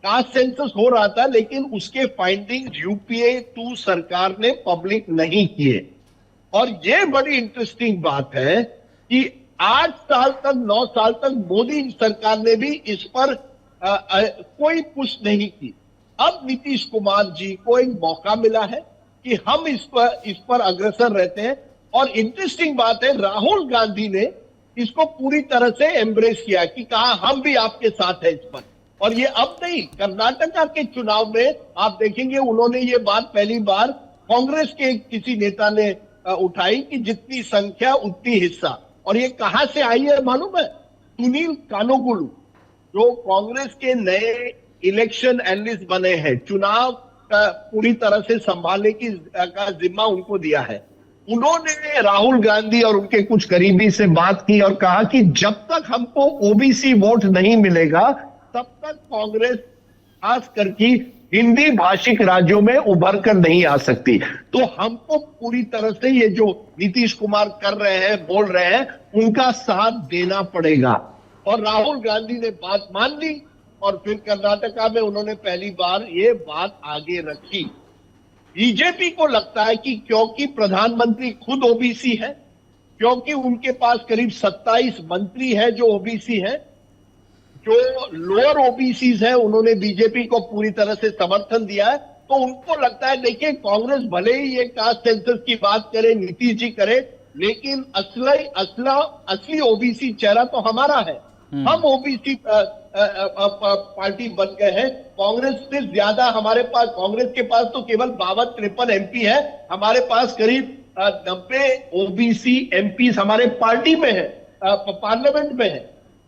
कास्ट सेंसस हो रहा था, लेकिन उसके फाइंडिंग यूपीए 2 सरकार ने पब्लिक नहीं किए। और ये बड़ी इंटरेस्टिंग बात है कि 8 साल तक, 9 साल तक मोदी सरकार ने भी इस पर कोई पुश नहीं की। अब नीतीश कुमार जी को एक मौका मिला है कि हम इस पर अग्रसर रहते हैं। और इंटरेस्टिंग बात है, राहुल गांधी ने इसको पूरी तरह से एम्ब्रेस किया कि कहा हम भी आपके साथ हैं इस पर। और ये अब नहीं, कर्नाटका के चुनाव में आप देखेंगे उन्होंने ये बात पहली बार कांग्रेस के किसी नेता ने उठाई कि जितनी संख्या उतनी हिस्सा। और ये कहां से आई है मालूम है? सुनील कानोगुलू, जो कांग्रेस के नए इलेक्शन एनालिस्ट बने हैं, चुनाव पूरी तरह से संभालने का जिम्मा उनको दिया है। उन्होंने राहुल गांधी और उनके कुछ करीबी से बात की और कहा कि जब तक हमको ओबीसी वोट नहीं मिलेगा तब तक कांग्रेस खास करके हिंदी भाषिक राज्यों में उभर कर नहीं आ सकती। तो हमको पूरी तरह से ये जो नीतीश कुमार कर रहे हैं, बोल रहे हैं, उनका साथ देना पड़ेगा। और राहुल गांधी ने बात मान ली और फिर कर्नाटका में उन्होंने पहली बार ये बात आगे रखी। बीजेपी को लगता है कि क्योंकि प्रधानमंत्री खुद ओबीसी है, क्योंकि उनके पास करीब 27 मंत्री हैं जो ओबीसी हैं, जो लोअर ओबीसी है उन्होंने बीजेपी को पूरी तरह से समर्थन दिया है, तो उनको लगता है देखिए कांग्रेस भले ही ये कास्ट सेंसस की बात करे, नीतीश जी करे, लेकिन असली ओबीसी चेहरा तो हमारा है। हम ओबीसी पार्टी बन गए हैं, कांग्रेस से ज्यादा हमारे पास, कांग्रेस के पास तो केवल 52-53 एमपी है, हमारे पास करीब 90 ओबीसी एमपी हमारे पार्टी में है, पार्लियामेंट में है।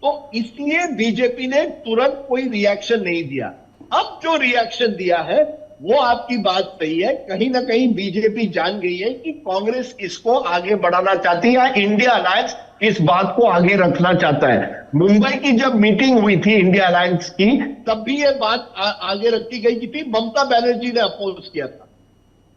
तो इसलिए बीजेपी ने तुरंत कोई रिएक्शन नहीं दिया। अब जो रिएक्शन दिया है वो आपकी बात सही है, कहीं ना कहीं बीजेपी जान गई है कि कांग्रेस इसको आगे बढ़ाना चाहती है या इंडिया अलायंस इस बात को आगे रखना चाहता है। मुंबई की जब मीटिंग हुई थी इंडिया अलायंस की, तब भी ये बात आगे रखी गई थी। ममता बनर्जी ने अपोज किया था,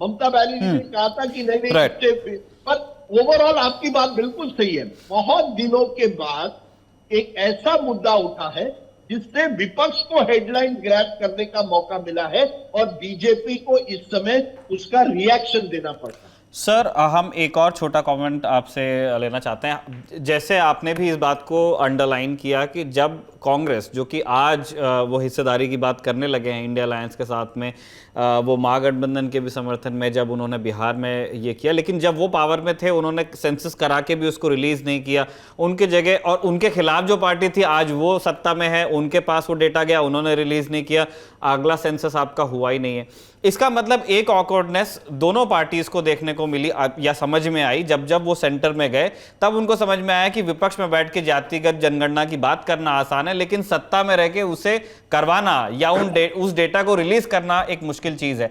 ममता बनर्जी ने कहा था कि नहीं पर ओवरऑल आपकी बात बिल्कुल सही है। बहुत दिनों के बाद एक ऐसा मुद्दा उठा है जिससे विपक्ष को हेडलाइन ग्रैब करने का मौका मिला है और बीजेपी को इस समय उसका रिएक्शन देना पड़ता है। सर, हम एक और छोटा कमेंट आपसे लेना चाहते हैं। जैसे आपने भी इस बात को अंडरलाइन किया कि जब कांग्रेस, जो कि आज वो हिस्सेदारी की बात करने लगे हैं इंडिया अलायंस के साथ में, वो महागठबंधन के भी समर्थन में जब उन्होंने बिहार में ये किया, लेकिन जब वो पावर में थे उन्होंने सेंसस करा के भी उसको रिलीज नहीं किया। उनके जगह और उनके खिलाफ जो पार्टी थी आज वो सत्ता में है, उनके पास वो डेटा गया, उन्होंने रिलीज नहीं किया, अगला सेंसस आपका हुआ ही नहीं है। इसका मतलब एक ऑकवर्डनेस दोनों पार्टीज को देखने को मिली या समझ में आई। जब जब वो सेंटर में गए तब उनको समझ में आया कि विपक्ष में बैठ के जातिगत जनगणना की बात करना आसान है, लेकिन सत्ता में रह के उसे करवाना या उस डेटा को रिलीज करना एक मुश्किल चीज है।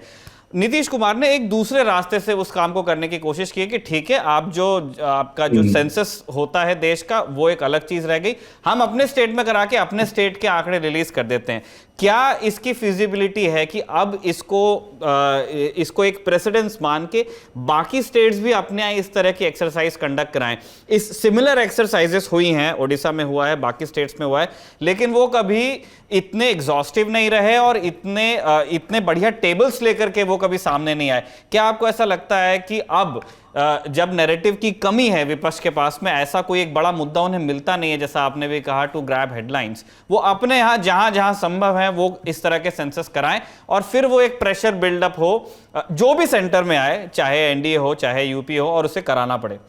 नीतीश कुमार ने एक दूसरे रास्ते से उस काम को करने की कोशिश की कि ठीक है, आपका जो सेंसस होता है देश का वो एक अलग चीज रह गई, हम अपने स्टेट में करा के अपने स्टेट के आंकड़े रिलीज कर देते हैं। क्या इसकी फिजिबिलिटी है कि अब इसको एक प्रेसिडेंस मान के बाकी स्टेट्स भी अपने यहाँ इस तरह की एक्सरसाइज कंडक्ट कराएं? इस सिमिलर एक्सरसाइजेस हुई हैं, ओडिशा में हुआ है, बाकी स्टेट्स में हुआ है, लेकिन वो कभी इतने एग्जॉस्टिव नहीं रहे और इतने बढ़िया टेबल्स लेकर के वो कभी सामने नहीं आए। क्या आपको ऐसा लगता है कि अब जब नैरेटिव की कमी है विपक्ष के पास में, ऐसा कोई एक बड़ा मुद्दा उन्हें मिलता नहीं है, जैसा आपने भी कहा टू ग्रैब हेडलाइंस, वो अपने यहाँ जहां जहां संभव है वो इस तरह के सेंसस कराएं और फिर वो एक प्रेशर बिल्डअप हो जो भी सेंटर में आए, चाहे एनडीए हो चाहे यूपी हो, और उसे कराना पड़े?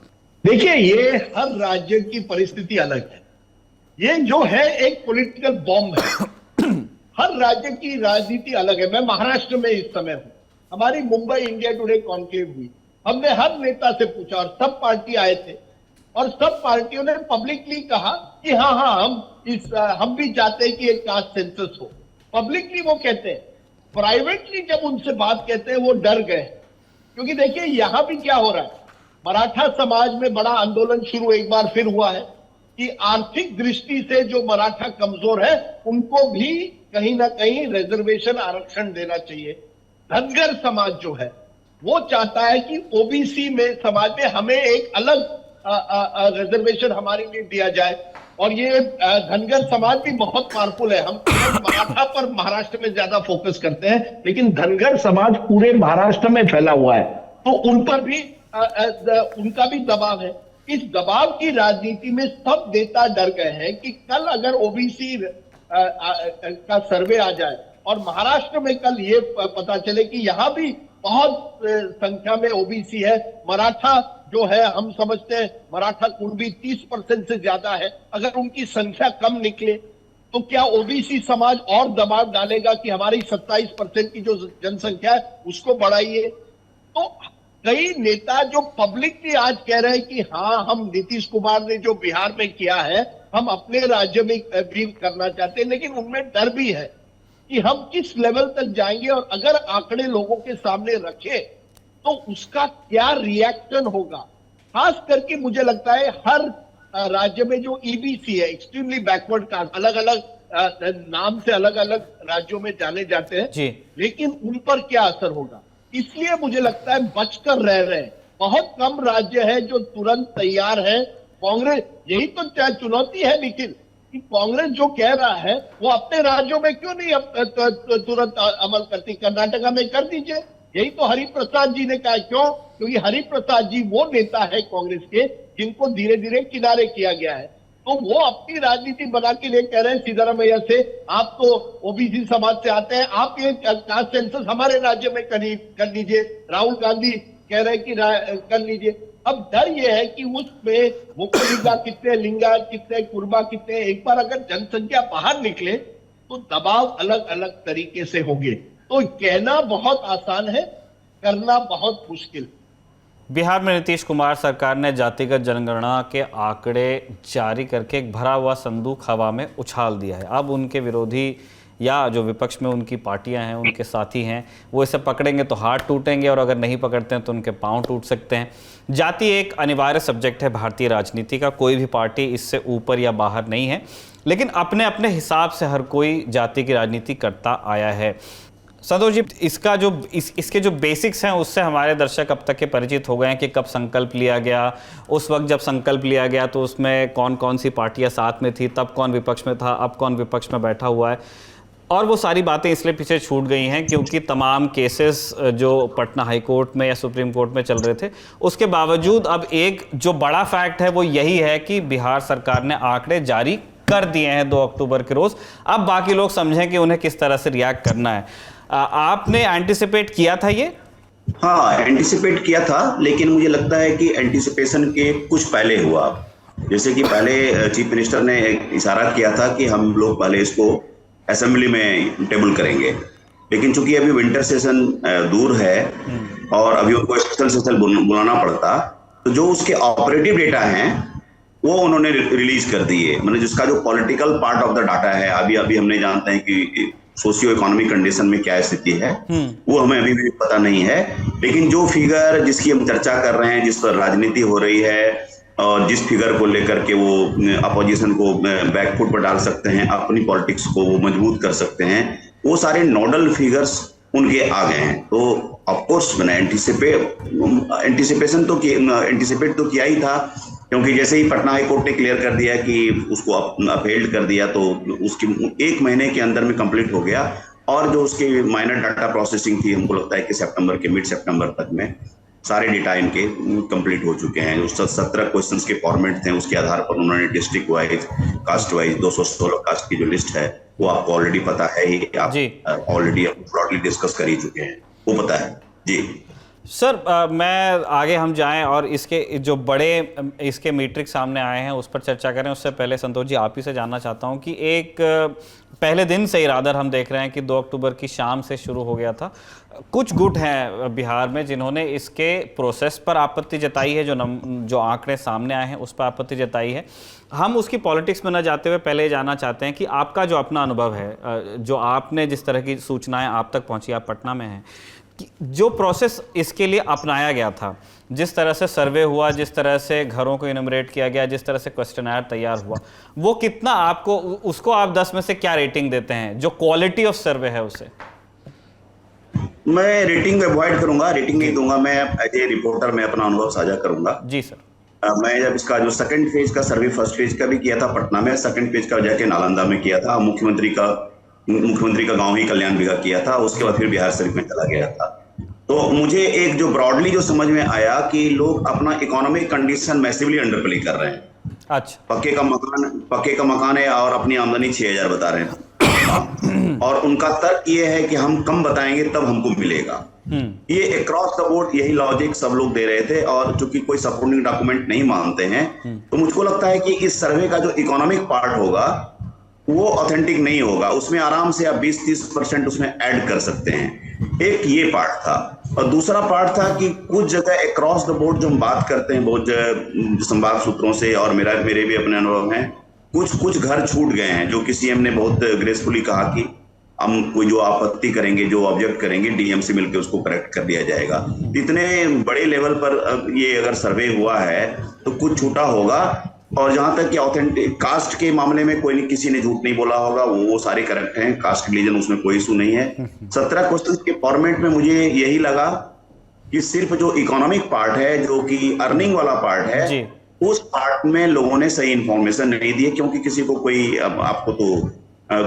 देखिए, ये हर राज्य की परिस्थिति अलग है, ये जो है एक पॉलिटिकल बॉम्ब है। हर राज्य की राजनीति अलग है। मैं महाराष्ट्र में इस समय हूं, हमारी मुंबई इंडिया टुडे कॉन्क्लेव हुई, हमने हर नेता से पूछा और सब पार्टी आए थे और सब पार्टियों ने पब्लिकली कहा कि हाँ हम भी चाहते हैं कि एक कास्ट सेंसस हो। पब्लिकली वो कहते हैं, प्राइवेटली जब उनसे बात कहते हैं वो डर गए, क्योंकि देखिए यहां भी क्या हो रहा है, मराठा समाज में बड़ा आंदोलन शुरू एक बार फिर हुआ है कि आर्थिक दृष्टि से जो मराठा कमजोर है उनको भी कहीं ना कहीं रिजर्वेशन आरक्षण देना चाहिए। धनगर समाज जो है वो चाहता है कि ओबीसी में समाज में हमें एक अलग रिजर्वेशन हमारे लिए दिया जाए, और ये धनगर समाज भी बहुत पावरफुल है। हम मराठा पर महाराष्ट्र में ज्यादा फोकस करते हैं, लेकिन धनगर समाज पूरे महाराष्ट्र में फैला हुआ है, तो उन पर भी उनका भी दबाव है। इस दबाव की राजनीति में सब नेता डर गए हैं कि कल अगर ओबीसी का सर्वे आ जाए और महाराष्ट्र में कल ये पता चले कि यहां भी बहुत संख्या में ओबीसी है, मराठा जो है हम समझते हैं मराठा कुणबी 30% से ज्यादा है, अगर उनकी संख्या कम निकले तो क्या ओबीसी समाज और दबाव डालेगा कि हमारी 27% की जो जनसंख्या है उसको बढ़ाइए। तो कई नेता जो पब्लिकली आज कह रहे हैं कि हाँ, हम नीतीश कुमार ने जो बिहार में किया है हम अपने राज्य में भी करना चाहते हैं, लेकिन उनमें डर भी है कि हम किस लेवल तक जाएंगे और अगर आंकड़े लोगों के सामने रखे तो उसका क्या रिएक्शन होगा। खास करके मुझे लगता है हर राज्य में जो ईबीसी है, एक्सट्रीमली बैकवर्ड कास्ट, अलग अलग नाम से अलग अलग राज्यों में जाने जाते हैं जी, लेकिन उन पर क्या असर होगा, इसलिए मुझे लगता है बचकर रह रहे हैं। बहुत कम राज्य है जो तुरंत तैयार है। कांग्रेस, यही तो चुनौती है निखिल, कि कांग्रेस जो कह रहा है वो अपने राज्यों में क्यों नहीं तुरंत अमल करती। कर्नाटका में कर दीजिए, यही तो हरिप्रसाद जी ने कहा। क्यों? क्योंकि हरिप्रसाद जी वो नेता है कांग्रेस के जिनको धीरे धीरे किनारे किया गया है। तो वो अपनी राजनीति बना के लिए कह रहे हैं सिद्धरामैया से, आप तो ओबीसी समाज से आते हैं, आप ये कास्ट सेंसस हमारे राज्य में कर लीजिए। राहुल गांधी कह रहे हैं कि कर लीजिए। अब डर ये है कि उसमें मुखलिंगा कितने, लिंगायत कितने, कुर्मा कितने, एक बार अगर जनसंख्या बाहर निकले तो दबाव अलग अलग तरीके से होंगे। तो कहना बहुत आसान है, करना बहुत मुश्किल। बिहार में नीतीश कुमार सरकार ने जातिगत जनगणना के आंकड़े जारी करके एक भरा हुआ संदूक हवा में उछाल दिया है। अब उनके विरोधी या जो विपक्ष में उनकी पार्टियां हैं, उनके साथी हैं, वो इसे पकड़ेंगे तो हाथ टूटेंगे और अगर नहीं पकड़ते हैं तो उनके पांव टूट सकते हैं। जाति एक अनिवार्य सब्जेक्ट है भारतीय राजनीति का, कोई भी पार्टी इससे ऊपर या बाहर नहीं है, लेकिन अपने अपने हिसाब से हर कोई जाति की राजनीति करता आया है। संतोष जी, इसका जो इसके जो बेसिक्स हैं उससे हमारे दर्शक अब तक के परिचित हो गए हैं कि कब संकल्प लिया गया, उस वक्त जब संकल्प लिया गया तो उसमें कौन कौन सी पार्टियां साथ में थी, तब कौन विपक्ष में था, अब कौन विपक्ष में बैठा हुआ है। और वो सारी बातें इसलिए पीछे छूट गई हैं क्योंकि तमाम केसेस जो पटना हाई कोर्ट में या सुप्रीम कोर्ट में चल रहे थे, उसके बावजूद अब एक जो बड़ा फैक्ट है वो यही है कि बिहार सरकार ने आंकड़े जारी कर दिए हैं 2 अक्टूबर के रोज। अब बाकी लोग समझें कि उन्हें किस तरह से रिएक्ट करना है। आपने एंटिसिपेट किया था ये? हाँ, एंटिसिपेट किया था, लेकिन मुझे लगता है कि एंटिसिपेशन के कुछ पहले हुआ। जैसे कि पहले चीफ मिनिस्टर ने इशारा किया था कि हम लोग पहले इसको असेंबली में टेबल करेंगे, लेकिन चूंकि अभी विंटर सेशन दूर है और अभी उनको स्पेशल सेशन बुलाना पड़ता, तो जो उसके ऑपरेटिव डेटा हैं वो उन्होंने रिलीज कर दिए। मतलब जिसका जो political part of the data है, अभी हमने जानते हैं कि सोशियो इकोनॉमिक कंडीशन में क्या स्थिति है, वो हमें अभी भी पता नहीं है। लेकिन जो फिगर जिसकी हम चर्चा कर रहे हैं, जिस पर राजनीति हो रही है और जिस फिगर को लेकर के वो अपोजिशन को बैकफुट पर डाल सकते हैं, अपनी पॉलिटिक्स को वो मजबूत कर सकते हैं, वो सारे नोडल फिगर्स उनके आ गए हैं। तो ऑफकोर्स मैंने एंटिसिपेट तो किया ही था, क्योंकि जैसे ही पटना हाई कोर्ट ने क्लियर कर दिया कि उसको अपहेल्ड कर दिया तो उसकी 1 महीने के अंदर में कंप्लीट हो गया। और जो उसकी माइनर डाटा प्रोसेसिंग थी, हमको लगता है कि मिड सितंबर तक में सारे डेटा इनके कंप्लीट हो चुके हैं। जो 17 क्वेश्चंस के फॉर्मेट थे उसके आधार पर उन्होंने district wise, caste wise 216 caste की जो लिस्ट है वो आपको ऑलरेडी पता है ही, आप ऑलरेडी ब्रॉडली डिस्कस कर ही चुके हैं, वो पता है जी। सर, मैं आगे हम जाएं और इसके जो बड़े इसके मीट्रिक सामने आए हैं उस पर चर्चा करें, उससे पहले संतोष जी आप ही से जानना चाहता हूं कि एक पहले दिन से ही रादर हम देख रहे हैं कि 2 अक्टूबर की शाम से शुरू हो गया था। कुछ गुट हैं बिहार में जिन्होंने इसके प्रोसेस पर आपत्ति जताई है, जो आंकड़े सामने आए हैं उस पर आपत्ति जताई है। हम उसकी पॉलिटिक्स में न जाते हुए पहले जानना चाहते हैं कि आपका जो अपना अनुभव है, जो आपने जिस तरह की सूचनाएं आप तक पहुंची, आप पटना में हैं, जो प्रोसेस इसके लिए अपनाया गया था, जिस तरह से सर्वे हुआ, जिस तरह से घरों को इनमरेट किया गया, जिस तरह से क्वेश्चनर तैयार हुआ, वो कितना आपको, उसको आप 10 में से क्या रेटिंग देते हैं, जो क्वालिटी ऑफ सर्वे है उसे? मैं रेटिंग अवॉइड करूंगा, रेटिंग नहीं दूंगा। मैं एज ए रिपोर्टर मैं अपना अनुभव साझा करूंगा। जी सर। मैं जब इसका जो सेकंड फेज का सर्वे, फर्स्ट फेज का भी किया था पटना में, सेकंड फेज का जाके नालंदा में किया था, मुख्यमंत्री का गांव ही कल्याण बिघा किया था, उसके बाद फिर बिहार शरीफ में चला गया था। तो मुझे एक जो ब्रॉडली जो समझ में आया कि लोग अपना economic condition massively under play कर रहे हैं। अच्छा। पक्के का मकान है और अपनी आमदनी 6000 बता रहे हैं और उनका तर्क ये है कि हम कम बताएंगे तब हमको मिलेगा। ये अक्रॉस द बोर्ड यही लॉजिक सब लोग दे रहे थे, और चूंकि कोई सपोर्टिंग डॉक्यूमेंट नहीं मानते हैं, तो मुझको लगता है कि इस सर्वे का जो इकोनॉमिक पार्ट होगा वो ऑथेंटिक नहीं होगा। उसमें आराम से आप 20-30% उसमें ऐड कर सकते हैं। एक ये पार्ट था, और दूसरा पार्ट था कि कुछ जगह अक्रॉस द बोर्ड जो हम बात करते हैं बहुत संवाद सूत्रों से, और मेरे भी अपने अनुभव हैं, कुछ घर छूट गए हैं, जो कि सीएम ने बहुत ग्रेसफुली कहा कि हम कोई जो आपत्ति करेंगे, जो ऑब्जेक्ट करेंगे, डीएम से मिलकर उसको करेक्ट कर दिया जाएगा। इतने बड़े लेवल पर ये अगर सर्वे हुआ है तो कुछ छूटा होगा। और जहां तक कि ऑथेंटिक कास्ट के मामले में किसी ने झूठ नहीं बोला होगा, वो सारे करेक्ट हैं, कास्ट रिलीजन उसमें कोई इशू नहीं है। 17 क्वेश्चंस के फॉर्मेट में मुझे यही लगा कि सिर्फ जो इकोनॉमिक पार्ट है, जो कि अर्निंग वाला पार्ट है, उस पार्ट में लोगों ने सही इंफॉर्मेशन नहीं दी, क्योंकि किसी को कोई आपको तो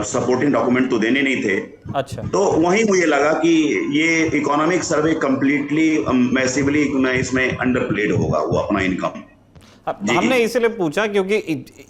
सपोर्टिंग डॉक्यूमेंट तो देने नहीं थे। अच्छा। तो वहीं मुझे लगा कि ये इकोनॉमिक सर्वे कंप्लीटली मैसिवली इसमें अंडरप्लेड होगा, वो अपना इनकम। हमने इसलिए पूछा क्योंकि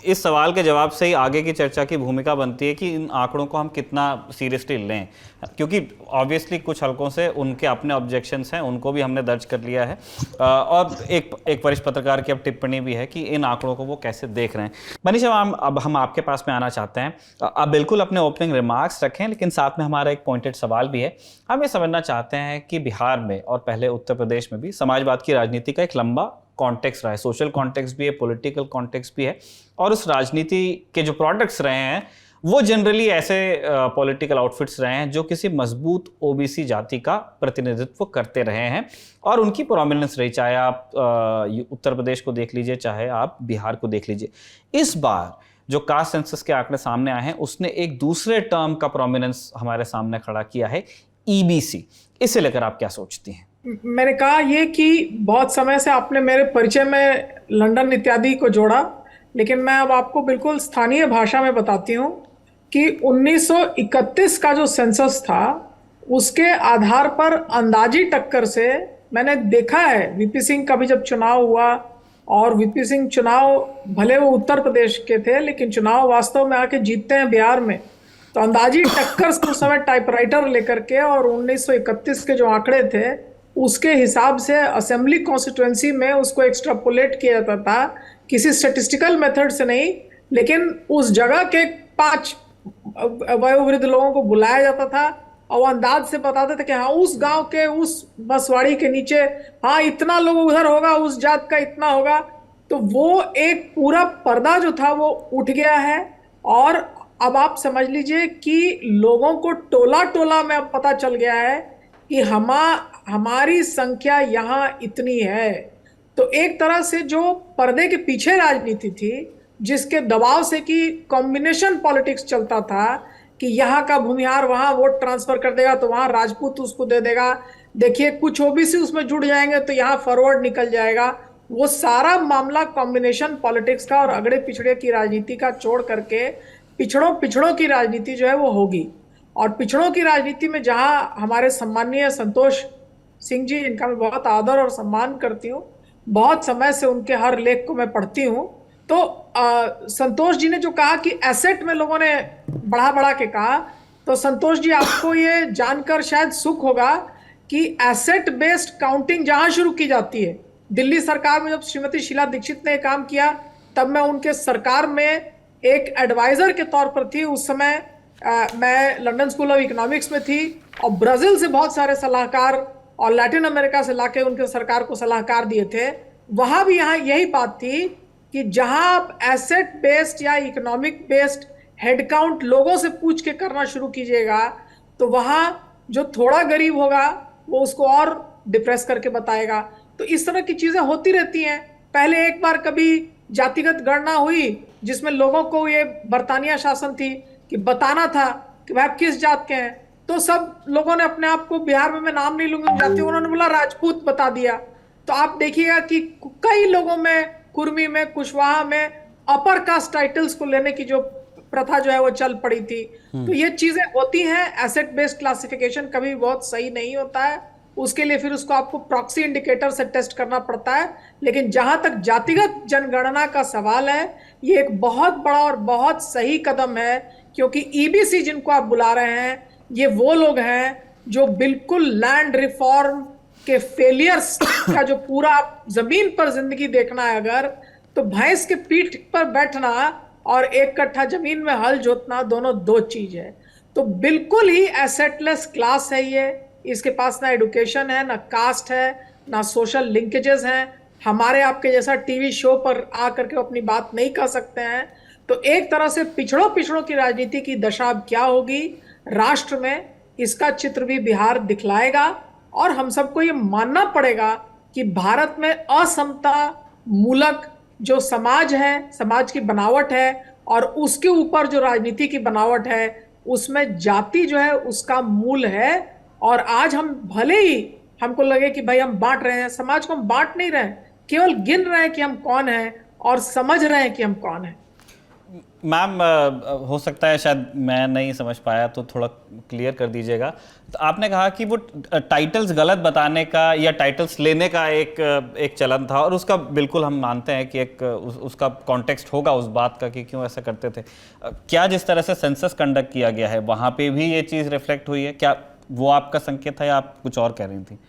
इस सवाल के जवाब से ही आगे की चर्चा की भूमिका बनती है कि इन आंकड़ों को हम कितना सीरियसली लें, क्योंकि ऑब्वियसली कुछ हलकों से उनके अपने ऑब्जेक्शंस हैं, उनको भी हमने दर्ज कर लिया है और एक वरिष्ठ पत्रकार की अब टिप्पणी भी है कि इन आंकड़ों को वो कैसे देख रहे हैं। मनीषा, अब हम आपके पास में आना चाहते हैं। आप बिल्कुल अपने ओपनिंग रिमार्क्स रखें, लेकिन साथ में हमारा एक पॉइंटेड सवाल भी है। हम ये समझना चाहते हैं कि बिहार में और पहले उत्तर प्रदेश में भी समाजवाद की राजनीति का एक लंबा कॉन्टेक्स्ट रहा है, सोशल कॉन्टेक्स्ट भी है, पॉलिटिकल कॉन्टेक्स्ट भी है, और उस राजनीति के जो प्रोडक्ट्स रहे हैं वो जनरली ऐसे पॉलिटिकल आउटफिट्स रहे हैं जो किसी मजबूत ओबीसी जाति का प्रतिनिधित्व करते रहे हैं और उनकी प्रोमिनेंस रही, चाहे आप उत्तर प्रदेश को देख लीजिए, चाहे आप बिहार को देख लीजिए। इस बार जो कास्ट सेंसस के आंकड़े सामने आए हैं उसने एक दूसरे टर्म का प्रोमिनेंस हमारे सामने खड़ा किया है, ईबीसी। इसे लेकर आप क्या सोचती हैं? मैंने कहा ये कि बहुत समय से आपने मेरे परिचय में लंदन इत्यादि को जोड़ा, लेकिन मैं अब आपको बिल्कुल स्थानीय भाषा में बताती हूँ कि 1931 का जो सेंसस था उसके आधार पर अंदाजी टक्कर से मैंने देखा है वीपी सिंह का भी जब चुनाव हुआ, और वीपी सिंह चुनाव भले वो उत्तर प्रदेश के थे लेकिन चुनाव वास्तव में आके जीतते हैं बिहार में, तो अंदाजी टक्कर से उस समय टाइपराइटर लेकर के और 1931 के जो आंकड़े थे उसके हिसाब से असेंबली कॉन्स्टिट्यूएंसी में उसको एक्सट्रापोलेट किया जाता था, किसी स्टैटिस्टिकल मेथड से नहीं, लेकिन उस जगह के 5 वयोवृद्ध लोगों को बुलाया जाता था और अंदाज से बताते थे कि हाँ उस गांव के उस बसवाड़ी के नीचे हाँ इतना लोग उधर होगा, उस जात का इतना होगा। तो वो एक पूरा पर्दा जो था वो उठ गया है और अब आप समझ लीजिए कि लोगों को टोला टोला में अब पता चल गया है कि हमारी संख्या यहाँ इतनी है। तो एक तरह से जो पर्दे के पीछे राजनीति थी जिसके दबाव से कि कॉम्बिनेशन पॉलिटिक्स चलता था कि यहाँ का भूमिहार वहाँ वोट ट्रांसफर कर देगा तो वहाँ राजपूत उसको दे देगा, देखिए कुछ ओबीसी उसमें जुड़ जाएंगे तो यहाँ फॉरवर्ड निकल जाएगा, वो सारा मामला कॉम्बिनेशन पॉलिटिक्स का और अगड़े पिछड़े की राजनीति का छोड़ करके पिछड़ों की राजनीति जो है वो होगी। और पिछड़ों की राजनीति में जहाँ हमारे सम्माननीय संतोष सिंह जी, इनका मैं बहुत आदर और सम्मान करती हूँ, बहुत समय से उनके हर लेख को मैं पढ़ती हूँ, तो संतोष जी ने जो कहा कि एसेट में लोगों ने बढ़ा के कहा, तो संतोष जी आपको ये जानकर शायद सुख होगा कि एसेट बेस्ड काउंटिंग जहां शुरू की जाती है, दिल्ली सरकार में जब श्रीमती शीला दीक्षित ने काम किया तब मैं उनके सरकार में एक एडवाइजर के तौर पर थी। उस समय मैं लंदन स्कूल ऑफ इकोनॉमिक्स में थी और ब्राजील से बहुत सारे सलाहकार और लैटिन अमेरिका से लाके उनके सरकार को सलाहकार दिए थे। वहां भी यहाँ यही बात थी कि जहां आप एसेट बेस्ड या इकोनॉमिक बेस्ड हेडकाउंट लोगों से पूछ के करना शुरू कीजिएगा तो वहां जो थोड़ा गरीब होगा वो उसको और डिप्रेस करके बताएगा। तो इस तरह की चीजें होती रहती हैं। पहले एक बार कभी जातिगत गणना हुई जिसमें लोगों को ये बरतानिया शासन थी कि बताना था कि भाई आप किस जात के हैं, तो सब लोगों ने अपने आप को, बिहार में मैं नाम नहीं लूंगा जाति, उन्होंने बोला राजपूत बता दिया। तो आप देखिएगा कि कई लोगों में, कुर्मी में, कुशवाहा में अपर कास्ट टाइटल्स को लेने की जो प्रथा जो है वो चल पड़ी थी। तो ये चीजें होती हैं। एसेट बेस्ड क्लासिफिकेशन कभी बहुत सही नहीं होता है, उसके लिए फिर उसको आपको प्रॉक्सी इंडिकेटर से टेस्ट करना पड़ता है। लेकिन जहां तक जातिगत जनगणना का सवाल है, ये एक बहुत बड़ा और बहुत सही कदम है, क्योंकि ईबीसी जिनको आप बुला रहे हैं ये वो लोग हैं जो बिल्कुल लैंड रिफॉर्म के फेलियर्स का जो पूरा जमीन पर जिंदगी देखना है अगर, तो भैंस के पीठ पर बैठना और 1 कट्ठा जमीन में हल जोतना दोनों दो चीज है। तो बिल्कुल ही एसेटलेस क्लास है ये। इसके पास ना एडुकेशन है, ना कास्ट है, ना सोशल लिंकेजेस हैं। हमारे आपके जैसा टीवी शो पर आकर के अपनी बात नहीं कह सकते हैं। तो एक तरह से पिछड़ों की राजनीति की दशा अब क्या होगी राष्ट्र में, इसका चित्र भी बिहार दिखलाएगा। और हम सबको ये मानना पड़ेगा कि भारत में असमता मूलक जो समाज है, समाज की बनावट है, और उसके ऊपर जो राजनीति की बनावट है, उसमें जाति जो है उसका मूल है। और आज हम भले ही हमको लगे कि भाई हम बांट रहे हैं, समाज को हम बांट नहीं रहे हैं, केवल गिन रहे हैं कि हम कौन हैं और समझ रहे हैं कि हम कौन हैं। मैम हो सकता है शायद मैं नहीं समझ पाया, तो थोड़ा क्लियर कर दीजिएगा। तो आपने कहा कि वो टाइटल्स गलत बताने का या टाइटल्स लेने का एक चलन था, और उसका बिल्कुल हम मानते हैं कि उसका कॉन्टेक्स्ट होगा उस बात का कि क्यों ऐसा करते थे। क्या जिस तरह से सेंसस कंडक्ट किया गया है वहाँ पे भी ये चीज़ रिफ्लेक्ट हुई है? क्या वो आपका संकेत था या आप कुछ और कह रही थी?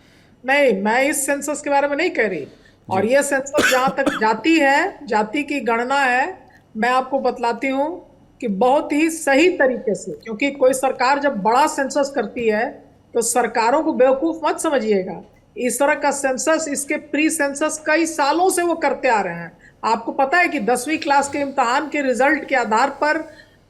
नहीं, मैं इस सेंसस के बारे में नहीं कह रही। और ये सेंसस जहां तक जाति है, जाति की गणना है, मैं आपको बतलाती हूं कि बहुत ही सही तरीके से, क्योंकि कोई सरकार जब बड़ा सेंसस करती है तो सरकारों को बेवकूफ मत समझिएगा। इस तरह का सेंसस, इसके प्री सेंसस कई सालों से वो करते आ रहे हैं। आपको पता है कि 10वीं क्लास के इम्तिहान के रिजल्ट के आधार पर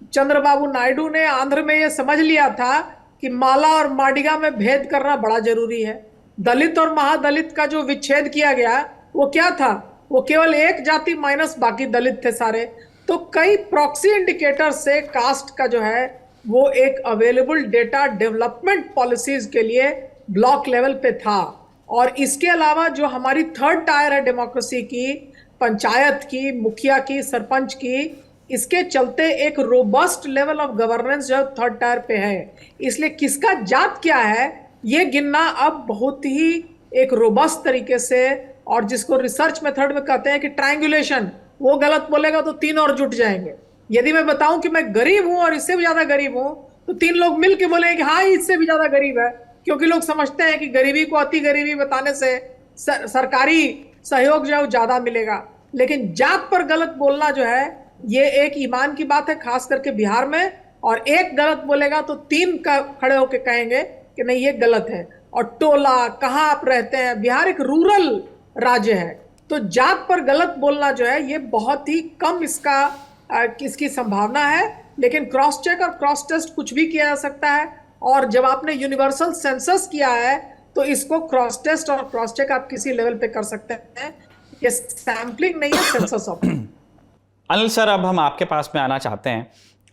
चंद्रबाबू नायडू ने आंध्र में ये समझ लिया था कि माला और माडिगा में भेद करना बड़ा जरूरी है। दलित और महादलित का जो विच्छेद किया गया वो क्या था? वो केवल एक जाति माइनस बाकी दलित थे सारे। तो कई प्रॉक्सी इंडिकेटर से कास्ट का जो है वो एक अवेलेबल डेटा डेवलपमेंट पॉलिसीज के लिए ब्लॉक लेवल पे था। और इसके अलावा जो हमारी थर्ड टायर है डेमोक्रेसी की, पंचायत की, मुखिया की, सरपंच की, इसके चलते एक रोबस्ट लेवल ऑफ गवर्नेंस जो थर्ड टायर पे है। इसलिए किसका जात क्या है ये गिनना अब बहुत ही एक रोबस्ट तरीके से, और जिसको रिसर्च मेथड में कहते हैं कि ट्रायंगुलेशन, वो गलत बोलेगा तो 3 और जुट जाएंगे। यदि मैं बताऊं कि मैं गरीब हूं और इससे भी ज्यादा गरीब हूं तो 3 लोग मिलके बोलेंगे कि हाँ इससे भी ज्यादा गरीब है, क्योंकि लोग समझते हैं कि गरीबी को अति गरीबी बताने से सरकारी सहयोग जो है वो ज्यादा मिलेगा। लेकिन जात पर गलत बोलना जो है ये एक ईमान की बात है, खास करके बिहार में। और एक गलत बोलेगा तो 3 का खड़े होके कहेंगे कि नहीं ये गलत है। और टोला, कहाँ आप रहते हैं, बिहार एक रूरल राज्य है, तो जात पर गलत बोलना जो है ये बहुत ही कम इसकी संभावना है। लेकिन क्रॉस चेक और क्रॉस टेस्ट कुछ भी किया जा सकता है। और जब आपने यूनिवर्सल सेंसस किया है तो इसको क्रॉस टेस्ट और क्रॉस चेक आप किसी लेवल पे कर सकते हैं। ये सैम्पलिंग नहीं है, सेंसस ऑफ। अनिल सर, अब हम आपके पास में आना चाहते हैं।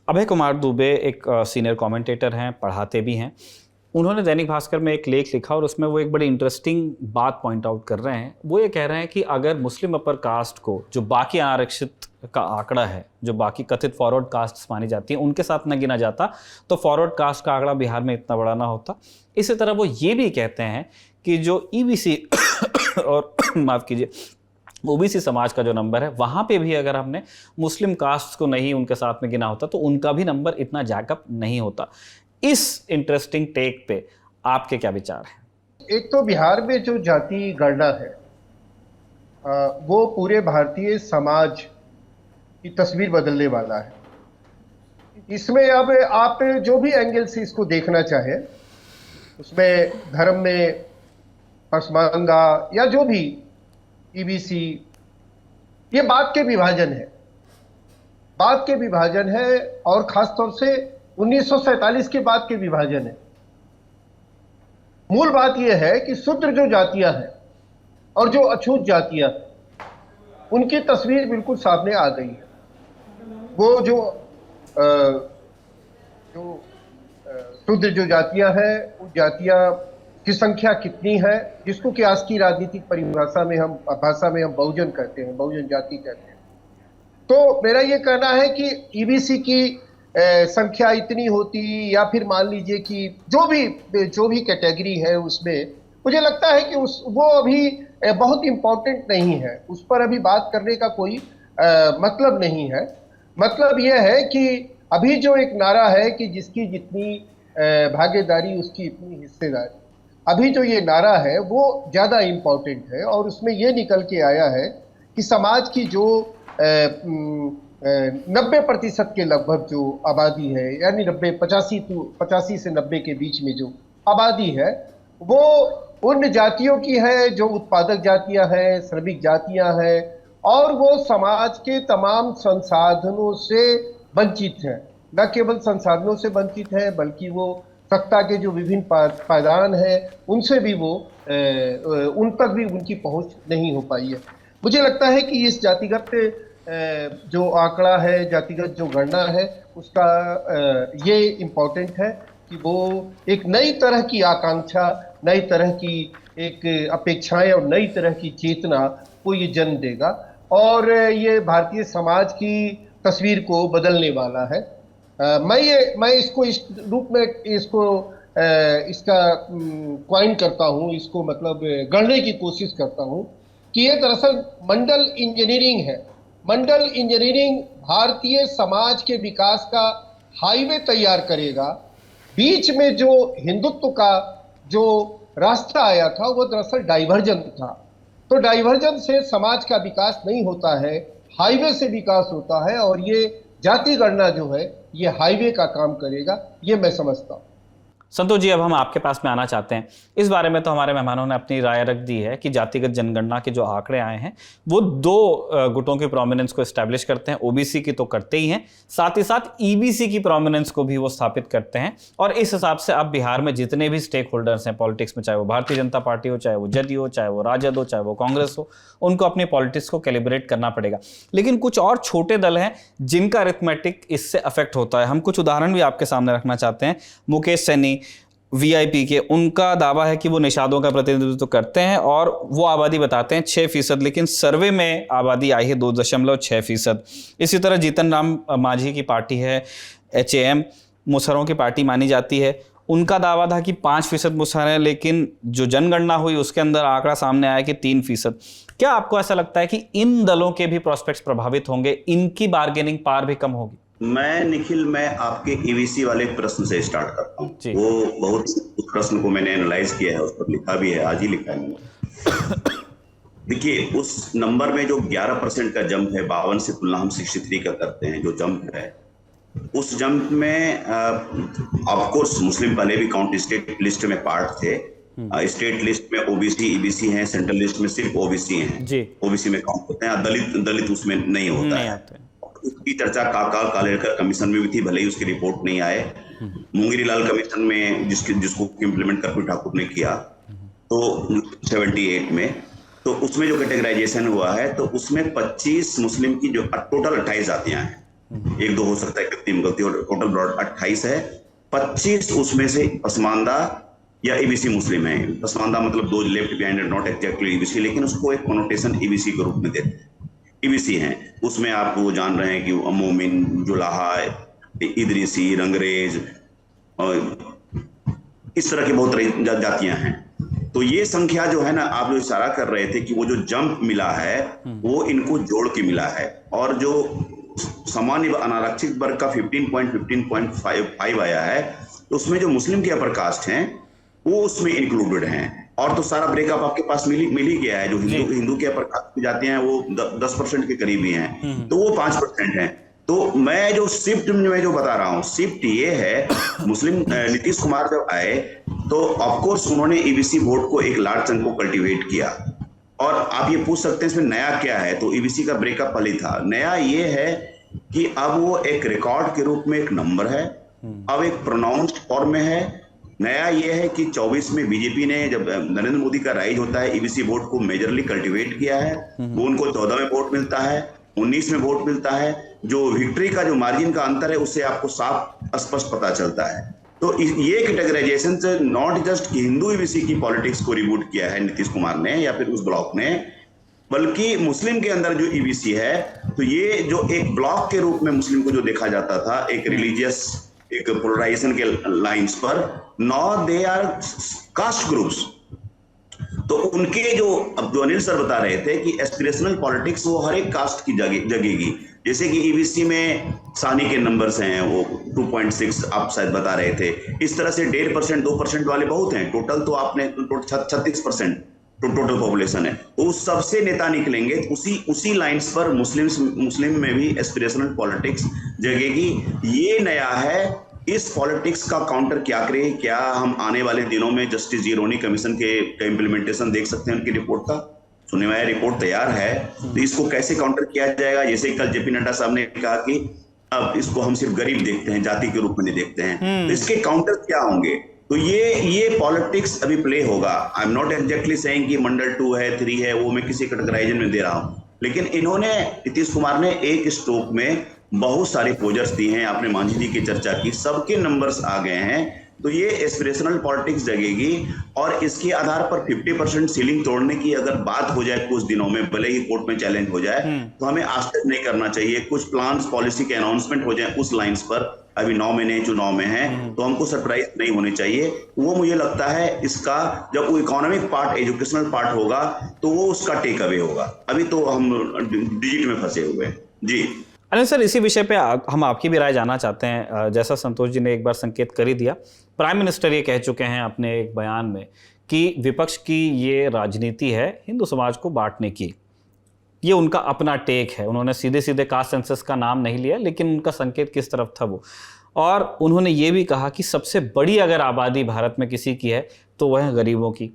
अभय कुमार दुबे एक सीनियर कमेंटेटर हैं, पढ़ाते भी हैं। उन्होंने दैनिक भास्कर में एक लेख लिखा और उसमें वो एक बड़ी इंटरेस्टिंग बात पॉइंट आउट कर रहे हैं। वो ये कह रहे हैं कि अगर मुस्लिम अपर कास्ट को, जो बाकी आरक्षित का आंकड़ा है, जो बाकी कथित फॉरवर्ड कास्ट मानी जाती है, उनके साथ न गिना जाता तो फॉरवर्ड कास्ट का आंकड़ा बिहार में इतना बड़ा ना होता। इसी तरह वो ये भी कहते हैं कि जो ईबीसी और माफ़ कीजिए ओबीसी समाज का जो नंबर है, वहाँ पे भी अगर हमने मुस्लिम कास्ट को नहीं उनके साथ में गिना होता तो उनका भी नंबर इतना जैकअप नहीं होता। इस इंटरेस्टिंग टेक पे आपके क्या विचार हैं? एक तो बिहार में जो जाति गणना है वो पूरे भारतीय समाज की तस्वीर बदलने वाला है। इसमें अब आप जो भी एंगल से इसको देखना चाहे, उसमें धर्म में पसमानदा या जो भी ईबीसी, ये बात के विभाजन है, बात के विभाजन है। और खासतौर से 1947 के बाद के विभाजन है। मूल बात यह है कि शूद्र जो जातियां हैं और जो अछूत जातियां हैं, उनकी तस्वीर बिल्कुल सामने आ गई है। वो जो शूद्र जो जातियां हैं, उन जातियां की संख्या कितनी है, जिसको कि आज की राजनीतिक भाषा में हम बहुजन कहते हैं, बहुजन जाति कहते हैं। तो मेरा ये कहना है कि ईबीसी की संख्या इतनी होती, या फिर मान लीजिए कि जो भी कैटेगरी है उसमें, मुझे लगता है कि वो अभी बहुत इम्पोर्टेंट नहीं है। उस पर अभी बात करने का कोई मतलब नहीं है। मतलब यह है कि अभी जो एक नारा है कि जिसकी जितनी भागीदारी उसकी इतनी हिस्सेदारी, अभी जो ये नारा है वो ज़्यादा इम्पोर्टेंट है। और उसमें ये निकल के आया है कि समाज की जो 90% के लगभग जो आबादी है, यानी 85 से 90 के बीच में जो आबादी है, वो उन जातियों की है जो उत्पादक जातियां हैं, श्रमिक जातियां हैं, और वो समाज के तमाम संसाधनों से वंचित हैं। न केवल संसाधनों से वंचित है, बल्कि वो सत्ता के जो विभिन्न पायदान हैं उनसे भी वो उन तक भी उनकी पहुंच नहीं हो पाई है। मुझे लगता है कि इस जातिगत जो आंकड़ा है, जातिगत जो गणना है, उसका ये इम्पोर्टेंट है कि वो एक नई तरह की आकांक्षा, नई तरह की एक अपेक्षाएं और नई तरह की चेतना को ये जन्म देगा। और ये भारतीय समाज की तस्वीर को बदलने वाला है। मैं इसको इस रूप में इसका क्वाइन करता हूँ, इसको मतलब गढ़ने की कोशिश करता हूँ कि ये दरअसल मंडल इंजीनियरिंग है। मंडल इंजीनियरिंग भारतीय समाज के विकास का हाईवे तैयार करेगा। बीच में जो हिंदुत्व का जो रास्ता आया था वो दरअसल डाइवर्जन था। तो डाइवर्जन से समाज का विकास नहीं होता है, हाईवे से विकास होता है, और ये जाति गणना जो है ये हाईवे का काम करेगा, ये मैं समझता हूँ। संतोष जी, अब हम आपके पास में आना चाहते हैं। इस बारे में तो हमारे मेहमानों ने अपनी राय रख दी है कि जातिगत जनगणना के जो आंकड़े आए हैं वो दो गुटों की प्रोमिनेंस को एस्टैब्लिश करते हैं। ओबीसी की तो करते ही हैं, साथ ही साथ ईबीसी की प्रोमिनेंस को भी वो स्थापित करते हैं। और इस हिसाब से अब बिहार में जितने भी स्टेक होल्डर्स हैं पॉलिटिक्स में, चाहे वो भारतीय जनता पार्टी हो, चाहे वो जदयू हो, चाहे वो राजद हो, चाहे वो कांग्रेस हो, उनको अपनी पॉलिटिक्स को कैलिब्रेट करना पड़ेगा। लेकिन कुछ और छोटे दल हैं जिनका अरिथमेटिक इससे अफेक्ट होता है। हम कुछ उदाहरण भी आपके सामने रखना चाहते हैं। मुकेश सैनी वीआईपी के, उनका दावा है कि वो निषादों का प्रतिनिधित्व करते हैं और वो आबादी बताते हैं 6%, लेकिन सर्वे में आबादी आई है 2.6%। इसी तरह जीतन राम मांझी की पार्टी है HAM, मुसहरों की पार्टी मानी जाती है। उनका दावा था कि 5% मुसहर हैं, लेकिन जो जनगणना हुई उसके अंदर आंकड़ा सामने आया कि 3%। क्या आपको ऐसा लगता है कि इन दलों के भी प्रोस्पेक्ट्स प्रभावित होंगे, इनकी बार्गेनिंग पावर भी कम होगी? मैं आपके ईवीसी वाले प्रश्न से स्टार्ट करता हूँ। वो बहुत, उस प्रश्न को मैंने एनालाइज किया है, उस पर लिखा भी है, आज ही लिखा है मैंने। देखिए, उस नंबर में जो 11% का जंप है, 52 से तुलना हम 63 का करते हैं, जो जंप है, उस जंप में ऑफ कोर्स मुस्लिम पहले भी काउंट स्टेट लिस्ट में पार्ट थे। स्टेट लिस्ट में ओबीसी ईबीसी हैं, सेंट्रल लिस्ट में सिर्फ ओबीसी हैं, ओबीसी में काउंट होते हैं, दलित उसमें नहीं होता है। उसकी चर्चा काकाल कालेलकर कमीशन में भी थी, भले ही उसकी रिपोर्ट नहीं आए। मुंगेरीलाल कमीशन में जिसको इम्प्लीमेंट कर्पूरी ठाकुर ने किया तो 78 में, तो उसमें जो कैटेगराइजेशन हुआ है तो उसमें 25 मुस्लिम की जो टोटल 28 जातियां हैं, एक दो हो सकता है कितनी गलती, और टोटल ब्रॉड 28 है। 25 उसमें से पसमानदा या ईबीसी मुस्लिम है। पसमानदा मतलब दो left behind, not exactly EBC, लेकिन उसको एक कनोटेशन ईबीसी के रूप में देते हैं। ईबीसी हैं, उसमें आप वो जान रहे हैं कि मोमिन, जुलाहा, इदरीसी, रंगरेज और इस तरह की बहुत जातियां हैं। तो ये संख्या जो है ना, आप जो इशारा कर रहे थे कि वो जो जंप मिला है वो इनको जोड़ के मिला है, और जो सामान्य अनारक्षित वर्ग का 15.5 आया है, तो उसमें जो मुस्लिम के अपर कास्ट हैं वो उसमें इंक्लूडेड हैं। और तो सारा ब्रेकअप आपके पास मिल ही गया है। जो हिंदू के अपर कास्ट जाते हैं वो 10% के करीब ही हैं, तो वो 5% हैं। तो मैं जो शिफ्ट में जो बता रहा हूँ, शिफ्ट ये है, मुस्लिम नीतीश कुमार जब आए तो ऑफकोर्स उन्होंने ईबीसी वोट को एक लार्ज चंक को कल्टीवेट किया। और आप ये पूछ सकते हैं इसमें नया क्या है, तो ईबीसी का ब्रेकअप पहले था। नया ये है कि अब वो एक रिकॉर्ड के रूप में एक नंबर है, अब एक प्रोनाउंस्ड फॉर्म में है। नया ये है कि 24 में बीजेपी ने, जब नरेंद्र मोदी का राइज होता है, ईबीसी वोट को मेजरली कल्टीवेट किया है। वो उनको 14 में वोट मिलता है, 19 में वोट मिलता है। जो विक्ट्री का जो मार्जिन का अंतर है उससे आपको साफ स्पष्ट पता चलता है। तो ये कैटेगराइजेशन से नॉट जस्ट हिंदू ईबीसी की पॉलिटिक्स को रिबूट किया है नीतीश कुमार ने या फिर उस ब्लॉक ने, बल्कि मुस्लिम के अंदर जो ईबीसी है, तो ये जो एक ब्लॉक के रूप में मुस्लिम को जो देखा जाता था, एक रिलीजियस एक पोलराइजेशन के लाइंस पर, now they are caste groups. तो उनके जो अनिल सर बता रहे थे कि एस्पिरेशनल पॉलिटिक्स वो हर एक कास्ट की जगेगी। जैसे कि ईबीसी में सानी के नंबर्स हैं, वो 2.6 आप शायद बता रहे थे। इस तरह से 1.5%, 2% वाले बहुत हैं। टोटल तो आपने 36% टोटल पॉपुलेशन है, तो उस सबसे नेता निकलेंगे। उसी लाइंस पर मुस्लिम में भी एस्पिरेशनल पॉलिटिक्स जगेगी। ये नया है। इस पॉलिटिक्स का काउंटर क्या करे, क्या हम आने वाले दिनों में जस्टिस जिरोनी कमीशन के इम्प्लीमेंटेशन देख सकते हैं? उनकी रिपोर्ट का सुनने में रिपोर्ट तैयार है, तो इसको कैसे काउंटर किया जाएगा? जैसे कल जेपी नड्डा साहब ने कहा कि अब इसको हम सिर्फ गरीब देखते हैं, जाति के रूप में नहीं देखते हैं, तो इसके काउंटर क्या होंगे? तो ये पॉलिटिक्स अभी प्ले होगा। I am not exactly saying कि मंडल 2 है, 3 है, वो मैं किसी कैटेगराइजेशन में दे रहा हूं, लेकिन इन्होंने, नीतीश कुमार ने एक स्ट्रोक में बहुत सारे पोजर्स दिए हैं। आपने मांझी जी की चर्चा की, सबके नंबर्स आ गए हैं। तो ये एस्पिरेशनल पॉलिटिक्स जगेगी और इसके आधार पर 50% सीलिंग तोड़ने की अगर बात हो जाए कुछ दिनों में, भले ही कोर्ट में चैलेंज हो जाए, तो हमें आज तक नहीं करना चाहिए। कुछ प्लान्स पॉलिसी के अनाउंसमेंट हो जाए उस लाइंस पर, अभी 9 महीने चुनाव में है, तो हमको सरप्राइज नहीं होने चाहिए। वो मुझे लगता है इसका जब वो इकोनॉमिक पार्ट, एजुकेशनल पार्ट होगा तो वो उसका टेक अवे होगा। अभी तो हम डिजिट में फंसे हुए हैं। जी अनिल सर, इसी विषय पे हम आपकी भी राय जानना चाहते हैं। जैसा संतोष जी ने एक बार संकेत कर ही दिया, प्राइम मिनिस्टर ये कह चुके हैं अपने एक बयान में कि विपक्ष की ये राजनीति है हिंदू समाज को बांटने की। ये उनका अपना टेक है। उन्होंने सीधे सीधे कास्ट सेंसस का नाम नहीं लिया, लेकिन उनका संकेत किस तरफ था वो। और उन्होंने ये भी कहा कि सबसे बड़ी अगर आबादी भारत में किसी की है तो वह है गरीबों की।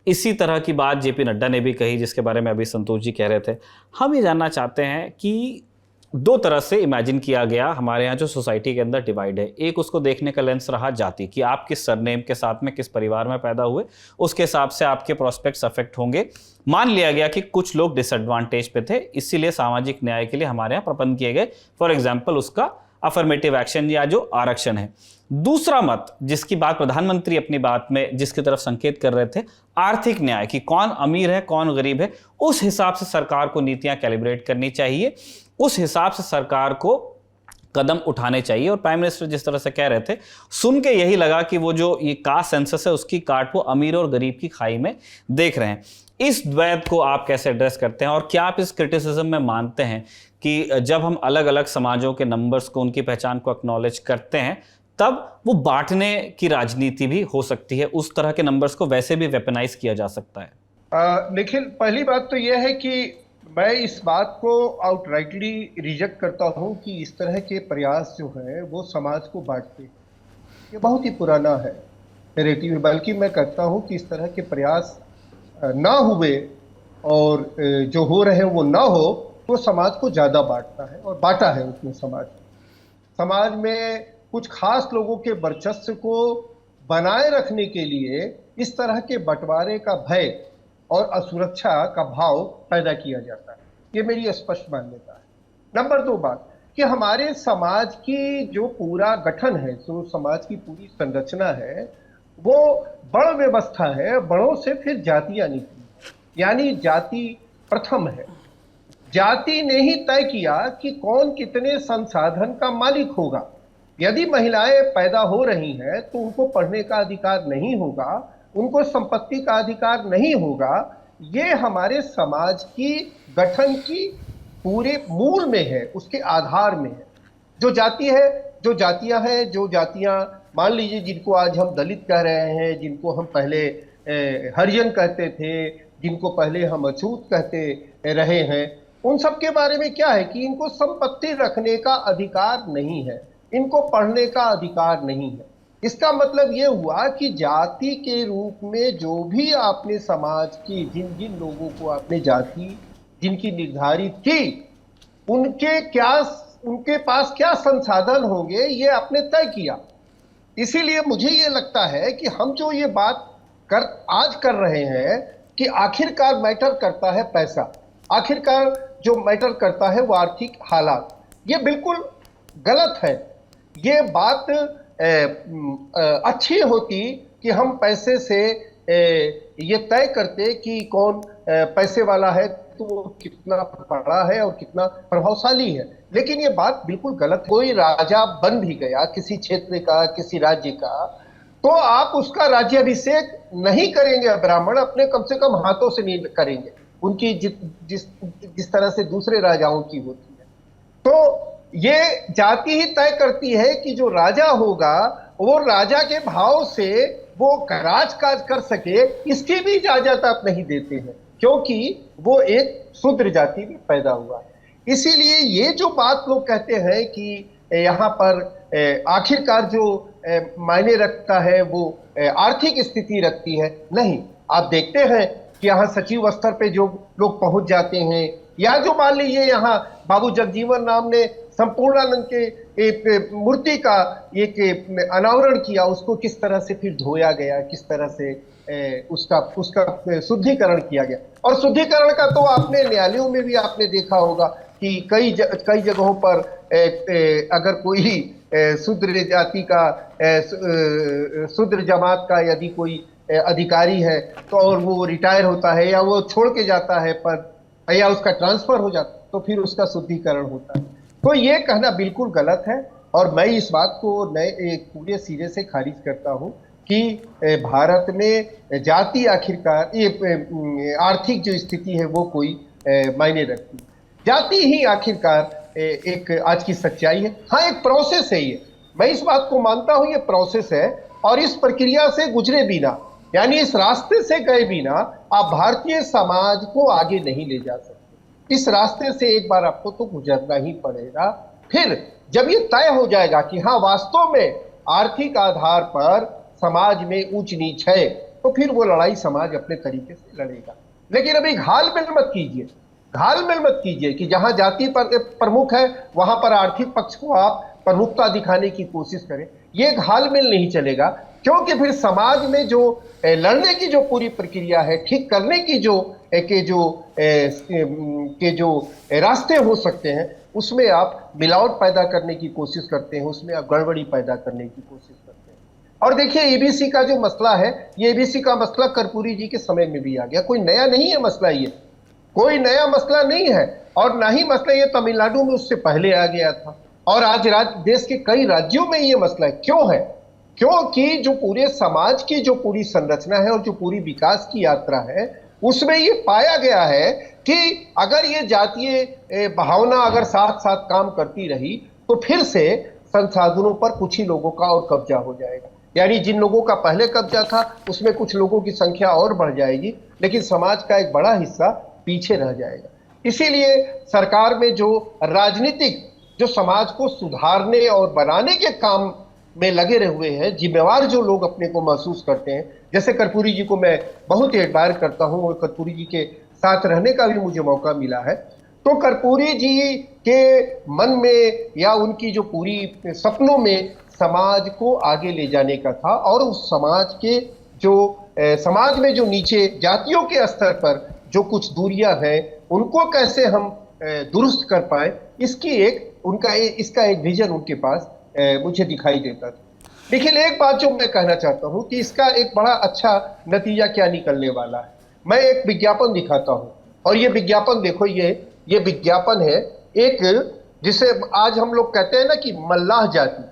इसी तरह की बात जेपी नड्डा ने भी कही, जिसके बारे में अभी संतोष जी कह रहे थे। हम ये जानना चाहते हैं कि दो तरह से इमेजिन किया गया हमारे यहाँ जो सोसाइटी के अंदर डिवाइड है। एक उसको देखने का लेंस रहा जाति, कि आप किस सरनेम के साथ में किस परिवार में पैदा हुए, उसके हिसाब से आपके प्रोस्पेक्ट्स अफेक्ट होंगे। मान लिया गया कि कुछ लोग डिसएडवांटेज पे थे, इसीलिए सामाजिक न्याय के लिए हमारे यहाँ प्रबंध किए गए। फॉर एग्जाम्पल उसका अफर्मेटिव एक्शन या जो आरक्षण है। दूसरा मत, जिसकी बात प्रधानमंत्री अपनी बात में जिसकी तरफ संकेत कर रहे थे, आर्थिक न्याय, कि कौन अमीर है कौन गरीब है, उस हिसाब से सरकार को नीतियां कैलिब्रेट करनी चाहिए, उस हिसाब से सरकार को कदम उठाने चाहिए। और प्राइम मिनिस्टर जिस तरह से कह रहे थे, सुन के यही लगा कि वो जो ये कास्ट सेंसस है उसकी काट वो अमीर और गरीब की खाई में देख रहे हैं। इस द्वैत को आप कैसे एड्रेस करते हैं और क्या आप इस क्रिटिसिज्म में मानते हैं कि जब हम अलग अलग समाजों के नंबर्स को, उनकी पहचान को एक्नॉलेज करते हैं, तब वो बांटने की राजनीति भी हो सकती है, उस तरह के नंबर्स को वैसे भी वेपनाइज किया जा सकता है? निखिल, पहली बात तो यह है कि मैं इस बात को आउटराइटली रिजेक्ट करता हूं कि इस तरह के प्रयास जो है वो समाज को बांटते हैं। ये बहुत ही पुराना है नैरेटिव, बल्कि मैं कहता हूं कि इस तरह के प्रयास ना हुए और जो हो रहे हैं वो ना हो तो समाज को ज़्यादा बांटता है और बांटा है उसने समाज में कुछ खास लोगों के वर्चस्व को बनाए रखने के लिए इस तरह के बंटवारे का भय और असुरक्षा का भाव पैदा किया जाता है। ये मेरी स्पष्ट मान्यता है। नंबर 2 बात कि हमारे समाज की जो पूरा गठन है, जो समाज की पूरी संरचना है, वो बड़ व्यवस्था है। बड़ों से फिर जातियां निकली, यानी जाति प्रथम है। जाति ने ही तय किया कि कौन कितने संसाधन का मालिक होगा। यदि महिलाएं पैदा हो रही हैं तो उनको पढ़ने का अधिकार नहीं होगा, उनको संपत्ति का अधिकार नहीं होगा। ये हमारे समाज की गठन की पूरे मूल में है, उसके आधार में है। जो जाति है, जो जातियां हैं, जो जातियां मान लीजिए जिनको आज हम दलित कह रहे हैं, जिनको हम पहले हरिजन कहते थे, जिनको पहले हम अछूत कहते रहे हैं, उन सब के बारे में क्या है कि इनको संपत्ति रखने का अधिकार नहीं है, इनको पढ़ने का अधिकार नहीं है। इसका मतलब ये हुआ कि जाति के रूप में जो भी आपने समाज की जिन जिन लोगों को आपने जाति जिनकी निर्धारित की, उनके पास क्या संसाधन होंगे ये आपने तय किया। इसीलिए मुझे ये लगता है कि हम जो ये बात आज कर रहे हैं कि आखिरकार मैटर करता है पैसा, आखिरकार जो मैटर करता है वो आर्थिक हालात, ये बिल्कुल गलत है। ये बात अच्छी होती कि हम पैसे से ये तय करते कि कौन पैसे वाला है तो वो कितना बड़ा है और कितना प्रभावशाली है, लेकिन ये बात बिल्कुल गलत है। कोई राजा बन भी गया किसी क्षेत्र का, किसी राज्य का, तो आप उसका राज्याभिषेक नहीं करेंगे ब्राह्मण, अपने कम से कम हाथों से नहीं करेंगे, उनकी जिस तरह से दूसरे राजाओं की होती है। तो ये जाति ही तय करती है कि जो राजा होगा वो राजा के भाव से वो राजकाज कर सके, इसकी भी इजाजत आप नहीं देते हैं, क्योंकि वो एक शूद्र जाति में पैदा हुआ है। इसीलिए ये जो बात लोग कहते हैं कि यहाँ पर आखिरकार जो मायने रखता है वो आर्थिक स्थिति रखती है, नहीं। आप देखते हैं कि यहाँ सचिव स्तर पे जो लोग पहुंच जाते हैं, या जो मान लीजिए यहाँ बाबू जगजीवन राम ने संपूर्णानंद के एक मूर्ति का एक अनावरण किया, उसको किस तरह से फिर धोया गया, किस तरह से उसका शुद्धिकरण किया गया। और शुद्धिकरण का तो आपने न्यायालयों में भी आपने देखा होगा कि कई जगहों पर अगर कोई शूद्र जाति का शूद्र जमात का यदि कोई अधिकारी है तो और वो रिटायर होता है या वो छोड़ के जाता है पद या उसका ट्रांसफर हो जाता है तो फिर उसका शुद्धिकरण होता है। तो ये कहना बिल्कुल गलत है और मैं इस बात को नए पूरे सिरे से खारिज करता हूँ कि भारत में जाति आखिरकार ये आर्थिक जो स्थिति है वो कोई मायने रखती है। जाति ही आखिरकार एक आज की सच्चाई है। हाँ, एक प्रोसेस है ये, मैं इस बात को मानता हूँ, ये प्रोसेस है और इस प्रक्रिया से गुजरे बिना यानी इस रास्ते से गए बिना आप भारतीय समाज को आगे नहीं ले जा सकते। इस रास्ते से एक बार आपको तो गुजरना ही पड़ेगा। फिर जब ये तय हो जाएगा कि हाँ वास्तव में आर्थिक आधार पर समाज में ऊंच नीच है तो फिर वो लड़ाई समाज अपने तरीके से लड़ेगा। लेकिन अभी घालमेल मत कीजिए, घालमेल मत कीजिए कि जहां जाति पर प्रमुख है वहां पर आर्थिक पक्ष को आप प्रमुखता दिखाने की कोशिश करें। ये घालमेल नहीं चलेगा क्योंकि फिर समाज में जो लड़ने की जो पूरी प्रक्रिया है, ठीक करने की जो रास्ते हो सकते हैं उसमें आप मिलावट पैदा करने की कोशिश करते हैं, उसमें आप गड़बड़ी पैदा करने की कोशिश करते हैं। और देखिए एबीसी का जो मसला है, ये एबीसी का मसला कर्पूरी जी के समय में भी आ गया, कोई नया नहीं है मसला, ये कोई नया मसला नहीं है और ना ही मसला ये तमिलनाडु में उससे पहले आ गया था और आज देश के कई राज्यों में ये मसला है। क्यों है? क्योंकि जो पूरे समाज की जो पूरी संरचना है और जो पूरी विकास की यात्रा है उसमें ये पाया गया है कि अगर ये जातीय भावना अगर साथ साथ काम करती रही तो फिर से संसाधनों पर कुछ ही लोगों का और कब्जा हो जाएगा। यानी जिन लोगों का पहले कब्जा था उसमें कुछ लोगों की संख्या और बढ़ जाएगी लेकिन समाज का एक बड़ा हिस्सा पीछे रह जाएगा। इसीलिए सरकार में जो राजनीतिक जो समाज को सुधारने और बनाने के काम में लगे रहे हुए हैं, जिम्मेवार जो लोग अपने को महसूस करते हैं, जैसे कर्पूरी जी को मैं बहुत ही एडमायर करता हूं और कर्पूरी जी के साथ रहने का भी मुझे मौका मिला है, तो कर्पूरी जी के मन में या उनकी जो पूरी सपनों में समाज को आगे ले जाने का था और उस समाज के जो समाज में जो नीचे जातियों के स्तर पर जो कुछ दूरियां हैं उनको कैसे हम दुरुस्त कर पाए, इसकी इसका एक विजन उनके पास मुझे दिखाई देता था। लेकिन एक बात जो मैं कहना चाहता हूं कि इसका एक बड़ा अच्छा नतीजा क्या निकलने वाला है। मैं एक विज्ञापन दिखाता हूं और ये विज्ञापन देखो, ये विज्ञापन है एक जिसे आज हम लोग कहते हैं ना कि मल्लाह जाति।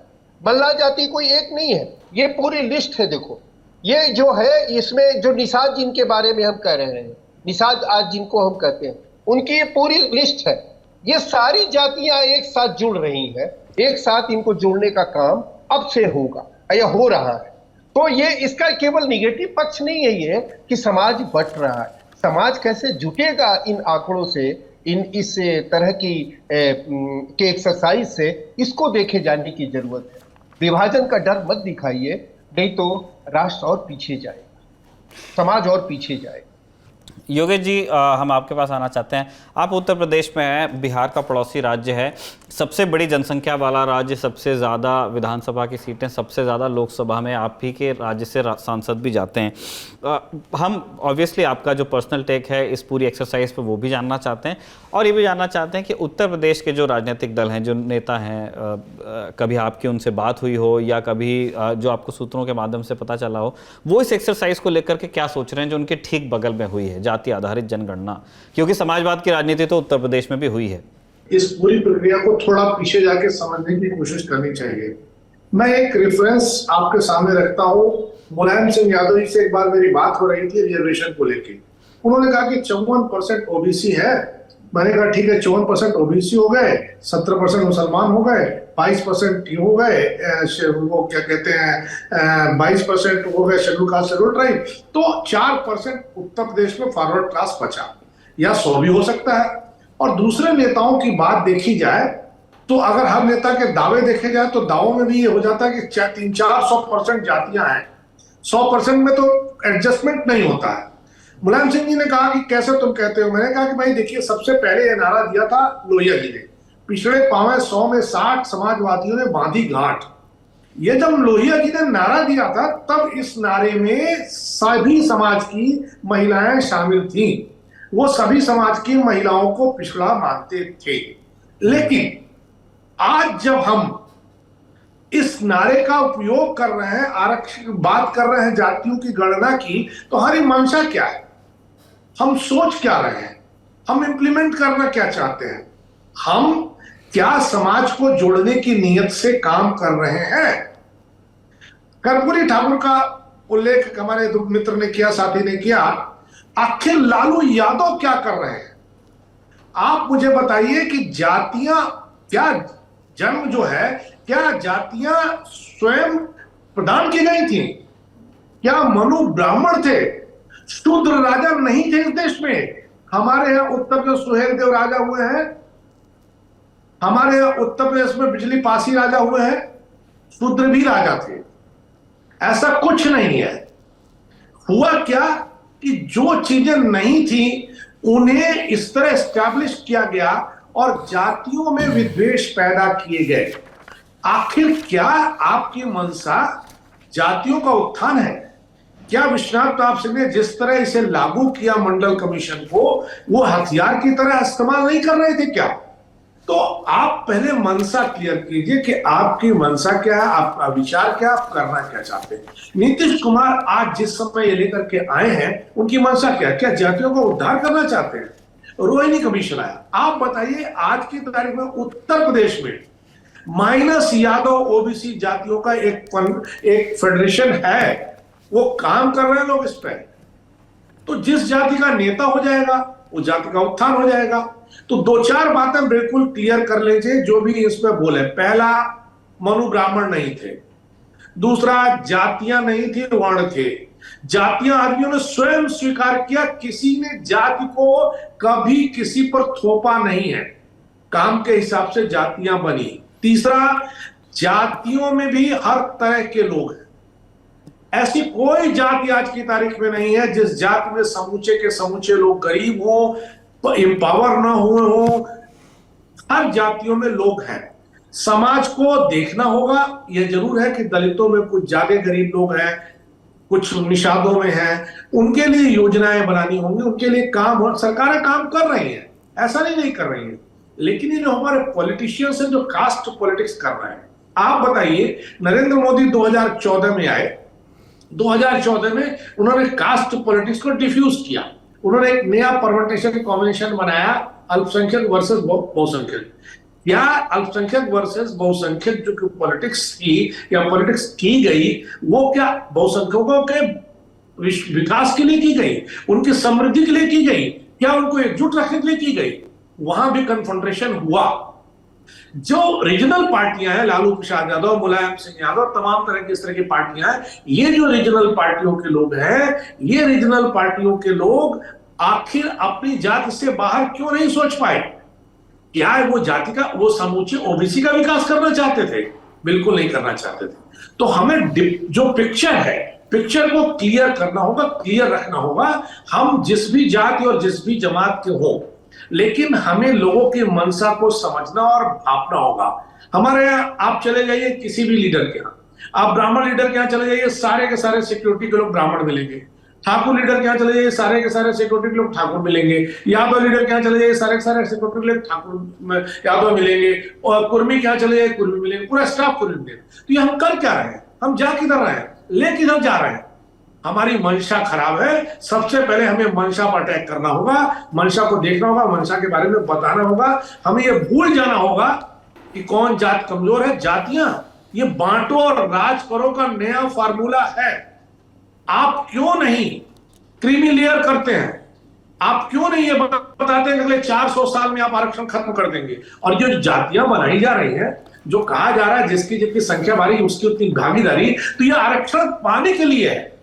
मल्लाह जाति कोई एक नहीं है, ये पूरी लिस्ट है। देखो ये जो है इसमें जो निषाद जिनके बारे में हम कह रहे हैं, निषाद आज जिनको हम कहते हैं, उनकी ये पूरी लिस्ट है। ये सारी जातियां एक साथ जुड़ रही हैं, एक साथ इनको जोड़ने का काम अब से होगा या हो रहा है। तो ये इसका केवल निगेटिव पक्ष नहीं है ये कि समाज बट रहा है। समाज कैसे जुटेगा इन आंकड़ों से, इस तरह की के एक्सरसाइज से, इसको देखे जाने की जरूरत है। विभाजन का डर मत दिखाइए, नहीं तो राष्ट्र और पीछे जाएगा, समाज और पीछे जाएगा। योगेश जी, हम आपके पास आना चाहते हैं। आप उत्तर प्रदेश में हैं, बिहार का पड़ोसी राज्य है, सबसे बड़ी जनसंख्या वाला राज्य, सबसे ज़्यादा विधानसभा की सीटें, सबसे ज़्यादा लोकसभा में आप ही के राज्य से सांसद भी जाते हैं। हम ऑब्वियसली आपका जो पर्सनल टेक है इस पूरी एक्सरसाइज पे वो भी जानना चाहते हैं और ये भी जानना चाहते हैं कि उत्तर प्रदेश के जो राजनीतिक दल हैं, जो नेता हैं, कभी आपकी उनसे बात हुई हो या कभी जो आपको सूत्रों के माध्यम से पता चला हो, वो इस एक्सरसाइज को लेकर के क्या सोच रहे हैं जो उनके ठीक बगल में हुई है, जाति आधारित जनगणना, क्योंकि समाजवाद की राजनीति तो उत्तर प्रदेश में भी हुई है। इस पूरी प्रक्रिया को थोड़ा पीछे जाके समझने की कोशिश करनी चाहिए। मैं एक रेफरेंस आपके सामने रखता हूँ। मुलायम सिंह यादव जी से एक बार मेरी बात हो रही थी रिजर्वेशन को लेके। उन्होंने कहा कि 54% ओबीसी है। मैंने कहा ठीक है, 54% ओबीसी हो गए, 17% मुसलमान हो गए, 22% हो गए, वो क्या कहते हैं 22% हो गए शेड्यूल कास्ट शेड्यूल ट्राइब, तो 4% उत्तर प्रदेश में फॉरवर्ड क्लास बचा, या 100 भी हो सकता है। और दूसरे नेताओं की बात देखी जाए तो अगर हर नेता के दावे देखे जाए तो दावों में भी ये हो जाता है कि 300-400% जातियां हैं, 100% में तो एडजस्टमेंट नहीं होता है। मुलायम सिंह जी ने कहा कि कैसे तुम कहते हो? मैंने कहा कि भाई देखिए, सबसे पहले ये नारा दिया था लोहिया जी ने, पिछड़े पावे 100 में 60 समाजवादियों ने बांधी गांठ। ये जब लोहिया जी ने नारा दिया था तब इस नारे में सभी समाज की महिलाएं शामिल थीं। वो सभी समाज की महिलाओं को पिछड़ा मानते थे। लेकिन आज जब हम इस नारे का उपयोग कर रहे हैं, आरक्षण की बात कर रहे हैं, जातियों की गणना की, तो हमारी मंशा क्या है, हम सोच क्या रहे हैं, हम इंप्लीमेंट करना क्या चाहते हैं, हम क्या समाज को जोड़ने की नीयत से काम कर रहे हैं। कर्पूरी ठाकुर का उल्लेख हमारे मित्र ने किया, साथी ने किया, आखिर लालू यादव क्या कर रहे हैं। आप मुझे बताइए कि जातियां क्या, जन्म जो है, क्या जातियां स्वयं प्रदान की गई थी? क्या मनु ब्राह्मण थे? शूद्र राजा नहीं थे इस देश में? हमारे यहां उत्तर प्रदेश सुहेल देव राजा हुए हैं, हमारे यहां उत्तर प्रदेश में बिजली पासी राजा हुए हैं, शूद्र भी राजा थे। ऐसा कुछ नहीं है। हुआ क्या कि जो चीजें नहीं थी उन्हें इस तरह एस्टैब्लिश किया गया और जातियों में विद्वेष पैदा किए गए। आखिर क्या आपकी मंशा जातियों का उत्थान है? क्या विश्वनाथ प्रताप सिंह ने जिस तरह इसे लागू किया मंडल कमीशन को, वो हथियार की तरह इस्तेमाल नहीं कर रहे थे क्या? तो आप पहले मंशा क्लियर कीजिए कि आपकी मंशा क्या है, आपका विचार क्या, आप करना क्या चाहते हैं। नीतीश कुमार आज जिस समय ये लेकर के आए हैं, उनकी मंशा क्या, क्या जातियों का उद्धार करना चाहते हैं? रोहिणी कमीशन आया, आप बताइए आज की तारीख में उत्तर प्रदेश में माइनस यादव ओबीसी जातियों का एक फेडरेशन है, वो काम कर रहे हैं लोग इस पे। तो जिस जाति का नेता हो जाएगा वो जाति का उत्थान हो जाएगा। तो दो चार बातें बिल्कुल क्लियर कर लीजिए जो भी इसमें बोले। पहला, मनु ब्राह्मण नहीं थे। दूसरा, जातियां नहीं थी, वर्ण थे। जातियां आदमियों ने स्वयं स्वीकार किया, किसी ने जाति को कभी किसी पर थोपा नहीं है, काम के हिसाब से जातियां बनी। तीसरा, जातियों में भी हर तरह के लोग हैं। ऐसी कोई जाति आज की तारीख में नहीं है जिस जाति में समूचे के समूचे लोग गरीब हो, एम्पावर ना हुए हो। हर जातियों में लोग हैं। समाज को देखना होगा। यह जरूर है कि दलितों में कुछ ज्यादा गरीब लोग हैं, कुछ निषादों में हैं, उनके लिए योजनाएं बनानी होंगी, उनके लिए काम, सरकारें काम कर रही हैं, ऐसा नहीं कर रही हैं। लेकिन ये जो हमारे पॉलिटिशियंस हैं जो कास्ट पॉलिटिक्स कर रहे हैं, आप बताइए, नरेंद्र मोदी 2014 में आए, 2014 में उन्होंने कास्ट पॉलिटिक्स को डिफ्यूज किया। उन्होंने एक नया परम्यूटेशन कॉम्बिनेशन बनाया, अल्पसंख्यक वर्सेस बहुसंख्यक। या अल्पसंख्यक वर्सेस बहुसंख्यक जो पॉलिटिक्स की या पॉलिटिक्स की गई, वो क्या बहुसंख्यकों के विकास के लिए की गई, उनकी समृद्धि के लिए की गई, क्या उनको एकजुट रखने के लिए की गई? वहां भी कन्फ्रंटेशन हुआ। जो रीजनल पार्टियां हैं, लालू प्रसाद यादव, मुलायम सिंह यादव, तमाम तरह की इस तरह की पार्टियां हैं, ये जो रीजनल पार्टियों के लोग हैं, ये रीजनल पार्टियों के लोग आखिर अपनी जाति से बाहर क्यों नहीं सोच पाए? क्या वो जाति का, वो समूचे ओबीसी का विकास करना चाहते थे? बिल्कुल नहीं करना चाहते थे। तो हमें जो पिक्चर है, पिक्चर को क्लियर करना होगा, क्लियर रखना होगा। हम जिस भी जाति और जिस भी जमात के हो, लेकिन हमें लोगों की मंशा को समझना और भापना होगा। हमारे यहाँ आप चले जाइए किसी भी लीडर के यहाँ, आप ब्राह्मण लीडर के यहाँ चले जाइए, सारे के सारे सिक्योरिटी के लोग ब्राह्मण मिलेंगे। ठाकुर लीडर के यहाँ चले जाइए, सारे के सारे सिक्योरिटी के लोग ठाकुर मिलेंगे। यादव लीडर के यहाँ चले जाइए, सारे के सारे सिक्योरिटी के लोग ठाकुर यादव मिलेंगे। और कुर्मी के यहाँ चले जाइए, कुर्मी मिलेंगे, पूरा स्टाफ कुर्मी मिलेगा। तो ये हम कर क्या रहे हैं? हम जा किधर रहे हैं? ले किधर जा रहे हैं? हमारी मंशा खराब है। सबसे पहले हमें मंशा पर अटैक करना होगा, मंशा को देखना होगा, मंशा के बारे में बताना होगा। हमें यह भूल जाना होगा कि कौन जात कमजोर है। जातियां ये बांटो और राज करो का नया फार्मूला है। आप क्यों नहीं क्रीमी लेयर करते हैं? आप क्यों नहीं ये बताते हैं कि अगले 400 साल में आप आरक्षण खत्म कर देंगे? और जो जातियां बनाई जा रही हैं, जो कहा जा रहा है जिसकी जितनी संख्या बढ़ी उसकी उतनी भागीदारी, तो यह आरक्षण पाने के लिए है,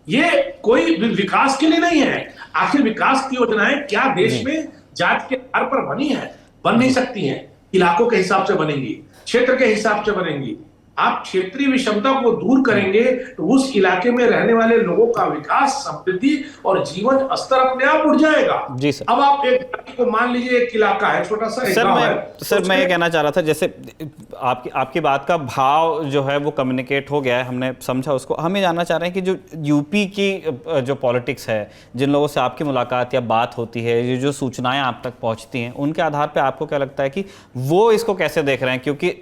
ये कोई विकास के लिए नहीं है। आखिर विकास की योजनाएं क्या देश में जात के आधार पर बनी है? बन नहीं सकती हैं। इलाकों के हिसाब से बनेंगी, क्षेत्र के हिसाब से बनेंगी। आप क्षेत्रीय विषमता को दूर करेंगे तो उस इलाके में रहने वाले लोगों का विकास, समृद्धि और जीवन स्तर अपने आप उठ जाएगा। जी सर। अब आप एक को मान लीजिए, एक इलाका है, छोटा सा गांव है। सर मैं ये कहना चाह रहा था, जैसे आपकी बात का भाव जो है वो कम्युनिकेट हो गया है, हमने समझा उसको। हम ये जानना चाह रहे हैं कि जो यूपी की जो पॉलिटिक्स है, जिन लोगों से आपकी मुलाकात या बात होती है, ये जो सूचनाएं आप तक पहुंचती हैं, उनके आधार पर आपको क्या लगता है कि वो इसको कैसे देख रहे हैं? क्योंकि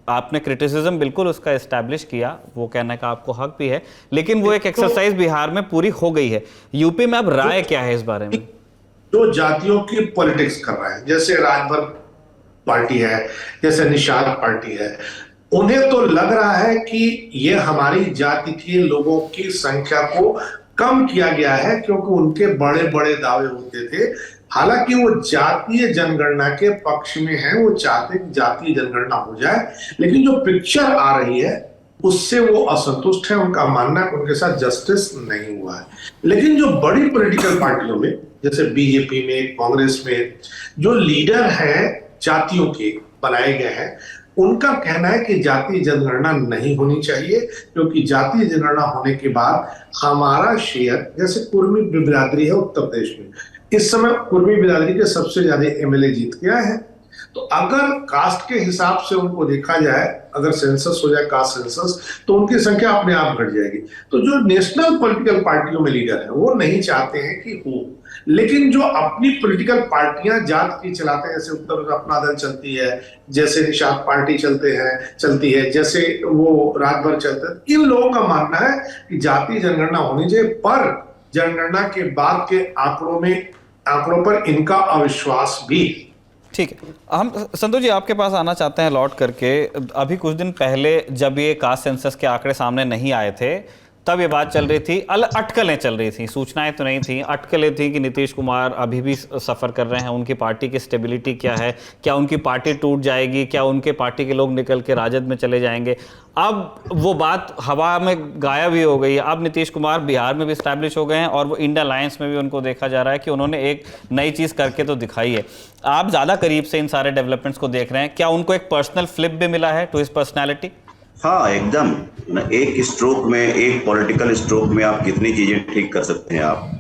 आपने क्रिटिसिज्म बिल्कुल उसका एस्टैब्लिश किया, वो कहने का आपको हक भी है, लेकिन वो एक एक्सरसाइज बिहार में पूरी हो गई है। यूपी में अब राय क्या है इस बारे में? जो जातियों की पॉलिटिक्स कर रहा है, जैसे राजभर पार्टी है, जैसे निषाद पार्टी है, उन्हें तो लग रहा है कि ये हमारी जाति के लोगों की संख्या को कम किया गया है, क्योंकि उनके बड़े बड़े दावे होते थे। हालांकि वो जातीय जनगणना के पक्ष में है, वो चाहते कि जातीय जनगणना हो जाए, लेकिन जो पिक्चर आ रही है उससे वो असंतुष्ट है। उनका मानना है उनके साथ जस्टिस नहीं हुआ है। लेकिन जो बड़ी पॉलिटिकल पार्टियों में, जैसे बीजेपी में, कांग्रेस में, जो लीडर हैं जातियों के बनाए गए हैं, उनका कहना है कि जातीय जनगणना नहीं होनी चाहिए, क्योंकि जातीय जनगणना होने के बाद हमारा शेयर, जैसे कुर्मी बिरादरी है उत्तर प्रदेश में, इस समय कुर्मी बिरादरी के सबसे ज्यादा एमएलए जीत के आए हैं। तो अगर कास्ट के हिसाब से उनको देखा जाए, अगर सेंसस हो जाए कास्ट सेंसस, तो उनकी संख्या अपने आप घट जाएगी। तो जो नेशनल पॉलिटिकल पार्टियों में लीडर है वो नहीं चाहते हैं कि हो, लेकिन जो अपनी पॉलिटिकल पार्टियां जात की चलाते हैं, जैसे उत्तर में अपना दल चलती है, जैसे निषाद पार्टी चलती है, जैसे वो राजभर चलते हैं, इन लोगों का मानना है कि जातीय जनगणना होनी चाहिए, पर जनगणना के बाद के आंकड़ों पर इनका अविश्वास भी। ठीक है, हम संतोष जी आपके पास आना चाहते हैं लौट करके। अभी कुछ दिन पहले जब ये कास्ट सेंसस के आंकड़े सामने नहीं आए थे, तब ये बात चल रही थी, अटकलें चल रही थी, सूचनाएं तो नहीं थी, अटकलें थी कि नीतीश कुमार अभी भी सफ़र कर रहे हैं, उनकी पार्टी की स्टेबिलिटी क्या है, क्या उनकी पार्टी टूट जाएगी, क्या उनके पार्टी के लोग निकल के राजद में चले जाएंगे। अब वो बात हवा में गायब ही हो गई है। अब नीतीश कुमार बिहार में भी स्टैब्लिश हो गए हैं और वो इंडिया अलायंस में भी उनको देखा जा रहा है कि उन्होंने एक नई चीज़ करके तो दिखाई है। आप ज़्यादा करीब से इन सारे डेवलपमेंट्स को देख रहे हैं, क्या उनको एक पर्सनल फ्लिप भी मिला है टू हिज पर्सनैलिटी? हाँ, एकदम। एक स्ट्रोक में, एक पॉलिटिकल स्ट्रोक में आप कितनी चीजें ठीक कर सकते हैं आप।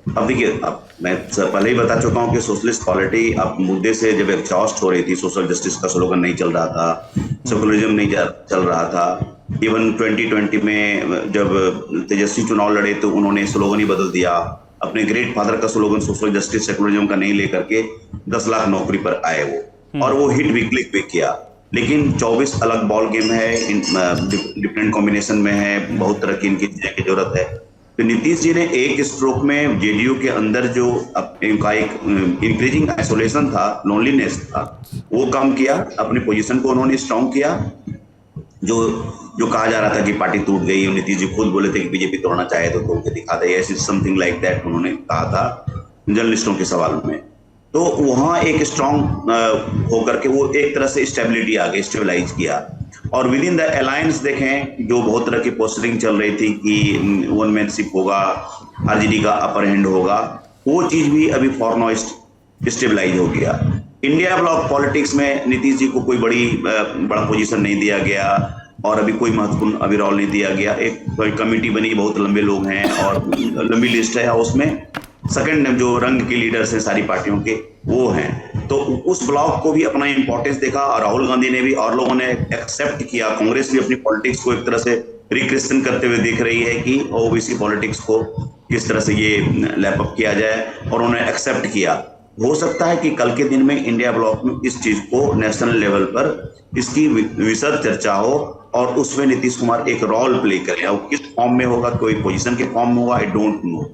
अब देखिए, अब मैं पहले ही बता चुका हूँ कि सोशलिस्ट पॉलिटी अब मुद्दे से जब एग्जॉस्ट हो रही थी, सोशल जस्टिस का स्लोगन नहीं चल रहा था, सेकुलरिज्म नहीं चल रहा था। इवन 2020 में जब तेजस्वी चुनाव लड़े तो उन्होंने स्लोगन ही बदल दिया। अपने ग्रेट फादर का स्लोगन सोशल जस्टिस सेकुलरिज्म का नहीं लेकर के 10 लाख नौकरी पर आए वो, और वो हिट भी, क्लिक भी किया। लेकिन 24 अलग बॉल गेम है, डिफरेंट कॉम्बिनेशन में है, बहुत तरह की इनकी चीजें की जरूरत है। तो नीतीश जी ने एक स्ट्रोक में जेडीयू के अंदर जो इनका एक इंक्रीजिंग आइसोलेशन था, लोनलीनेस था, वो कम किया। अपनी पोजीशन को उन्होंने स्ट्रांग किया। जो कहा जा रहा था कि पार्टी टूट गई, नीतीश जी खुद बोले थे कि बीजेपी तोड़ना चाहे तो तोड़ के दिखा दे, ऐसी समथिंग लाइक दैट उन्होंने कहा था जर्नलिस्टों के सवाल में। तो वहां एक स्ट्रांग होकर के वो एक तरह से स्टेबिलिटी आ गई, स्टेबलाइज किया। और विद इन द अलायंस देखें, जो बहुत तरह की पोस्टरिंग चल रही थी कि वन मैनशिप होगा, आरजेडी का अपर हैंड होगा, वो चीज भी अभी फॉर नाउ स्टेबलाइज हो गया। इंडिया ब्लॉक पॉलिटिक्स में नीतीश जी को कोई बड़ा पोजीशन नहीं दिया गया और अभी कोई महत्वपूर्ण अभी रोल नहीं दिया गया। एक कमेटी बनी, बहुत लंबे लोग हैं और लंबी लिस्ट है, उसमें सेकंड जो रंग के लीडर्स हैं सारी पार्टियों के, वो हैं। तो उस ब्लॉक को भी अपना इंपॉर्टेंस देखा और राहुल गांधी ने भी और लोगों ने एक्सेप्ट किया। कांग्रेस भी अपनी पॉलिटिक्स को एक तरह से रिक्रिएशन करते हुए दिख रही है कि ओबीसी पॉलिटिक्स को किस तरह से ये लैप अप किया जाए, और उन्होंने एक्सेप्ट किया। हो सकता है कि कल के दिन में इंडिया ब्लॉक में इस चीज को नेशनल लेवल पर इसकी विशद चर्चा हो और उसमें नीतीश कुमार एक रोल प्ले करें। अब किस फॉर्म में होगा, कोई पोजीशन के फॉर्म में होगा, आई डोंट नो।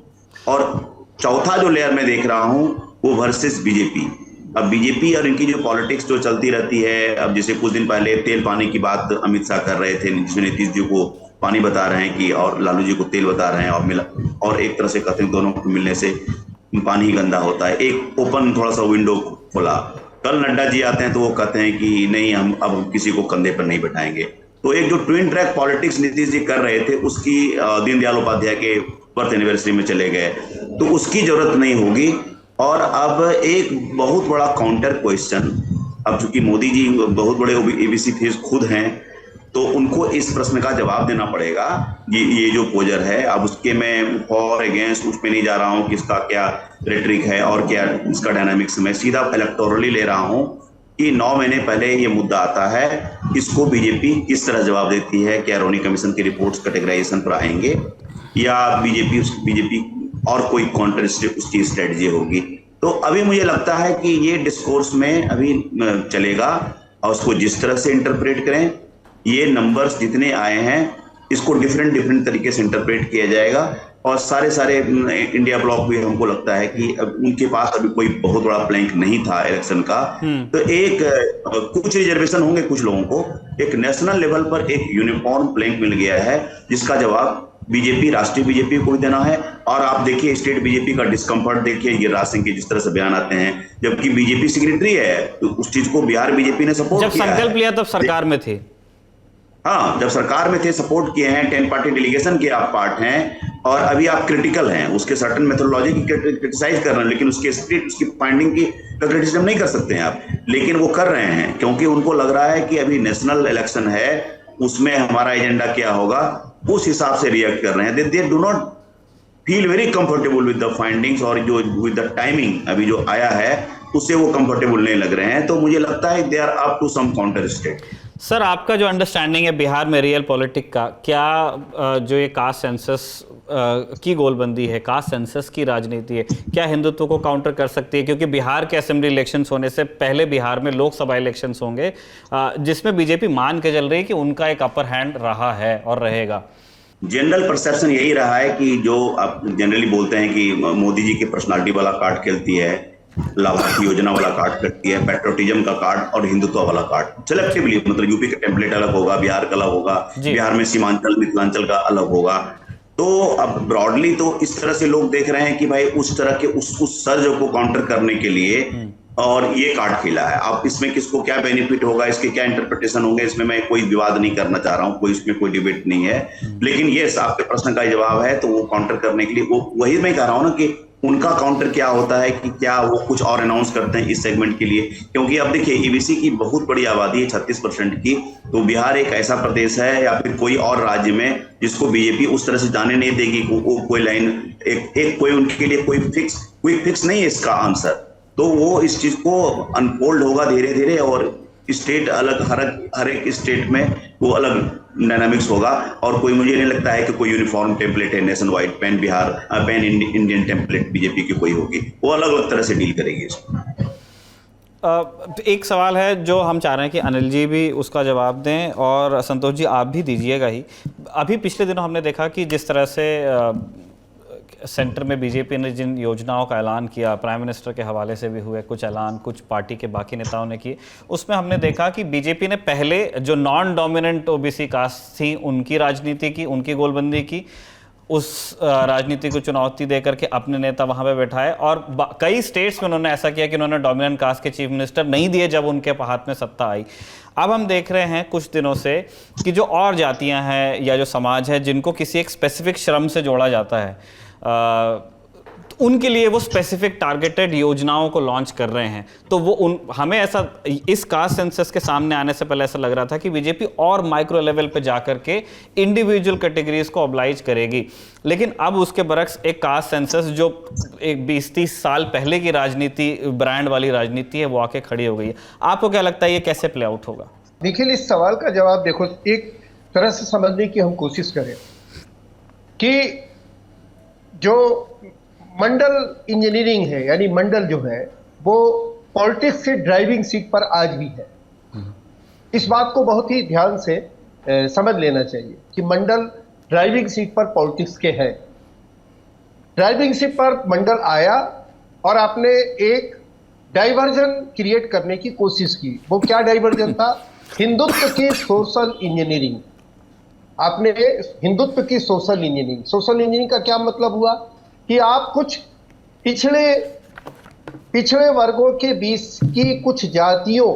और चौथा जो लेयर में देख रहा हूं वो वर्सेस बीजेपी। अब बीजेपी और इनकी जो पॉलिटिक्स जो चलती रहती है, अब जैसे कुछ दिन पहले तेल पानी की बात अमित शाह कर रहे थे, जिसमें नीतीश जी को पानी बता रहे हैं कि और लालू जी को तेल बता रहे हैं, और एक तरह से कहते हैं दोनों को मिलने से पानी ही गंदा होता है। एक ओपन थोड़ा सा विंडो खोला। कल नड्डा जी आते हैं तो वो कहते हैं कि नहीं, हम अब किसी को कंधे पर नहीं बैठाएंगे। तो एक जो twin track politics Nitish ji कर रहे थे, उसकी दीनदयाल उपाध्याय के बर्थ एनिवर्सरी में चले गए, तो उसकी जरूरत नहीं होगी। और अब एक बहुत बड़ा काउंटर क्वेश्चन, अब चूंकि मोदी जी बहुत बड़े एबीसी फेस खुद हैं, तो उनको इस प्रश्न का जवाब देना पड़ेगा। ये जो पोजर है, अब उसके मैं फॉर अगेंस्ट उसमें नहीं जा रहा हूँ कि इसका क्या रेटरिक है और क्या इसका डायनामिक्स, मैं सीधा इलेक्टोरली ले रहा हूँ कि 9 महीने पहले ये मुद्दा आता है, इसको बीजेपी किस तरह जवाब देती है। क्या रोनी कमीशन की रिपोर्ट्स कैटेगराइजेशन पर आएंगे या बीजेपी और कोई काउंटर उसकी स्ट्रेटजी होगी। तो अभी मुझे लगता है कि ये डिस्कोर्स में अभी चलेगा और उसको जिस तरह से इंटरप्रेट करें ये नंबर्स जितने आए हैं इसको डिफरेंट तरीके से इंटरप्रेट किया जाएगा और सारे इंडिया ब्लॉक भी हमको लगता है कि उनके पास अभी कोई बहुत बड़ा प्लैंक नहीं था इलेक्शन का। तो एक कुछ रिजर्वेशन होंगे कुछ लोगों को, एक नेशनल लेवल पर एक यूनिफॉर्म प्लैंक मिल गया है जिसका जवाब बीजेपी, राष्ट्रीय बीजेपी को भी देना है। और आप देखिए स्टेट बीजेपी का डिस्कम्फर्ट देखिए, गिरिराज सिंह के जिस तरह से बयान आते हैं, जबकि बीजेपी सेक्रेटरी है तो उस चीज को बिहार बीजेपी ने सपोर्ट किया। जब संकल्प लिया तब सरकार में थे। हाँ, जब सरकार में थे सपोर्ट किए हैं, 10 पार्टी डेलीगेशन के आप पार्ट हैं और अभी आप क्रिटिकल हैं, उसके सर्टन मेथोडोलॉजी की क्रिटिसाइज कर रहे हैं, लेकिन उसके स्ट्रिक्ट उसकी फाइंडिंग की क्रिटिसिज्म नहीं कर सकते हैं आप, लेकिन वो कर रहे हैं क्योंकि उनको लग रहा है कि अभी नेशनल इलेक्शन है, उसमें हमारा एजेंडा क्या होगा, उस हिसाब से रिएक्ट कर रहे हैं। They do not feel very comfortable with the findings और जो विद द टाइमिंग अभी जो आया है उससे वो कंफर्टेबल नहीं लग रहे हैं। तो मुझे लगता है they are up to some counter state. Sir, आपका जो अंडरस्टैंडिंग है बिहार में रियल पॉलिटिक का, क्या जो ये कास्ट सेंसस की गोलबंदी है, कास्ट सेंसस की राजनीति है, क्या हिंदुत्व को काउंटर कर सकती है? क्योंकि बिहार के असेंबली इलेक्शंस होने से पहले बिहार में लोकसभा इलेक्शंस होंगे जिसमें बीजेपी मान के चल रही है कि उनका एक अपर हैंड रहा है और रहेगा। जनरल परसेप्शन यही रहा है कि जो आप जनरली बोलते हैं कि मोदी जी की पर्सनालिटी वाला कार्ड खेलती है, लाभार्थी योजना वाला कार्ड करती है, पेट्रोटिज्म का कार्ड और हिंदुत्व वाला कार्ड सेलेक्टिवली, मतलब यूपी का टेम्पलेट अलग होगा, बिहार का अलग होगा, बिहार में सीमांचल मिथिलांचल का अलग होगा। तो अब ब्रॉडली तो इस तरह से लोग देख रहे हैं कि भाई उस तरह के उस सर्ज को काउंटर करने के लिए और ये कार्ड खेला है। अब इसमें किसको क्या बेनिफिट होगा, इसके क्या इंटरप्रिटेशन होंगे, इसमें मैं कोई विवाद नहीं करना चाह रहा हूँ, कोई इसमें कोई डिबेट नहीं है, लेकिन ये आपके प्रश्न का जवाब है। तो वो काउंटर करने के लिए वो वही मैं कह रहा हूँ ना कि उनका काउंटर क्या होता है कि क्या वो कुछ और अनाउंस करते हैं इस सेगमेंट के लिए, क्योंकि अब देखिए ईबीसी की बहुत बड़ी आबादी है 36% की, तो बिहार एक ऐसा प्रदेश है या फिर कोई और राज्य में जिसको बीजेपी उस तरह से जाने नहीं देगी, कोई लाइन एक कोई उनके लिए कोई फिक्स नहीं है इसका आंसर। तो वो इस चीज को अनफोल्ड होगा धीरे धीरे और स्टेट अलग, हर एक स्टेट में वो अलग डायनामिक्स होगा और कोई, मुझे नहीं लगता है कि कोई यूनिफॉर्म टेम्पलेट है nation wide pan Indian template BJP की कोई होगी, वो अलग अलग तरह से डील करेगी इसको। एक सवाल है जो हम चाह रहे हैं कि अनिल जी भी उसका जवाब दें और संतोष जी आप भी दीजिएगा ही। अभी पिछले दिनों हमने देखा कि जिस तरह से सेंटर में बीजेपी ने जिन योजनाओं का ऐलान किया, प्राइम मिनिस्टर के हवाले से भी हुए कुछ ऐलान, कुछ पार्टी के बाकी नेताओं ने किए, उसमें हमने देखा कि बीजेपी ने पहले जो नॉन डोमिनेंट ओबीसी कास्ट थी उनकी राजनीति की, उनकी गोलबंदी की, उस राजनीति को चुनौती देकर के अपने नेता वहां पे बैठाए और कई स्टेट्स में उन्होंने ऐसा किया कि उन्होंने डोमिनेंट कास्ट के चीफ मिनिस्टर नहीं दिए जब उनके हाथ में सत्ता आई। अब हम देख रहे हैं कुछ दिनों से कि जो और जातियां हैं या जो समाज है जिनको किसी एक स्पेसिफिक श्रम से जोड़ा जाता है, उनके लिए वो स्पेसिफिक टारगेटेड योजनाओं को लॉन्च कर रहे हैं। तो वो हमें ऐसा इस कास्ट सेंसस के सामने आने से पहले ऐसा लग रहा था कि बीजेपी और माइक्रो लेवल पे जाकर के इंडिविजुअल कैटेगरीज को ऑब्लाइज करेगी, लेकिन अब उसके बरक्स एक कास्ट सेंसस जो एक 20-30 साल पहले की राजनीति, ब्रांड वाली राजनीति है, वो आके खड़ी हो गई है। आपको क्या लगता है ये कैसे प्ले आउट होगा? निखिल, इस सवाल का जवाब देखो, एक तरह से समझने की हम कोशिश करें कि जो मंडल इंजीनियरिंग है, यानी मंडल जो है वो पॉलिटिक्स से ड्राइविंग सीट पर आज भी है। इस बात को बहुत ही ध्यान से समझ लेना चाहिए कि मंडल ड्राइविंग सीट पर पॉलिटिक्स के है। ड्राइविंग सीट पर मंडल आया और आपने एक डाइवर्जन क्रिएट करने की कोशिश की। वो क्या डाइवर्जन था? हिंदुत्व की सोशल इंजीनियरिंग। आपने हिंदुत्व की सोशल इंजीनियरिंग, सोशल इंजीनियरिंग का क्या मतलब हुआ कि आप कुछ पिछड़े वर्गों के बीच की कुछ जातियों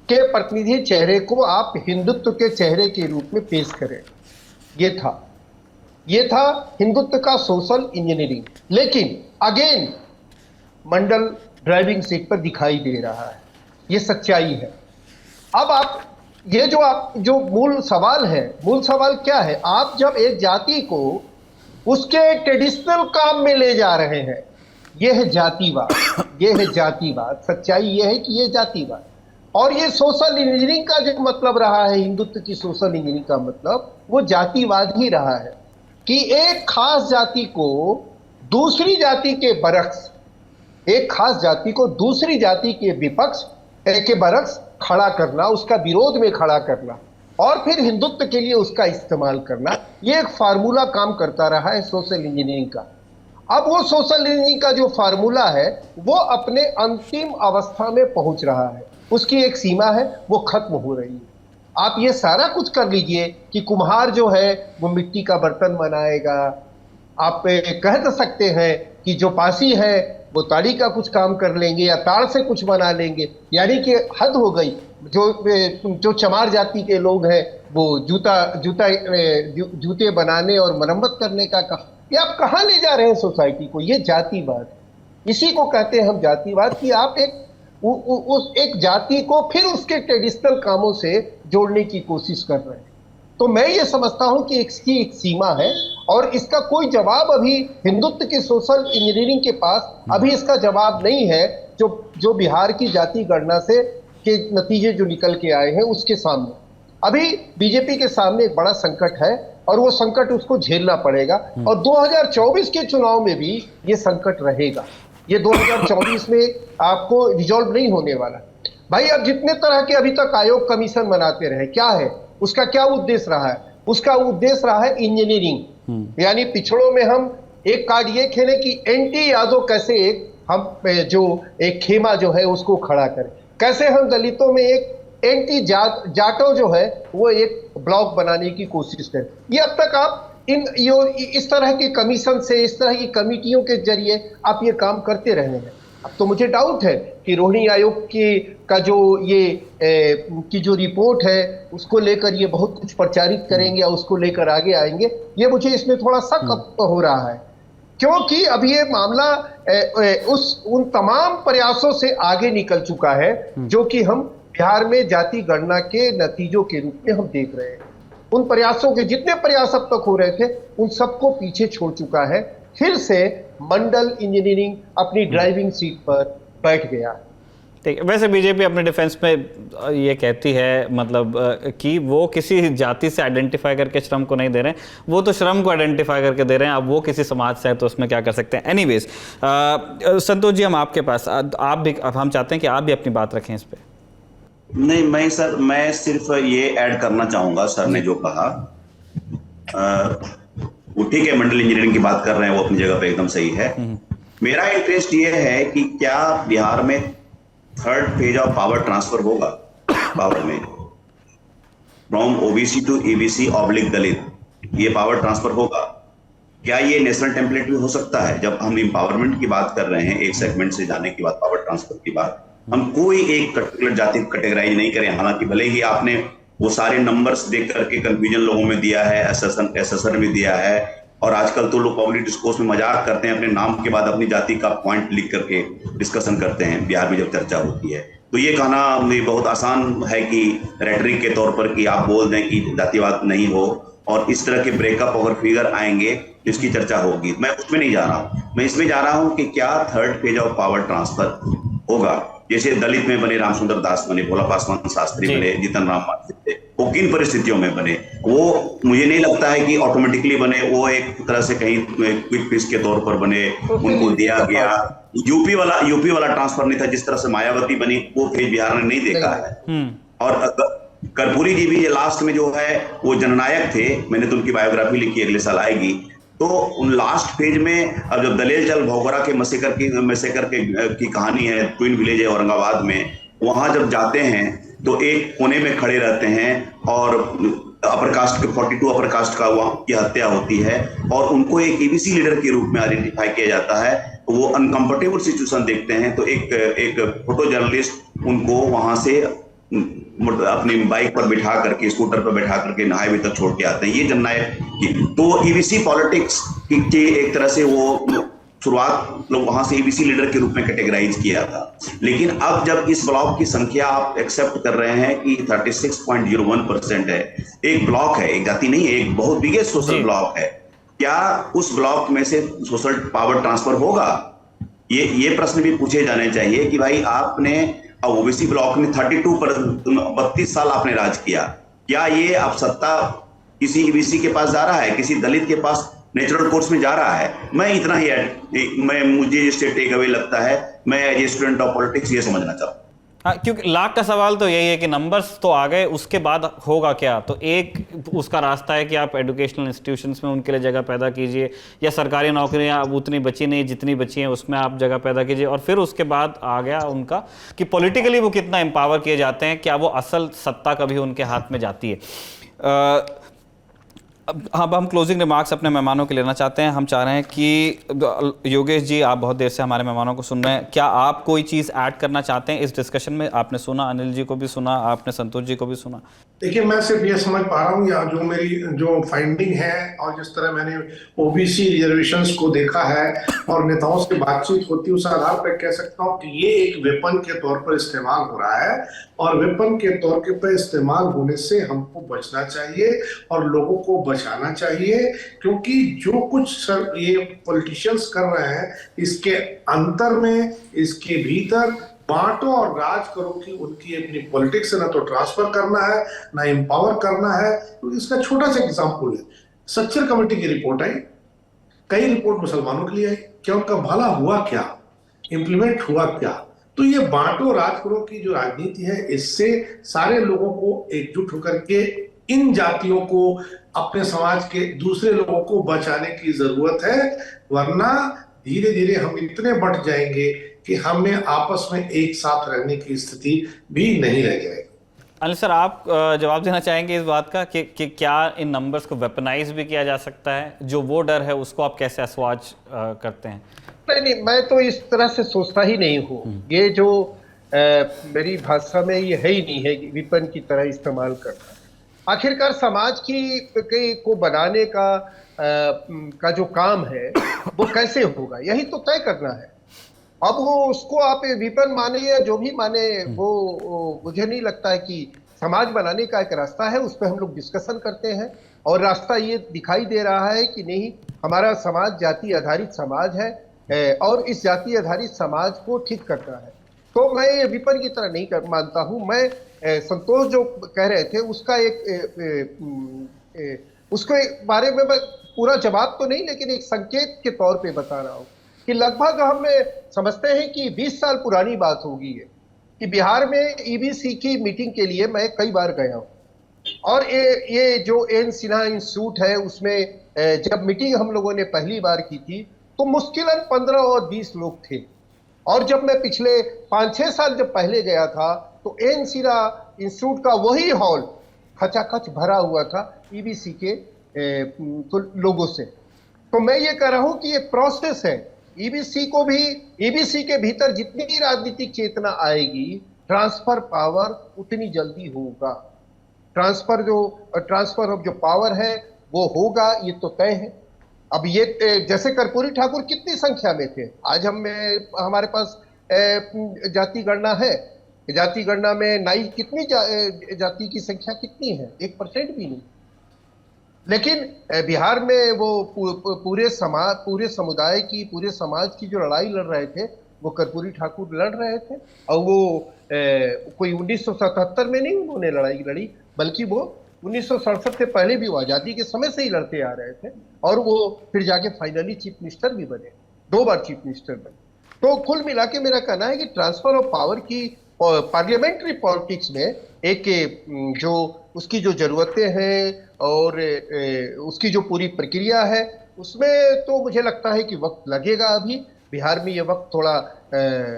के प्रतिनिधि चेहरे को आप हिंदुत्व के चेहरे के रूप में पेश करें। ये था हिंदुत्व का सोशल इंजीनियरिंग। लेकिन अगेन मंडल ड्राइविंग सीट पर दिखाई दे रहा है, ये सच्चाई है। अब आप जो मूल सवाल है, मूल सवाल क्या है? आप जब एक जाति को उसके ट्रेडिशनल काम में ले जा रहे हैं, यह है जातिवाद, यह है जातिवाद। सच्चाई यह है कि यह जातिवाद और ये सोशल इंजीनियरिंग का जो मतलब रहा है, हिंदुत्व की सोशल इंजीनियरिंग का मतलब वो जातिवाद ही रहा है कि एक खास जाति को दूसरी जाति के बरक्स, एक खास जाति को दूसरी जाति के विपक्ष के बरक्स खड़ा करना, उसका विरोध में खड़ा करना, और फिर हिंदुत्व के लिए उसका इस्तेमाल करना, ये एक फार्मूला काम करता रहा है सोशल इंजीनियरिंग का। अब वो सोशल इंजीनियरिंग का जो फार्मूला है वो अपने अंतिम अवस्था में पहुंच रहा है, उसकी एक सीमा है, वो खत्म हो रही है। आप ये सारा कुछ कर लीजिए कि कुम्हार जो है वो मिट्टी का बर्तन बनाएगा, आप कह तो सकते हैं कि जो पासी है वो ताड़ी का कुछ काम कर लेंगे या ताड़ से कुछ बना लेंगे, यानी कि हद हो गई। जो चमार जाति के लोग हैं वो जूते बनाने और मरम्मत करने का कहा। ये आप कहाँ ले जा रहे हैं सोसाइटी को? ये जातिवाद, इसी को कहते हैं हम जातिवाद, कि आप उस एक जाति को फिर उसके ट्रेडिशनल कामों से जोड़ने की कोशिश कर रहे हैं। तो मैं ये समझता हूं कि इसकी एक सीमा है और इसका कोई जवाब अभी हिंदुत्व के सोशल इंजीनियरिंग के पास अभी इसका जवाब नहीं है। जो बिहार की जाति गणना से के नतीजे जो निकल के आए हैं उसके सामने अभी बीजेपी के सामने एक बड़ा संकट है और वो संकट उसको झेलना पड़ेगा। और 2024 के चुनाव में भी ये संकट रहेगा। ये 2024 में आपको रिजॉल्व नहीं होने वाला। भाई अब जितने तरह के अभी तक आयोग कमीशन बनाते रहे, क्या है उसका, क्या उद्देश्य रहा है? उसका उद्देश्य रहा है इंजीनियरिंग, यानी पिछड़ों में हम एक कार्ड ये खेलें कि एंटी यादव कैसे एक खेमा जो है उसको खड़ा करें, कैसे हम दलितों में एक एंटी जाटो जो है वो एक ब्लॉक बनाने की कोशिश करें। ये अब तक आप इस तरह के कमीशन से, इस तरह की कमिटियों के जरिए आप ये काम करते रहे हैं। अब तो मुझे डाउट है कि रोहिणी आयोग का जो रिपोर्ट है उसको लेकर ये बहुत कुछ प्रचारित करेंगे और उसको लेकर आगे आएंगे। ये मुझे इसमें थोड़ा शक हो रहा है, क्योंकि अब ये मामला उन तमाम प्रयासों से आगे निकल चुका है जो कि हम बिहार में जाति गणना के नतीजों के रूप में हम देख रहे हैं। उन प्रयासों के जितने प्रयास अब तक हो रहे थे उन सबको पीछे छोड़ चुका है। फिर से मंडल इंजीनियरिंग अपनी ड्राइविंग सीट पर बैठ गया। ठीक है, वैसे बीजेपी अपने डिफेंस में ये कहती है मतलब कि वो किसी जाति से आइडेंटिफाई करके श्रम को नहीं दे रहे हैं, वो तो श्रम को आइडेंटिफाई करके दे रहे हैं। अब वो किसी समाज से है तो उसमें क्या कर सकते हैं। एनीवेज संतोष जी, हम आपके पास हम चाहते हैं कि आप भी अपनी बात रखें इस पे। नहीं, मैं सिर्फ ये ऐड करना चाहूंगा, सर ने जो कहा वो ठीक है, मंडल इंजीनियरिंग की बात कर रहे हैं, वो अपनी जगह पे एकदम सही है। मेरा इंटरेस्ट ये है कि क्या बिहार में third phase of power transfer होगा, पावर में from OBC to EBC oblique Dalit, ये पावर ट्रांसफर होगा? क्या ये नेशनल टेम्पलेट भी हो सकता है? जब हम एम्पावरमेंट की बात कर रहे हैं, एक सेगमेंट से जाने की बात, पावर ट्रांसफर की बात, हम कोई एक पर्टिकुलर जाति को कैटेगराइज नहीं करें। हालांकि भले ही आपने वो सारे नंबर्स देख करके कंफ्यूजन लोगों में दिया है, एसएसआर में दिया है, और आजकल तो लोग पब्लिक डिस्कोर्स में मजाक करते हैं, अपने नाम के बाद अपनी जाति का पॉइंट लिख करके डिस्कशन करते हैं बिहार में जब चर्चा होती है। तो ये कहना बहुत आसान है कि रेटरिक के तौर पर कि आप बोल दें कि जातिवाद नहीं हो और इस तरह के ब्रेकअप और फिगर आएंगे जिसकी चर्चा होगी। मैं उसमें नहीं जा रहा हूं, मैं इसमें जा रहा हूं कि क्या third phase of power transfer होगा। जैसे दलित में बने रामसुंदर दास बने, भोला पासवान शास्त्री बने, जीतन राम मांझी थे, वो किन परिस्थितियों में बने? वो मुझे नहीं लगता है कि ऑटोमेटिकली बने, वो एक तरह से कहीं क्विक फिश के तौर पर बने, उनको दिया गया। यूपी वाला ट्रांसफर नहीं था जिस तरह से मायावती बनी, वो फेज बिहार ने नहीं देखा है। और कर्पूरी जी भी ये लास्ट में जो है वो जननायक थे, मैंने तो उनकी बायोग्राफी लिखी, अगले साल आएगी। तो उन लास्ट फेज में अब जब दलेल चल भौगरा के मसेकर की कहानी है, ट्विन विलेज है औरंगाबाद में, वहां जब जाते हैं तो एक कोने में खड़े रहते हैं और अपर कास्ट के 42 अपर कास्ट का वहां की हत्या होती है और उनको एक एबीसी लीडर के रूप में आइडेंटिफाई किया जाता है। तो वो अनकंफर्टेबल सिचुएशन देखते हैं, तो एक फोटो जर्नलिस्ट उनको वहां से अपनी बाइक पर बिठा करके, स्कूटर पर बिठा करके हाईवे तक छोड़ के आते हैं। ये जननायक की तो ईबीसी पॉलिटिक्स की एक तरह से वो शुरुआत लोग वहां से ईबीसी लीडर के रूप में कैटेगराइज किया था। लेकिन अब जब इस ब्लॉक की संख्या आप एक्सेप्ट कर रहे हैं कि 36.01% है, एक ब्लॉक है, एक जाति नहीं है, एक बहुत बिगेस्ट सोशल ब्लॉक है, क्या उस ब्लॉक में से सोशल पावर ट्रांसफर होगा? ये प्रश्न भी पूछे जाने चाहिए कि भाई आपने ओबीसी ब्लॉक में 32 साल आपने राज किया, क्या ये अब सत्ता किसी ईबीसी के पास जा रहा है, किसी दलित के पास नेचुरल कोर्स में जा रहा है? मैं इतना ही मुझे इससे टेक अवे लगता है, मैं as a student of politics ये समझना चाहता हूँ। हाँ, क्योंकि लाख का सवाल तो यही है कि नंबर्स तो आ गए, उसके बाद होगा क्या? तो एक उसका रास्ता है कि आप एजुकेशनल इंस्टीट्यूशंस में उनके लिए जगह पैदा कीजिए, या सरकारी नौकरियां अब उतनी बची नहीं, जितनी बची हैं उसमें आप जगह पैदा कीजिए, और फिर उसके बाद आ गया उनका कि पॉलिटिकली वो कितना एम्पावर किए जाते हैं, क्या वो असल सत्ता कभी उनके हाथ में जाती है। अब हम क्लोजिंग रिमार्क्स अपने मेहमानों के लेना चाहते हैं। हम चाह रहे हैं कि योगेश जी, आप बहुत देर से हमारे मेहमानों को सुन रहे हैं, क्या आप कोई चीज़ ऐड करना चाहते हैं इस डिस्कशन में? आपने सुना, अनिल जी को भी सुना, आपने संतोष जी को भी सुना। देखिए, मैं सिर्फ ये समझ पा रहा हूँ, या जो मेरी जो फाइंडिंग है और जिस तरह मैंने ओबीसी रिजर्वेशंस को देखा है और नेताओं से बातचीत होती है, उस आधार पर कह सकता हूँ कि ये एक वेपन के तौर पर इस्तेमाल हो रहा है, और वेपन के तौर पर इस्तेमाल होने से हमको बचना चाहिए और लोगों को बचाना चाहिए, क्योंकि जो कुछ ये पॉलिटिशियंस कर रहे हैं, इसके अंतर में, इसके भीतर बांटो और राज करो की उनकी अपनी पॉलिटिक्स से ना तो ट्रांसफर करना है, ना एम्पावर करना है। तो इसका छोटा सा एग्जांपल है, सच्चर कमेटी की रिपोर्ट आई, कई रिपोर्ट मुसलमानों के लिए आई, क्या उनका भला हुआ, क्या इंप्लीमेंट हुआ क्या? तो ये बांटो राज करो की जो राजनीति है, इससे सारे लोगों को एकजुट होकर के इन जातियों को, अपने समाज के दूसरे लोगों को बचाने की जरूरत है, वरना धीरे धीरे हम इतने बढ़ जाएंगे कि हमें आपस में एक साथ रहने की स्थिति भी नहीं रह जाएगी। अनिल सर, आप जवाब देना चाहेंगे इस बात का कि क्या इन नंबर्स को वेपनाइज भी किया जा सकता है? जो वो डर है उसको आप कैसे असवाज करते हैं? नहीं, मैं तो इस तरह से सोचता ही नहीं हूँ। ये जो मेरी भाषा में ये है ही नहीं है कि विपन की तरह इस्तेमाल करना। आखिरकार समाज को बनाने का जो काम है वो कैसे होगा, यही तो तय करना है। अब वो उसको आप विपन माने या जो भी माने, वो मुझे नहीं लगता है कि समाज बनाने का एक रास्ता है, उस पर हम लोग डिस्कशन करते हैं, और रास्ता ये दिखाई दे रहा है कि नहीं, हमारा समाज जाति आधारित समाज है और इस जाति आधारित समाज को ठीक करना है। तो मैं ये विपन की तरह नहीं मानता हूँ। मैं संतोष जो कह रहे थे उसका उसके बारे में मैं पूरा जवाब तो नहीं, लेकिन एक संकेत के तौर पे बता रहा हूँ कि लगभग हम समझते हैं कि 20 साल पुरानी बात होगी है कि बिहार में ईबीसी की मीटिंग के लिए मैं कई बार गया हूँ, और ये जो एन सिन्हा इंस्टीट्यूट है उसमें जब मीटिंग हम लोगों ने पहली बार की थी तो मुश्किलन 15 और 20 लोग थे, और जब मैं पिछले 5-6 साल जब पहले गया था तो एन सिन्हा इंस्टीट्यूट का वही हॉल खचाखच भरा हुआ था ईबीसी के लोगों से। तो मैं ये कह रहा हूँ कि ये प्रोसेस है, ईबीसी के भीतर जितनी राजनीतिक चेतना आएगी, ट्रांसफर पावर उतनी जल्दी होगा। ट्रांसफर ऑफ जो पावर है वो होगा, ये तो तय है। अब ये जैसे कर्पूरी ठाकुर कितनी संख्या में थे, आज हमारे पास जाति गणना है, जाति गणना में नाई कितनी जाति की संख्या कितनी है? 1% भी नहीं। लेकिन बिहार में वो पूरे समुदाय की, पूरे समाज की जो लड़ाई लड़ रहे थे वो कर्पूरी ठाकुर लड़ रहे थे, और वो कोई 1977 में नहीं उन्होंने लड़ाई लड़ी, बल्कि वो 1967 से पहले भी वो आज़ादी के समय से ही लड़ते आ रहे थे, और वो फिर जाके फाइनली चीफ मिनिस्टर भी बने, 2 बार चीफ मिनिस्टर बने। तो कुल मिला के मेरा कहना है कि ट्रांसफर ऑफ पावर की पार्लियामेंट्री पॉलिटिक्स में एक जो उसकी जो जरूरतें हैं और उसकी जो पूरी प्रक्रिया है, उसमें तो मुझे लगता है कि वक्त लगेगा। अभी बिहार में ये वक्त थोड़ा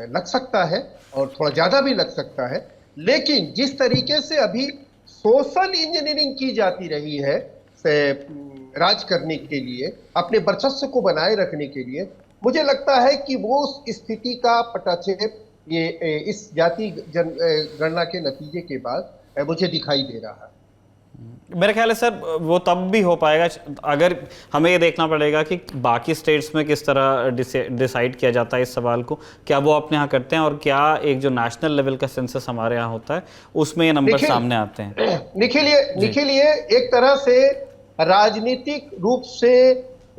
लग सकता है और थोड़ा ज़्यादा भी लग सकता है, लेकिन जिस तरीके से अभी सोशल इंजीनियरिंग की जाती रही है राज करने के लिए, अपने वर्चस्व को बनाए रखने के लिए, मुझे लगता है कि वो उस स्थिति का पटाक्षेप ये इस जाति गणना के नतीजे के बाद मुझे दिखाई दे रहा है। मेरे ख्याल है सर वो तब भी हो पाएगा अगर हमें ये देखना पड़ेगा कि बाकी स्टेट्स में किस तरह डिसाइड किया जाता है इस सवाल को, क्या वो अपने यहाँ करते हैं, और क्या एक जो नेशनल लेवल का सेंसस हमारे यहाँ होता है उसमें ये नंबर सामने आते हैं। निखिल ये एक तरह से राजनीतिक रूप से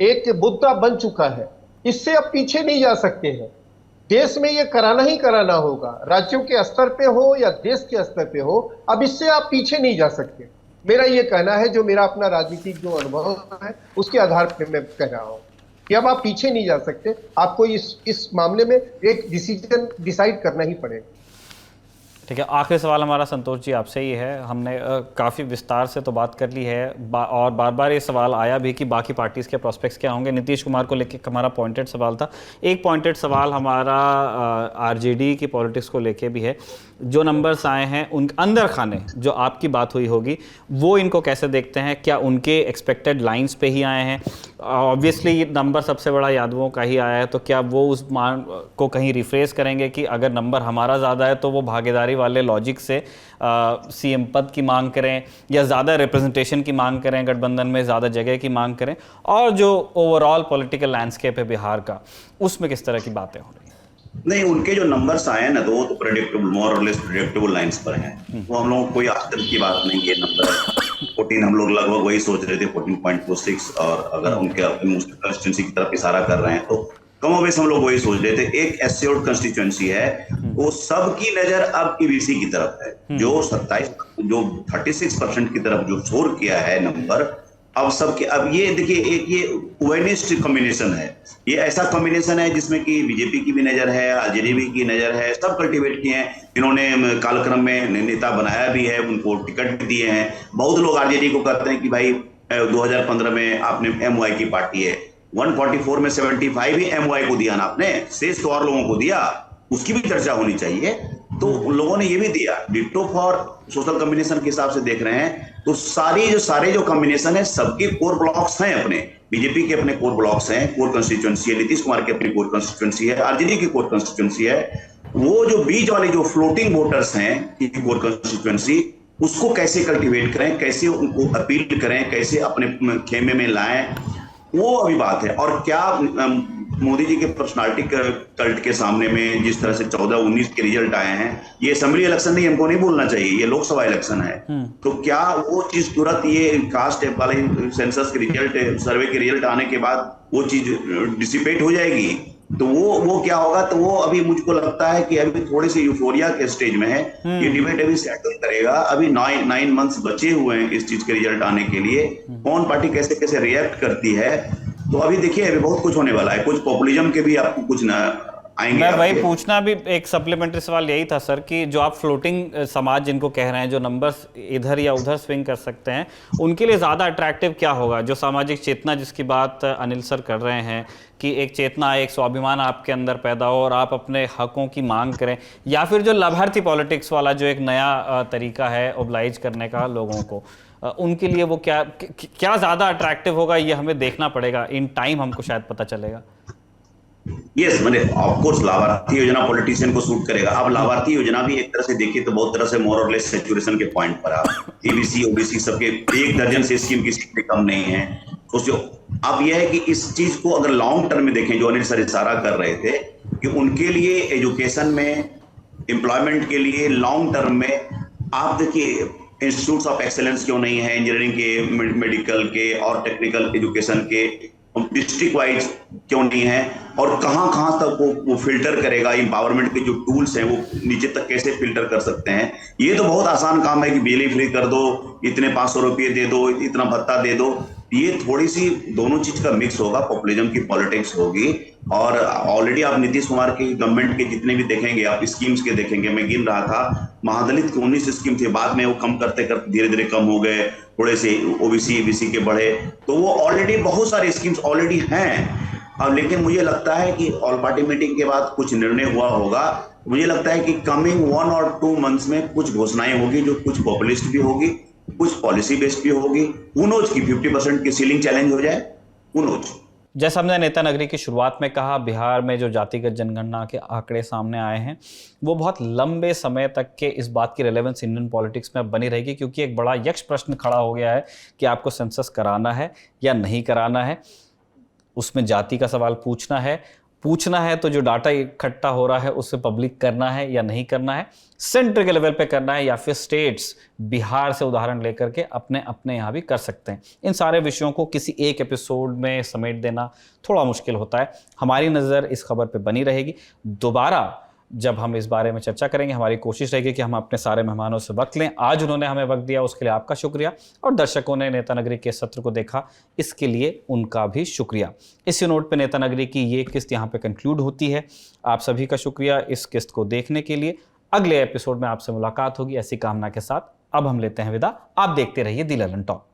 एक मुद्दा बन चुका है, इससे अब पीछे नहीं जा सकते हैं। देश में ये कराना ही कराना होगा, राज्यों के स्तर पे हो या देश के स्तर पे हो, अब इससे आप पीछे नहीं जा सकते। मेरा ये कहना है, जो मेरा अपना राजनीतिक जो अनुभव है उसके आधार पर मैं कह रहा हूँ कि अब आप पीछे नहीं जा सकते, आपको इस मामले में एक डिसीजन डिसाइड करना ही पड़ेगा। ठीक है, आखिरी सवाल हमारा संतोष जी आपसे ही है। हमने काफ़ी विस्तार से तो बात कर ली है और बार बार ये सवाल आया भी कि बाकी पार्टीज़ के प्रोस्पेक्ट्स क्या होंगे। नीतीश कुमार को लेके हमारा पॉइंटेड सवाल था। एक पॉइंटेड सवाल हमारा आरजेडी की पॉलिटिक्स को लेके भी है। जो नंबर्स आए हैं उन अंदर खाने जो आपकी बात हुई होगी वो इनको कैसे देखते हैं? क्या उनके एक्सपेक्टेड लाइंस पे ही आए हैं? ऑब्वियसली नंबर सबसे बड़ा यादवों का ही आया है, तो क्या वो उस मान को कहीं रिफ्रेस करेंगे कि अगर नंबर हमारा ज़्यादा है तो वो भागीदारी वाले लॉजिक से सीएम पद की मांग करें या ज़्यादा रिप्रेजेंटेशन की मांग करें, गठबंधन में ज़्यादा जगह की मांग करें, और जो ओवरऑल पॉलिटिकल लैंडस्केप है बिहार का उसमें किस तरह की बातें हो रही हैं? नहीं, उनके जो नंबर्स आए हैं ना, तो वो तो प्रेडिक्टेबल, मोर और लेस प्रेडिक्टेबल लाइंस पर हैं। वो हम लोगों को कोई आश्चर्य की बात नहीं है। नंबर 14 हम लोग लगभग वही सोच रहे थे, 14.26, और अगर उनके अपनी कंस्टिट्यूंसी की तरफ इशारा कर रहे हैं तो कमोबेश हम लोग वही सोच रहे थे। एक एश्योर्ड कंस्टिट्यूंसी है, वो सबकी नजर अब ईवीसी की तरफ है। जो 36% की तरफ जो छोड़ किया है नंबर, अब सबके, अब ये देखिए एक ये वेनिस्ट कॉम्बिनेशन है। ये ऐसा कॉम्बिनेशन है जिसमें कि बीजेपी की भी नजर है, आरजेडी की नजर है, सब कल्टीवेट किए हैं। इन्होंने कालक्रम में नेता बनाया भी है, उनको टिकट भी दिए हैं। बहुत लोग आरजेडी को कहते हैं कि भाई 2015 में आपने एमवाई की पार्टी है, 144 में 75 ही एमवाई को दिया ना आपने, शेष तो और लोगों को दिया, उसकी भी चर्चा होनी चाहिए। तो उन लोगों ने ये भी दिया। डिट्टो फॉर सोशल कॉम्बिनेशन के हिसाब से देख रहे हैं तो सारे जो कॉम्बिनेशन है सबके कोर ब्लॉक्स हैं अपने। बीजेपी के अपने कोर ब्लॉक्स हैं, कोर कंस्टिट्यूएंसी है, नीतीश कुमार की अपनी कोर कंस्टिट्यूएंसी है, आरजेडी की कोर कंस्टिट्यूएंसी है। वो जो बीच वाले जो फ्लोटिंग वोटर्स हैं कोर कंस्टिट्यूएंसी, उसको कैसे कल्टीवेट करें, कैसे उनको अपील करें, कैसे अपने खेमे में लाएं, वो अभी बात है। और क्या मोदी जी के पर्सनालिटी कल्ट के सामने में जिस तरह से 14-19 के रिजल्ट आए हैं, ये असेंबली इलेक्शन नहीं, हमको नहीं बोलना चाहिए, ये लोकसभा इलेक्शन है। तो क्या वो चीज तुरंत ये कास्ट वाले सेंसस के रिजल्ट, सर्वे के रिजल्ट आने के बाद वो चीज डिसिपेट हो जाएगी? तो वो क्या होगा? तो वो अभी मुझको लगता है कि अभी थोड़ी सी यूफोरिया के स्टेज में है। ये डिबेट अभी सेटल करेगा। अभी 9 मंथ्स बचे हुए हैं इस चीज के रिजल्ट आने के लिए। कौन पार्टी कैसे कैसे रिएक्ट करती है, तो अभी देखिए अभी बहुत कुछ होने वाला है। कुछ पॉपुलिज्म के भी आपको कुछ ना आएंगे। मैं वही पूछना भी एक सप्लीमेंट्री सवाल यही था सर, कि जो आप फ्लोटिंग समाज जिनको कह रहे हैं, जो नंबर्स इधर या उधर स्विंग कर सकते हैं, उनके लिए ज़्यादा अट्रैक्टिव क्या होगा? जो सामाजिक चेतना जिसकी बात अनिल सर कर रहे हैं कि एक चेतना, एक स्वाभिमान आपके अंदर पैदा हो और आप अपने हकों की मांग करें, या फिर जो लाभार्थी पॉलिटिक्स वाला जो एक नया तरीका है ओब्लाइज करने का लोगों को, उनके लिए वो क्या ज़्यादा अट्रैक्टिव होगा? ये हमें देखना पड़ेगा। इन टाइम हमको शायद पता चलेगा। यस, मैंने ऑफ कोर्स लाभार्थी योजना पॉलिटिशियन को सूट करेगा। अब लाभार्थी योजना भी एक तरह से देखिए तो बहुत तरह से मोर और लेस सैचुरेशन के पॉइंट पर आप एबीसी ओबीसी सबके 1 दर्जन से स्कीम किसी पे कम नहीं है। सोचो अब यह है कि इस चीज को अगर लॉन्ग टर्म में देखें, जो अनिल सर इशारा कर रहे थे कि उनके लिए एजुकेशन में, एम्प्लॉयमेंट के लिए लॉन्ग टर्म में आप देखिए इंस्टीट्यूट्स ऑफ एक्सेलेंस क्यों नहीं है, इंजीनियरिंग के, मेडिकल के और टेक्निकल एजुकेशन के डिस्ट्रिक्ट वाइज क्यों नहीं है, और कहां तक वो फिल्टर करेगा, एम्पावरमेंट के जो टूल्स हैं वो नीचे तक कैसे फिल्टर कर सकते हैं। ये तो बहुत आसान काम है कि बिजली फ्री कर दो, इतने 500 रुपये दे दो, इतना भत्ता दे दो। ये थोड़ी सी दोनों चीज का मिक्स होगा, पॉपुलिज्म की पॉलिटिक्स होगी। और ऑलरेडी आप नीतीश कुमार की गवर्नमेंट के जितने भी देखेंगे, आप स्कीम्स के देखेंगे, मैं गिन रहा था, महादलित के 19 स्कीम थे, बाद में वो कम करते करते धीरे धीरे कम हो गए, थोड़े से ओबीसी बीसी के बढ़े, तो वो ऑलरेडी बहुत सारे स्कीम्स ऑलरेडी हैं। अब लेकिन मुझे लगता है कि ऑल पार्टी मीटिंग के बाद कुछ निर्णय हुआ होगा। मुझे लगता है कि कमिंग 1 और 2 मंथ्स में कुछ घोषणाएं होगी जो कुछ पॉपुलिस्ट भी होगी, कुछ पॉलिसी बेस्ड भी होगी। उनोज की 50% की सीलिंग चैलेंज हो जाए, उनोज। जैसा हमने नेता नगरी की शुरुआत में कहा, बिहार में जो जातिगत जनगणना के आंकड़े सामने आए हैं वो बहुत लंबे समय तक के इस बात की रेलेवेंस इंडियन पॉलिटिक्स में अब बनी रहेगी, क्योंकि एक बड़ा यक्ष प्रश्न खड़ा हो गया है कि आपको सेंसस कराना है या नहीं कराना है। उसमें जाति का सवाल पूछना है तो जो डाटा इकट्ठा हो रहा है उससे पब्लिक करना है या नहीं करना है, सेंटर के लेवल पे करना है, या फिर स्टेट्स बिहार से उदाहरण लेकर के अपने यहाँ भी कर सकते हैं। इन सारे विषयों को किसी एक एपिसोड में समेट देना थोड़ा मुश्किल होता है। हमारी नज़र इस खबर पे बनी रहेगी। दोबारा जब हम इस बारे में चर्चा करेंगे, हमारी कोशिश रहेगी कि हम अपने सारे मेहमानों से वक्त लें। आज उन्होंने हमें वक्त दिया, उसके लिए आपका शुक्रिया, और दर्शकों ने नेता नगरी के सत्र को देखा, इसके लिए उनका भी शुक्रिया। इसी नोट पे नेता नगरी की ये किस्त यहाँ पे कंक्लूड होती है। आप सभी का शुक्रिया इस किस्त को देखने के लिए। अगले एपिसोड में आपसे मुलाकात होगी ऐसी कामना के साथ अब हम लेते हैं विदा। आप देखते रहिए दी ललन टॉक।